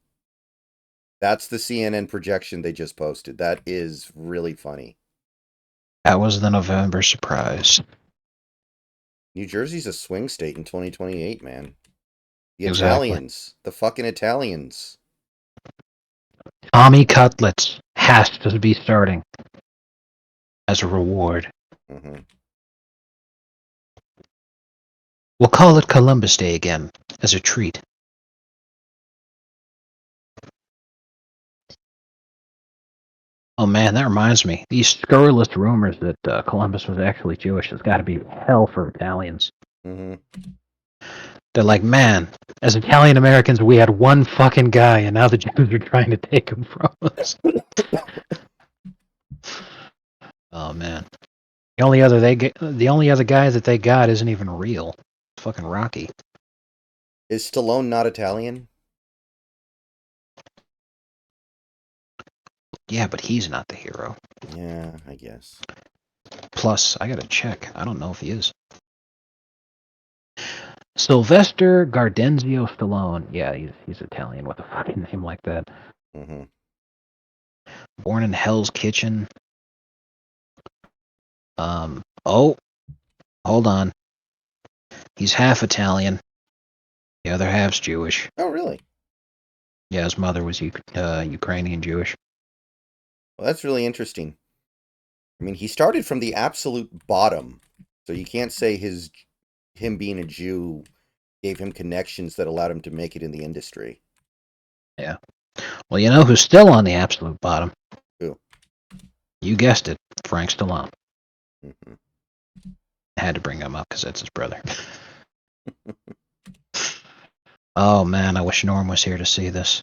That's the CNN projection they just posted. That is really funny. That was the November surprise. New Jersey's a swing state in 2028, man. The Exactly. Italians. The fucking Italians. Tommy Cutlets has to be starting as a reward. Hmm. We'll call it Columbus Day again as a treat. Oh man, that reminds me. These scurrilous rumors that Columbus was actually Jewish has got to be hell for Italians. Hmm. They're like, man, as Italian Americans, we had one fucking guy, and now the Jews are trying to take him from us. Oh man, the only other guy that they got isn't even real. It's fucking Rocky. Is Stallone not Italian? Yeah, but he's not the hero. Yeah, I guess. Plus, I gotta check. I don't know if he is. Sylvester Gardenzio Stallone. Yeah, he's Italian with a fucking name like that. Hmm. Born in Hell's Kitchen. Oh, hold on. He's half Italian. The other half's Jewish. Oh, really? Yeah, his mother was Ukrainian Jewish. Well, that's really interesting. I mean, he started from the absolute bottom, so you can't say him being a Jew gave him connections that allowed him to make it in the industry. Yeah. Well, you know who's still on the absolute bottom? Who? You guessed it, Frank Stallone. Hmm. I had to bring him up because that's his brother. Oh man, I wish Norm was here to see this.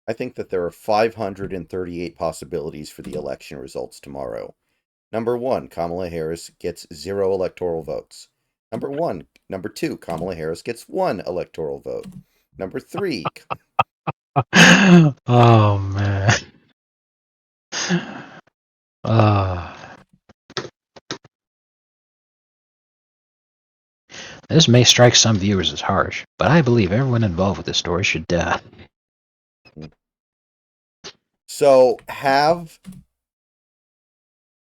I think that there are 538 possibilities for the election results tomorrow. Number 1, Kamala Harris gets 0 electoral votes. Number 2, Kamala Harris gets 1 electoral vote. Number 3, Oh man. Uh, this may strike some viewers as harsh, but I believe everyone involved with this story should die. so have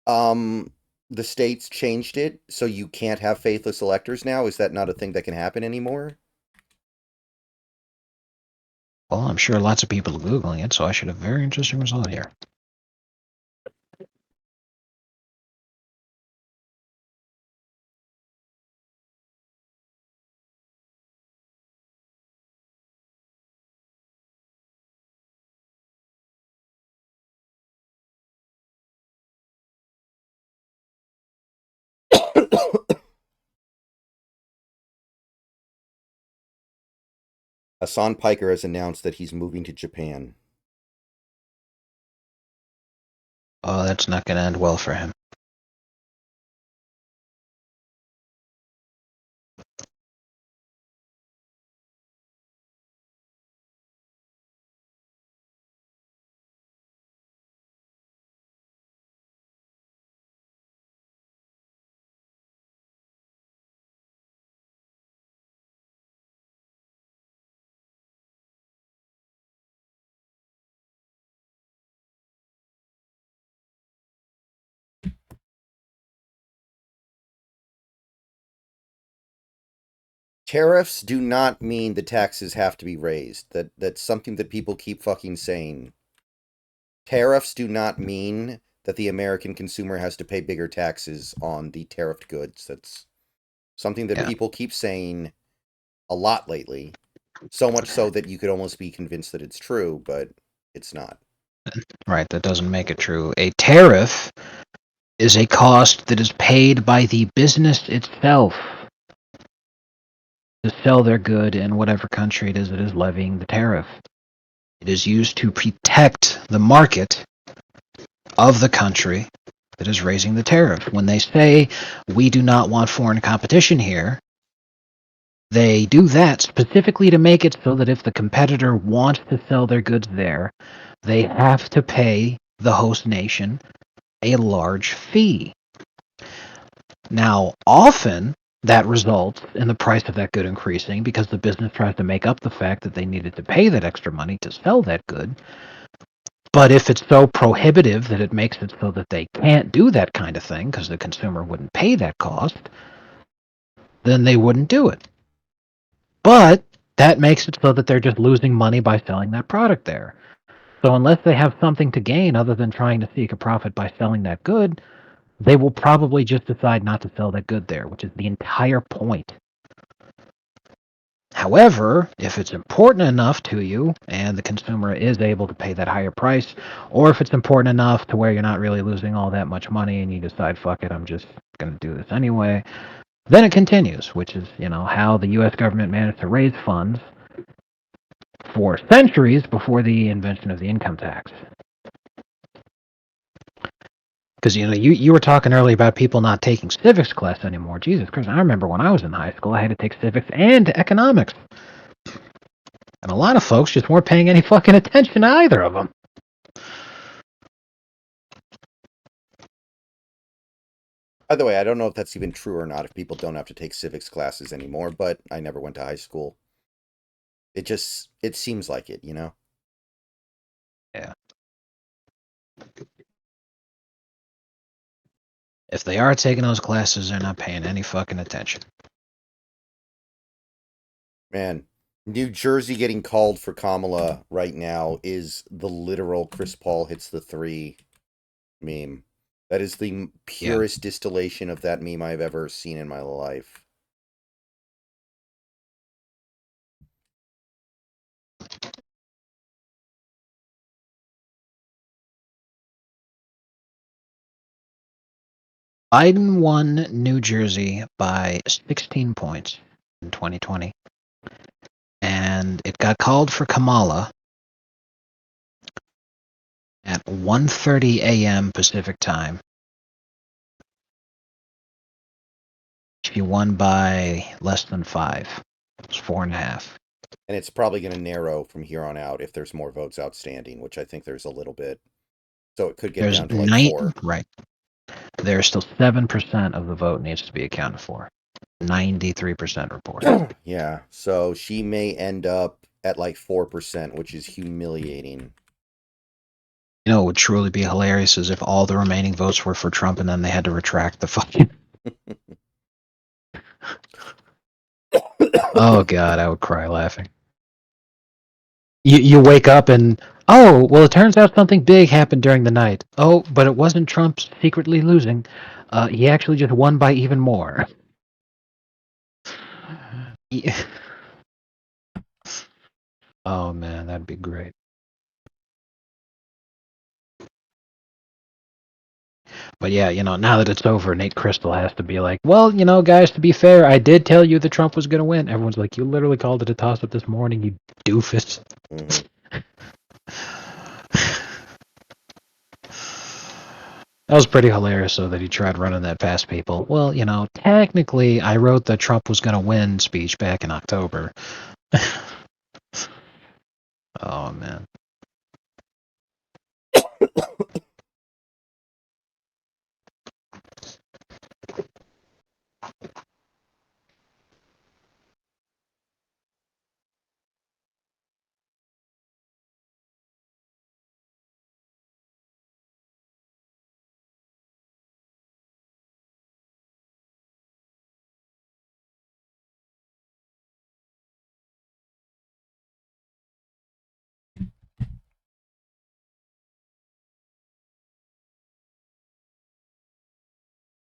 um the states changed it so you can't have faithless electors now? Is that not a thing that can happen anymore? Well, I'm sure lots of people are Googling it, so I should have a very interesting result here. Hassan Piker has announced that he's moving to Japan. Oh, that's not going to end well for him. Tariffs do not mean the taxes have to be raised. That's something that people keep fucking saying. Tariffs do not mean that the American consumer has to pay bigger taxes on the tariffed goods. That's something that Yeah, people keep saying a lot lately. So much so that you could almost be convinced that it's true, but it's not. right. That doesn't make it true. A tariff is a cost that is paid by the business itself to sell their good in whatever country it is that is levying the tariff. It is used to protect the market of the country that is raising the tariff. When they say we do not want foreign competition here, they do that specifically to make it so that if the competitor wants to sell their goods there, they have to pay the host nation a large fee. Now, often that results in the price of that good increasing because the business tries to make up the fact that they needed to pay that extra money to sell that good. But if it's so prohibitive that it makes it so that they can't do that kind of thing because the consumer wouldn't pay that cost, then they wouldn't do it. But that makes it so that they're just losing money by selling that product there. So unless they have something to gain other than trying to seek a profit by selling that good, they will probably just decide not to sell that good there, which is the entire point. However, if it's important enough to you and the consumer is able to pay that higher price, or if it's important enough to where you're not really losing all that much money and you decide, fuck it, I'm just going to do this anyway, then it continues, which is, how the U.S. government managed to raise funds for centuries before the invention of the income tax. Because you were talking earlier about people not taking civics class anymore. Jesus Christ, I remember when I was in high school, I had to take civics and economics. And a lot of folks just weren't paying any fucking attention to either of them. By the way, I don't know if that's even true or not, if people don't have to take civics classes anymore, but I never went to high school. It seems like it, you know? Yeah. If they are taking those classes, they're not paying any fucking attention. Man, New Jersey getting called for Kamala right now is the literal Chris Paul hits the three meme. That is the purest distillation of that meme I've ever seen in my life. Biden won New Jersey by 16 points in 2020. And it got called for Kamala at 1:30 a.m. Pacific time. She won by less than 5. It was 4.5. And it's probably going to narrow from here on out if there's more votes outstanding, which I think there's a little bit. So it could get There's down to like 4. Right. There's still 7% of the vote needs to be accounted for. 93% reported. Yeah, so she may end up at like 4%, which is humiliating. What would truly be hilarious is if all the remaining votes were for Trump and then they had to retract the fucking. Oh God, I would cry laughing. You wake up and well, it turns out something big happened during the night. Oh, but it wasn't Trump secretly losing. He actually just won by even more. Oh man, that'd be great. But yeah, now that it's over, Nate Crystal has to be like, well, guys, to be fair, I did tell you that Trump was going to win. Everyone's like, you literally called it a toss-up this morning, you doofus. Mm-hmm. That was pretty hilarious, though, that he tried running that past people. Well, technically, I wrote the Trump was going to win speech back in October. Oh, man.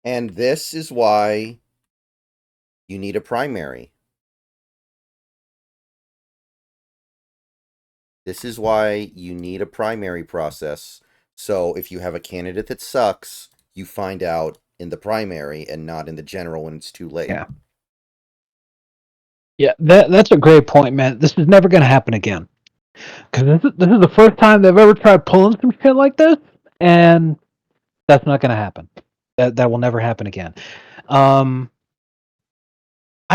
And this is why you need a primary. This is why you need a primary process. So if you have a candidate that sucks, you find out in the primary and not in the general when it's too late. Yeah. Yeah, that's a great point, man. This is never going to happen again. Because this is the first time they've ever tried pulling some shit like this, and that's not going to happen. That will never happen again. I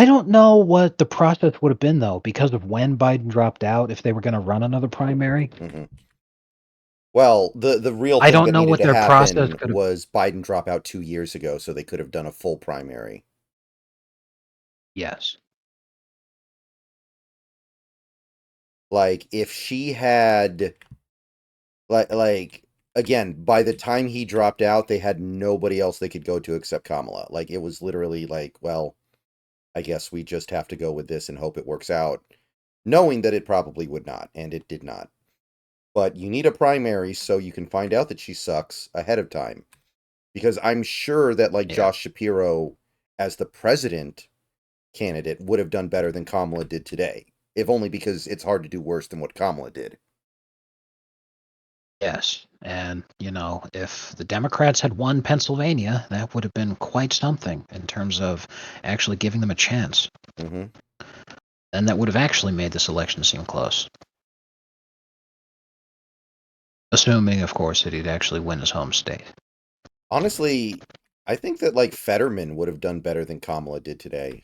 don't know what the process would have been, though, because of when Biden dropped out, if they were going to run another primary. Mm-hmm. Well, the real I thing don't that know needed what to their process happen could have. was Biden drop out 2 years ago, so they could have done a full primary. Yes. Like if she had, like again, by the time he dropped out, they had nobody else they could go to except Kamala. Like it was literally like, well, I guess we just have to go with this and hope it works out, knowing that it probably would not, and it did not. But you need a primary so you can find out that she sucks ahead of time. Because I'm sure that, like, Yeah. Josh Shapiro as the president candidate would have done better than Kamala did today, if only because it's hard to do worse than what Kamala did. Yes. And, if the Democrats had won Pennsylvania, that would have been quite something in terms of actually giving them a chance. Mm-hmm. And that would have actually made this election seem close. Assuming, of course, that he'd actually win his home state. Honestly, I think that, like, Fetterman would have done better than Kamala did today.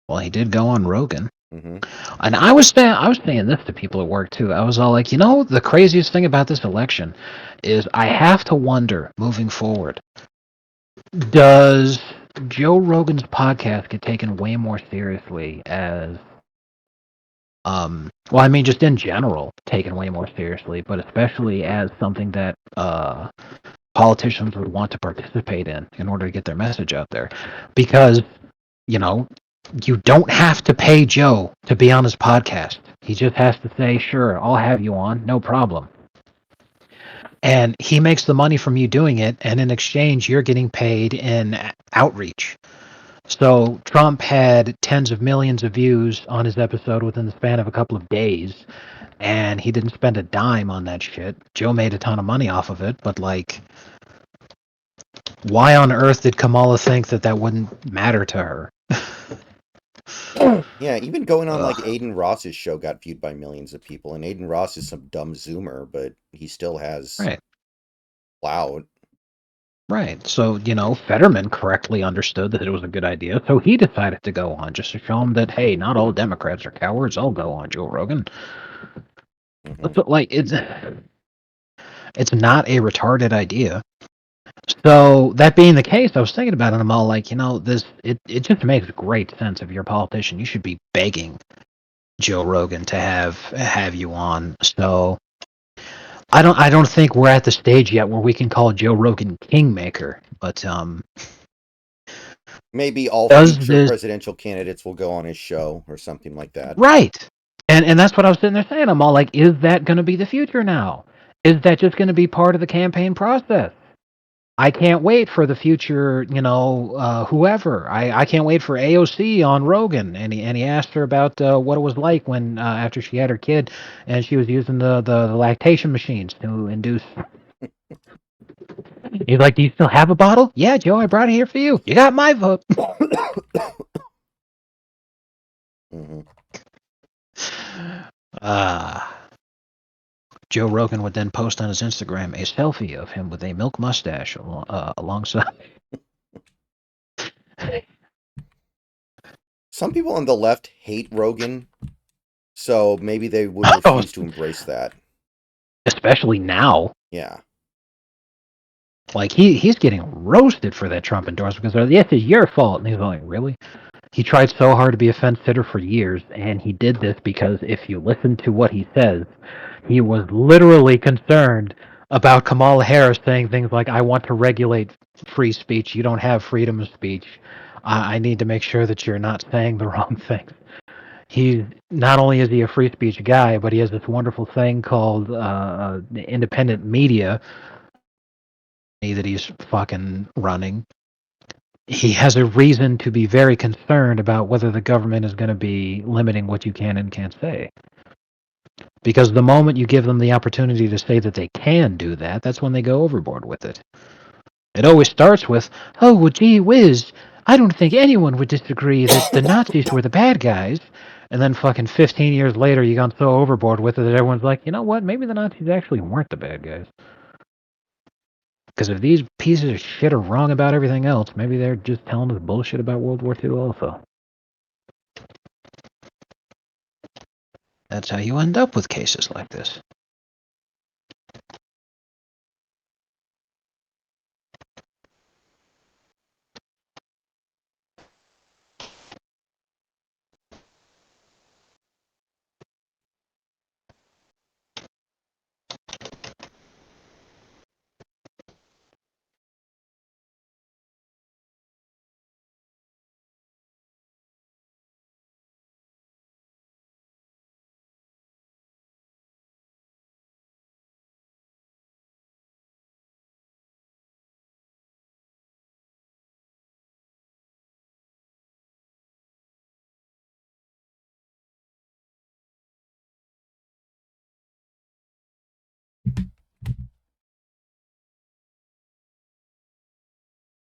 Well, he did go on Rogan. Mm-hmm. And I was saying this to people at work too. I was all like, the craziest thing about this election is I have to wonder moving forward, does Joe Rogan's podcast get taken way more seriously as well, I mean just in general taken way more seriously, but especially as something that politicians would want to participate in order to get their message out there. Because, you know, you don't have to pay Joe to be on his podcast. He just has to say, sure, I'll have you on, no problem. And he makes the money from you doing it, and in exchange, you're getting paid in outreach. So Trump had tens of millions of views on his episode within the span of a couple of days, and he didn't spend a dime on that shit. Joe made a ton of money off of it, but like, why on earth did Kamala think that wouldn't matter to her? Yeah, even going on like Ugh. Aiden Ross's show got viewed by millions of people, and Aiden Ross is some dumb Zoomer, but he still has Right. clout. Right. So, Fetterman correctly understood that it was a good idea, so he decided to go on just to show him that, hey, not all Democrats are cowards. I'll go on Joe Rogan. Mm-hmm. So, like, it's not a retarded idea. So that being the case, I was thinking about it, and I'm all like, it just makes great sense. If you're a politician, you should be begging Joe Rogan to have you on. So I don't think we're at the stage yet where we can call Joe Rogan kingmaker, but Maybe all does future this presidential candidates will go on his show or something like that. right? And that's what I was sitting there saying. I'm all like, is that going to be the future now? Is that just going to be part of the campaign process? I can't wait for the future, whoever. I can't wait for AOC on Rogan, and he asked her about what it was like when after she had her kid, and she was using the lactation machines to induce. He's like, "Do you still have a bottle?" "Yeah, Joe, I brought it here for you. You got my vote." Mm-hmm. Ah. Joe Rogan would then post on his Instagram a selfie of him with a milk mustache alongside. Some people on the left hate Rogan, so maybe they would Oh, refuse to embrace that. especially now. Yeah. Like he's getting roasted for that Trump endorsement because they're, yes, it's your fault. And he's like, really? He tried so hard to be a fence sitter for years, and he did this because if you listen to what he says, he was literally concerned about Kamala Harris saying things like, I want to regulate free speech. You don't have freedom of speech. I need to make sure that you're not saying the wrong things. He's not only is he a free speech guy, but he has this wonderful thing called independent media that he's fucking running. He has a reason to be very concerned about whether the government is going to be limiting what you can and can't say. Because the moment you give them the opportunity to say that they can do that, that's when they go overboard with it. It always starts with, oh, well, gee whiz, I don't think anyone would disagree that the Nazis were the bad guys. And then fucking 15 years later, you got so overboard with it that everyone's like, you know what, maybe the Nazis actually weren't the bad guys. Because if these pieces of shit are wrong about everything else, maybe they're just telling us bullshit about World War II also. That's how you end up with cases like this.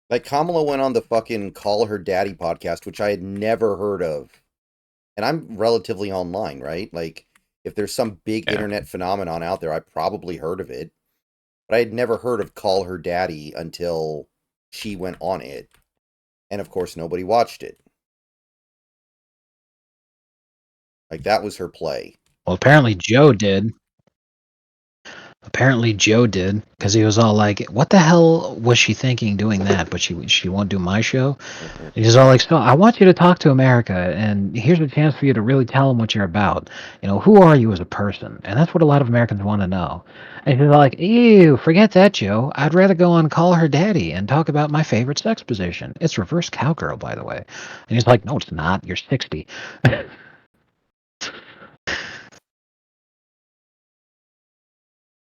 Like Kamala went on the fucking Call Her Daddy podcast, which I had never heard of. And I'm relatively online, right? Like, if there's some big Yeah. internet phenomenon out there, I probably heard of it. But I had never heard of Call Her Daddy until she went on it. And of course, nobody watched it. Like, that was her play. Well, apparently Joe did. Apparently Joe did, because he was all like, "What the hell was she thinking doing that?" But she won't do my show. Mhm. And he's all like, "So I want you to talk to America, and here's a chance for you to really tell them what you're about. You know, who are you as a person?" And that's what a lot of Americans want to know. And he's all like, "Ew, forget that, Joe. I'd rather go on Call Her Daddy and talk about my favorite sex position. It's reverse cowgirl, by the way." And he's like, "No, it's not. You're 60."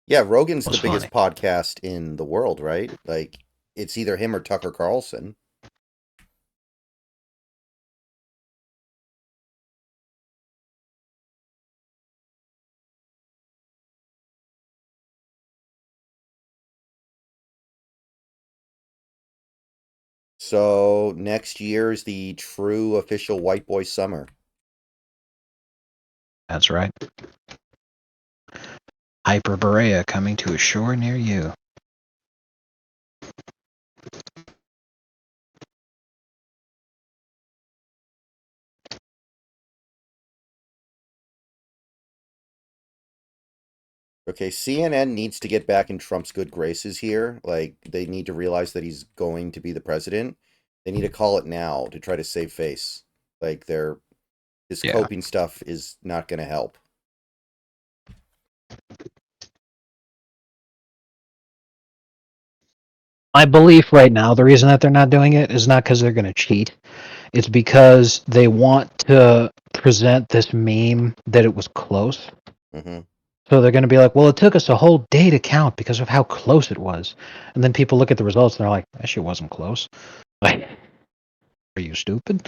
Yeah, Rogan's the Was funny. biggest podcast in the world, right? Like, it's either him or Tucker Carlson. So next year's the true official White Boy Summer. That's right. Hyperborea coming to a shore near you. Okay, CNN needs to get back in Trump's good graces here. Like, they need to realize that he's going to be the president. They need to call it now to try to save face. Like, this Yeah. coping stuff is not going to help. My belief right now, the reason that they're not doing it is not because they're going to cheat. It's because they want to present this meme that it was close. Hmm. So they're going to be like, well, it took us a whole day to count because of how close it was. And then people look at the results and they're like, that shit wasn't close. Like, are you stupid?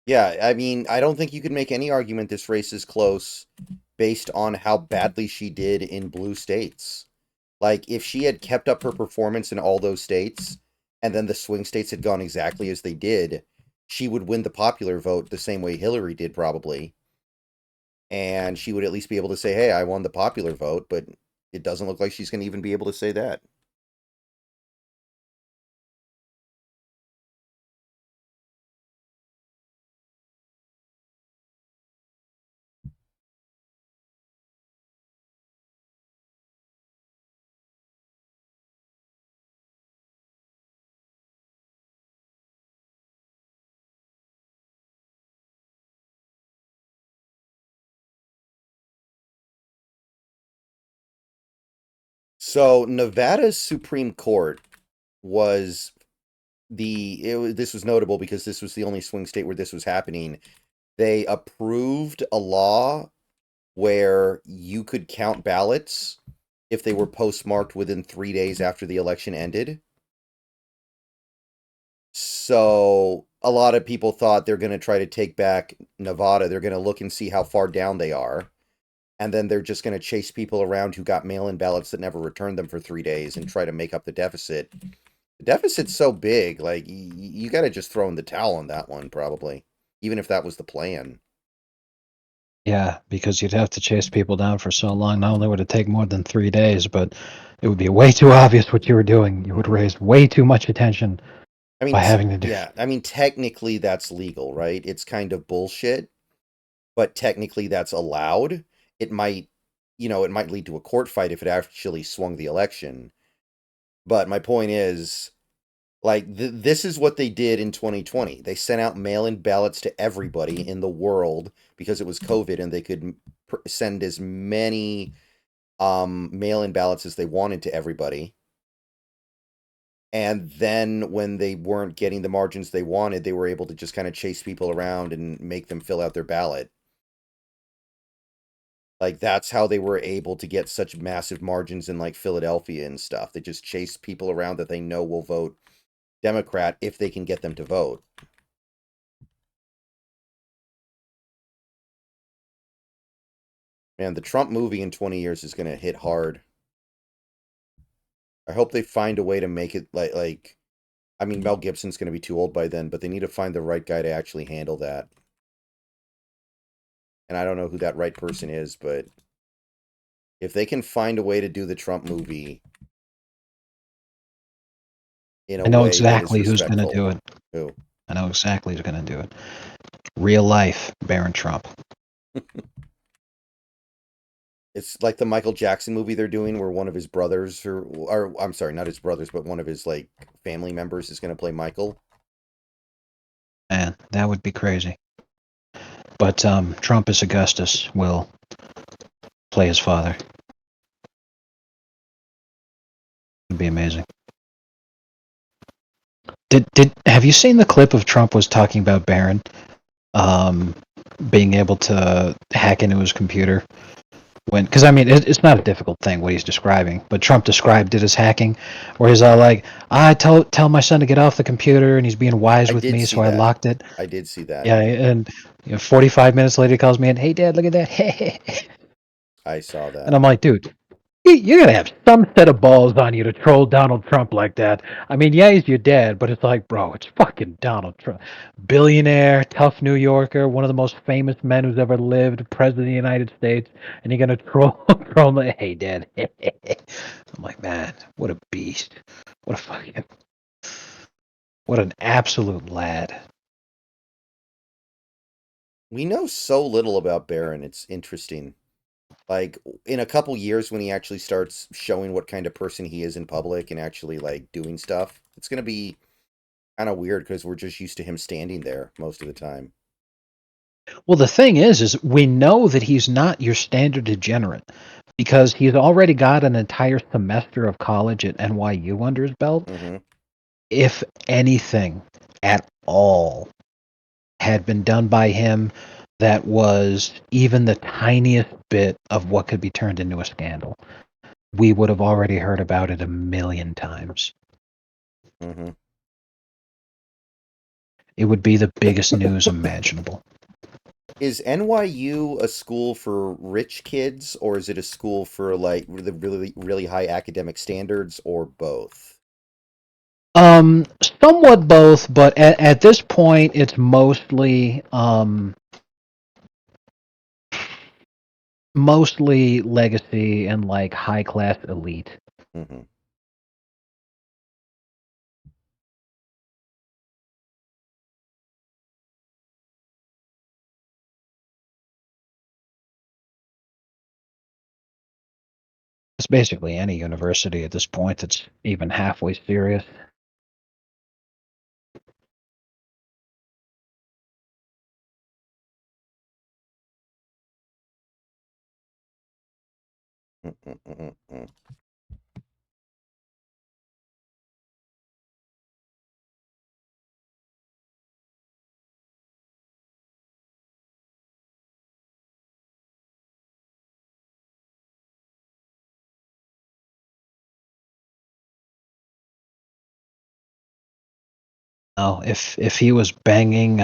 Yeah, I mean, I don't think you could make any argument this race is close based on how badly she did in blue states. Like, if she had kept up her performance in all those states, and then the swing states had gone exactly as they did, she would win the popular vote the same way Hillary did, probably. And she would at least be able to say, hey, I won the popular vote, but it doesn't look like she's going to even be able to say that. So, Nevada's Supreme Court was this was notable because this was the only swing state where this was happening. They approved a law where you could count ballots if they were postmarked within 3 days after the election ended. So a lot of people thought they're going to try to take back Nevada. They're going to look and see how far down they are. And then they're just going to chase people around who got mail in ballots that never returned them for 3 days and try to make up the deficit. The deficit's so big, like, you got to just throw in the towel on that one, probably, even if that was the plan. Yeah, because you'd have to chase people down for so long. Not only would it take more than 3 days, but it would be way too obvious what you were doing. You would Mhm. raise way too much attention I mean, by having to do. yeah, I mean, technically that's legal, right? It's kind of bullshit, but technically that's allowed. It might, it might lead to a court fight if it actually swung the election. But my point is, like, this is what they did in 2020. They sent out mail-in ballots to everybody in the world because it was COVID, and they could send as many mail-in ballots as they wanted to everybody. And then when they weren't getting the margins they wanted, they were able to just kind of chase people around and make them fill out their ballot. Like that's how they were able to get such massive margins in like Philadelphia and stuff. They just chase people around that they know will vote Democrat if they can get them to vote. Man, the Trump movie in 20 years is going to hit hard. I hope they find a way to make it like I mean Mel Gibson's going to be too old by then, but they need to find the right guy to actually handle that. And I don't know who that right person is, but if they can find a way to do the Trump movie in a I know way that is exactly who's going to respectful. do it. Who? I know exactly who's going to do it. Real life Baron Trump. It's like the Michael Jackson movie they're doing where one of his brothers or I'm sorry, not his brothers, but one of his like family members is going to play Michael. Man, that would be crazy. But Trump as Augustus will play his father. It'd be amazing. Did have you seen the clip of Trump was talking about Barron being able to hack into his computer? Because I mean, it's not a difficult thing what he's describing, but Trump described it as hacking, where he's all like, "I tell my son to get off the computer, and he's being wise I with did me, see so I that. locked it." I did see that. Yeah, and 45 minutes later, he calls me in, "Hey, Dad, look at that!" I saw And that. I'm like, "Dude, you're gonna have some set of balls on you to troll Donald Trump like that." I mean, yeah, he's your dad, but it's like, bro, it's fucking Donald Trump, billionaire, tough New Yorker, one of the most famous men who's ever lived, president of the United States, and you're gonna troll him like, "Hey, Dad." I'm like, man, what a beast, what a fucking, what an absolute lad. We know so little about Barron. It's interesting. Like in a couple years when he actually starts showing what kind of person he is in public and actually like doing stuff, it's going to be kind of weird because we're just used to him standing there most of the time. Well, the thing is we know that he's not your standard degenerate because he's already got an entire semester of college at NYU under his belt. Mm-hmm. If anything at all had been done by him that was even the tiniest bit of what could be turned into a scandal, we would have already heard about it a million times. Mm-hmm. It would be the biggest news imaginable. Is NYU a school for rich kids or is it a school for like the really really high academic standards or both? Somewhat both, but at this point, it's mostly legacy and like high class elite. Mm-hmm. It's basically any university at this point that's even halfway serious. Mm-mm-mm-mm. Oh, if he was banging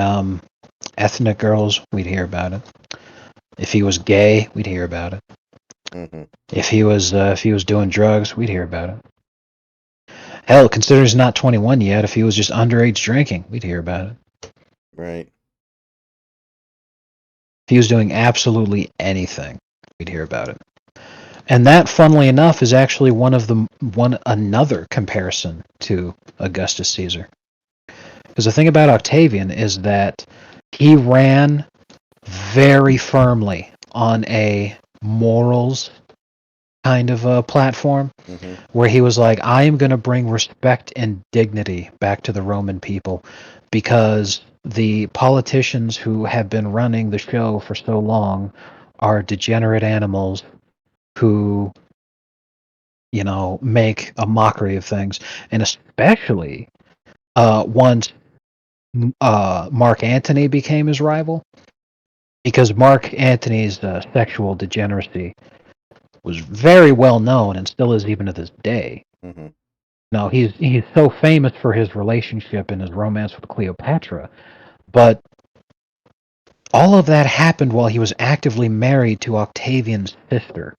ethnic girls, we'd hear about it. If he was gay, we'd hear about it. Mm-hmm. If he was doing drugs, we'd hear about it. Hell, consider he's not 21 yet. If he was just underage drinking, we'd hear about it. Right. If he was doing absolutely anything, we'd hear about it. And that, funnily enough, is actually one another comparison to Augustus Caesar. Because the thing about Octavian is that he ran very firmly on a morals kind of a platform Mm-hmm. where he was like, I am going to bring respect and dignity back to the Roman people because the politicians who have been running the show for so long are degenerate animals who make a mockery of things, and especially once Mark Antony became his rival, because Mark Antony's sexual degeneracy was very well known and still is even to this day. Mm-hmm. No, he's so famous for his relationship and his romance with Cleopatra, but all of that happened while he was actively married to Octavian's sister.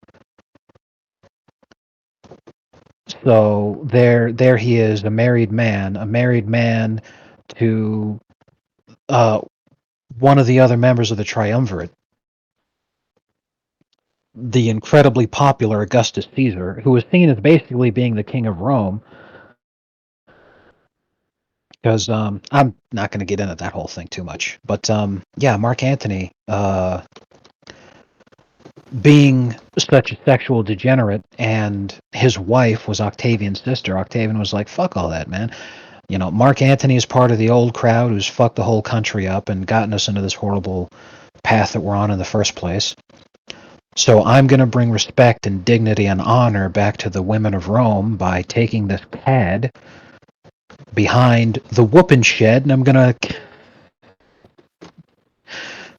So there he is, a married man to uh, one of the other members of the triumvirate, the incredibly popular Augustus Caesar, who was seen as basically being the king of Rome. Because I'm not going to get into that whole thing too much, but yeah, Mark Antony, being such a sexual degenerate, and his wife was Octavian's sister. Octavian was like, "Fuck all that, man." Mark Antony is part of the old crowd who's fucked the whole country up and gotten us into this horrible path that we're on in the first place. So I'm going to bring respect and dignity and honor back to the women of Rome by taking this cad behind the whooping shed, and I'm going to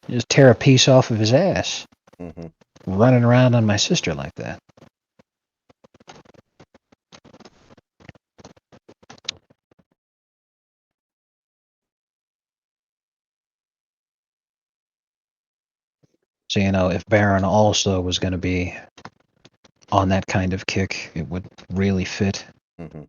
just tear a piece off of his ass, Mm-hmm. running around on my sister like that. So, if Baron also was going to be on that kind of kick, it would really fit. Mm-hmm.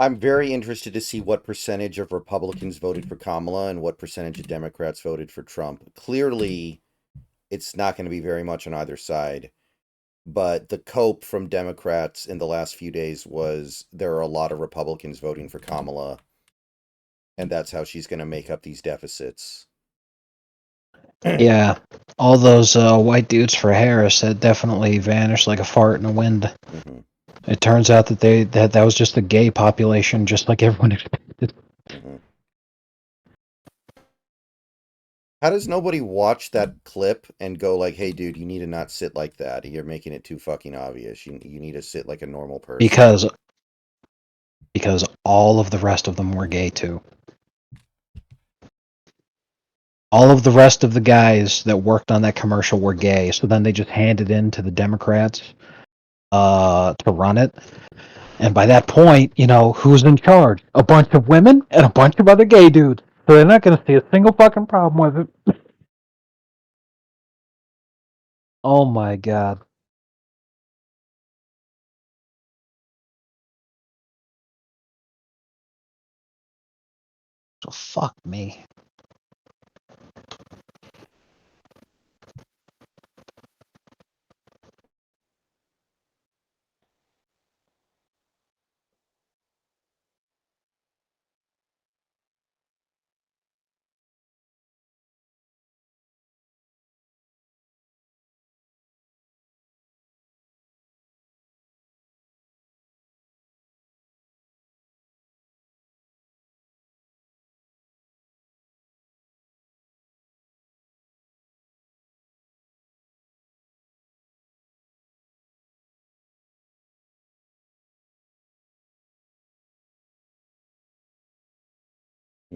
I'm very interested to see what percentage of Republicans voted for Kamala and what percentage of Democrats voted for Trump. Clearly, it's not going to be very much on either side. But the cope from Democrats in the last few days was there are a lot of Republicans voting for Kamala, and that's how she's going to make up these deficits. Yeah, all those white dudes for Harris had definitely vanished like a fart in the wind. Mm-hmm. It turns out that that was just a gay population, just like everyone expected. Mm-hmm. How does nobody watch that clip and go like, "Hey, dude, you need to not sit like that. You're making it too fucking obvious. You need to sit like a normal person." because because all of the rest of them were gay too. All of the rest of the guys that worked on that commercial were gay, so then they just handed in to the Democrats to run it. And by that point, who's in charge? A bunch of women and a bunch of other gay dudes. So they're not going to see a single fucking problem with it. Oh my god. So fuck me.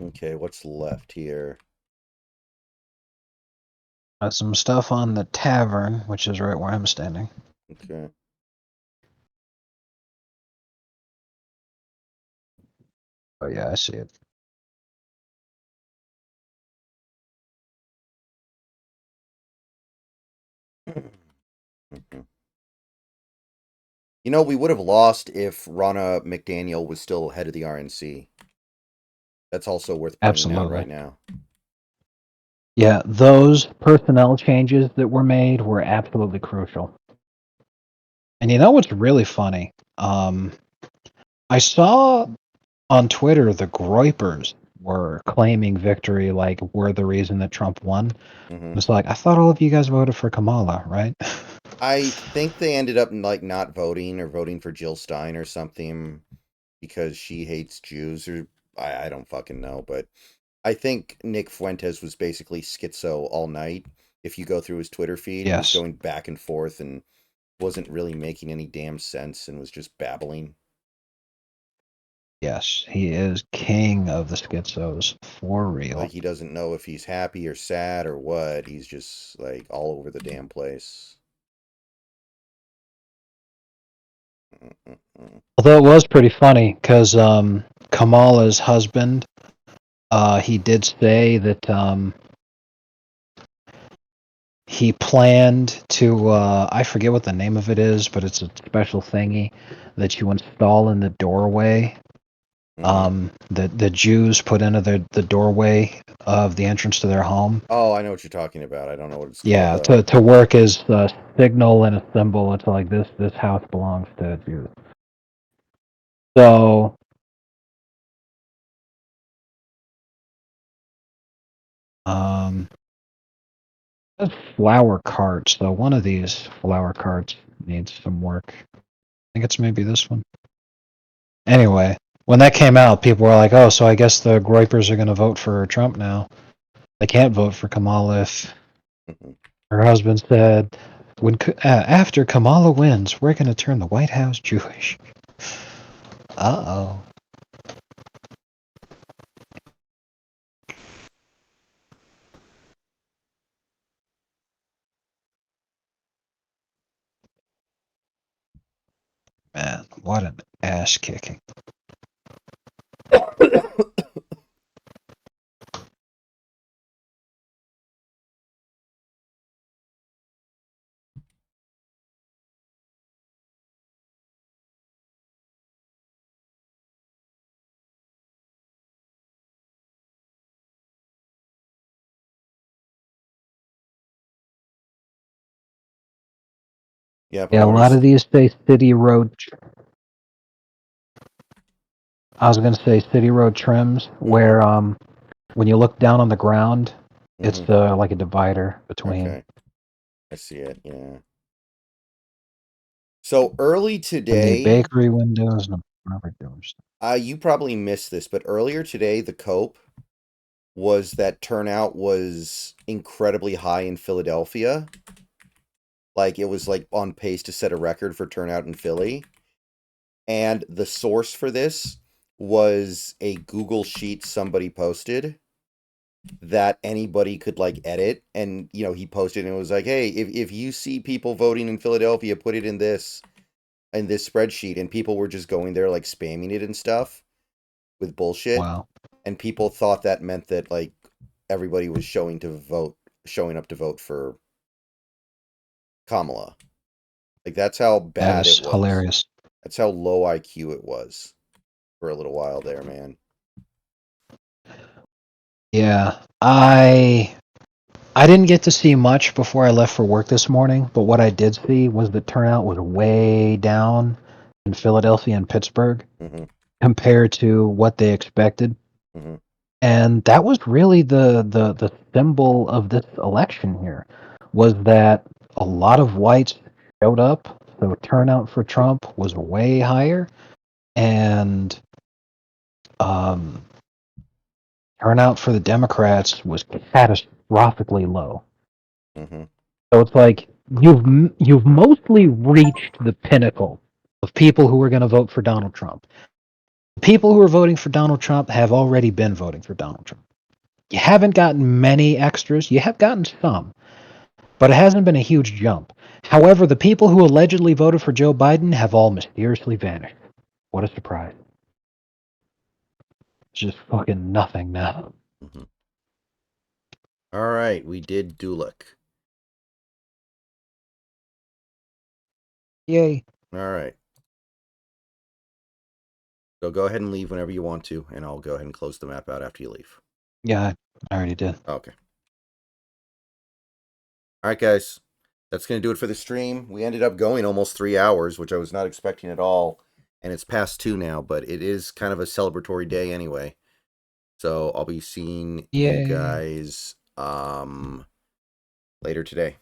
Okay, what's left here? Some stuff on the tavern, which is right where I'm standing. Okay. Oh yeah, I see it. Mhm. You know, we would have lost if Ronna McDaniel was still head of the RNC. That's also worth pointing out Absolutely. right now. Yeah, those personnel changes that were made were absolutely crucial. And you know what's really funny? I saw on Twitter the Groypers were claiming victory, like we're the reason that Trump won. Hmm. It's like, I thought all of you guys voted for Kamala, right? I think they ended up like not voting or voting for Jill Stein or something because she hates Jews or I don't fucking know, but I think Nick Fuentes was basically schizo all night. If you go through his Twitter feed, he was Yes. going back and forth and wasn't really making any damn sense and was just babbling. Yes, he is king of the schizos for Like real. he doesn't know if he's happy or sad or what. He's just like all over the damn place. Mm-mm-mm. Although it was pretty funny because Kamala's husband, he did say that he planned to, I forget what the name of it is, but it's a special thingy that you install in the doorway. Mm-hmm. The Jews put into the doorway of the entrance to their home. Oh, I know what you're talking about. I don't know what it's called Yeah, though. to work as a signal and a symbol. It's like this house belongs to Jews. So um, there's flower carts. So one of these flower carts needs some work. I think it's maybe this one. Anyway, when that came out, people were like, "Oh, so I guess the Groypers are going to vote for Trump now. They can't vote for Kamala if Mhm. her husband said when after Kamala wins, we're going to turn the White House Jewish." Uh-oh. Man, what an ass kicking. Yeah, Yeah, a lot boners. of these say city road. I was going to say city road trims, Mm-hmm. where when you look down on the ground, it's Mm-hmm. like a divider between Okay. I see it, yeah. So early and the today, bakery windows and the property doors. you probably missed this, but earlier today, the Cope was that turnout was incredibly high in Philadelphia. Like it was like on pace to set a record for turnout in Philly. And the source for this was a Google sheet somebody posted that anybody could like edit. And, you know, he posted and it was like, hey, if you see people voting in Philadelphia, put it in this spreadsheet. And people were just going there like spamming it and stuff with bullshit. Wow, And people thought that meant that like everybody was showing up to vote for Kamala. Like that's how that bad it is was. hilarious. That's how low IQ it was for a little while there, man. Yeah, I didn't get to see much before I left for work this morning, but what I did see was the turnout was way down in Philadelphia and Pittsburgh Mm-hmm. compared to what they expected. Mm-hmm. And that was really the symbol of this election here, was that a lot of whites showed up, so turnout for Trump was way higher, and um, turnout for the Democrats was catastrophically low. Mm-hmm. So it's like you've mostly reached the pinnacle of people who are going to vote for Donald Trump. The people who are voting for Donald Trump have already been voting for Donald Trump. You haven't gotten many extras. You have gotten some, but it hasn't been a huge jump. However, the people who allegedly voted for Joe Biden have all mysteriously vanished. What a surprise. It's just fucking nothing now. Mm-hmm. All right, we did Dulick. Yay. All right. So go ahead and leave whenever you want to, and I'll go ahead and close the map out after you leave. Yeah, I already did. Okay. All right, guys. That's going to do it for the stream. We ended up going almost 3 hours, which I was not expecting at all. And it's past 2 now, but it is kind of a celebratory day anyway. So I'll be seeing you Yay. guys later today.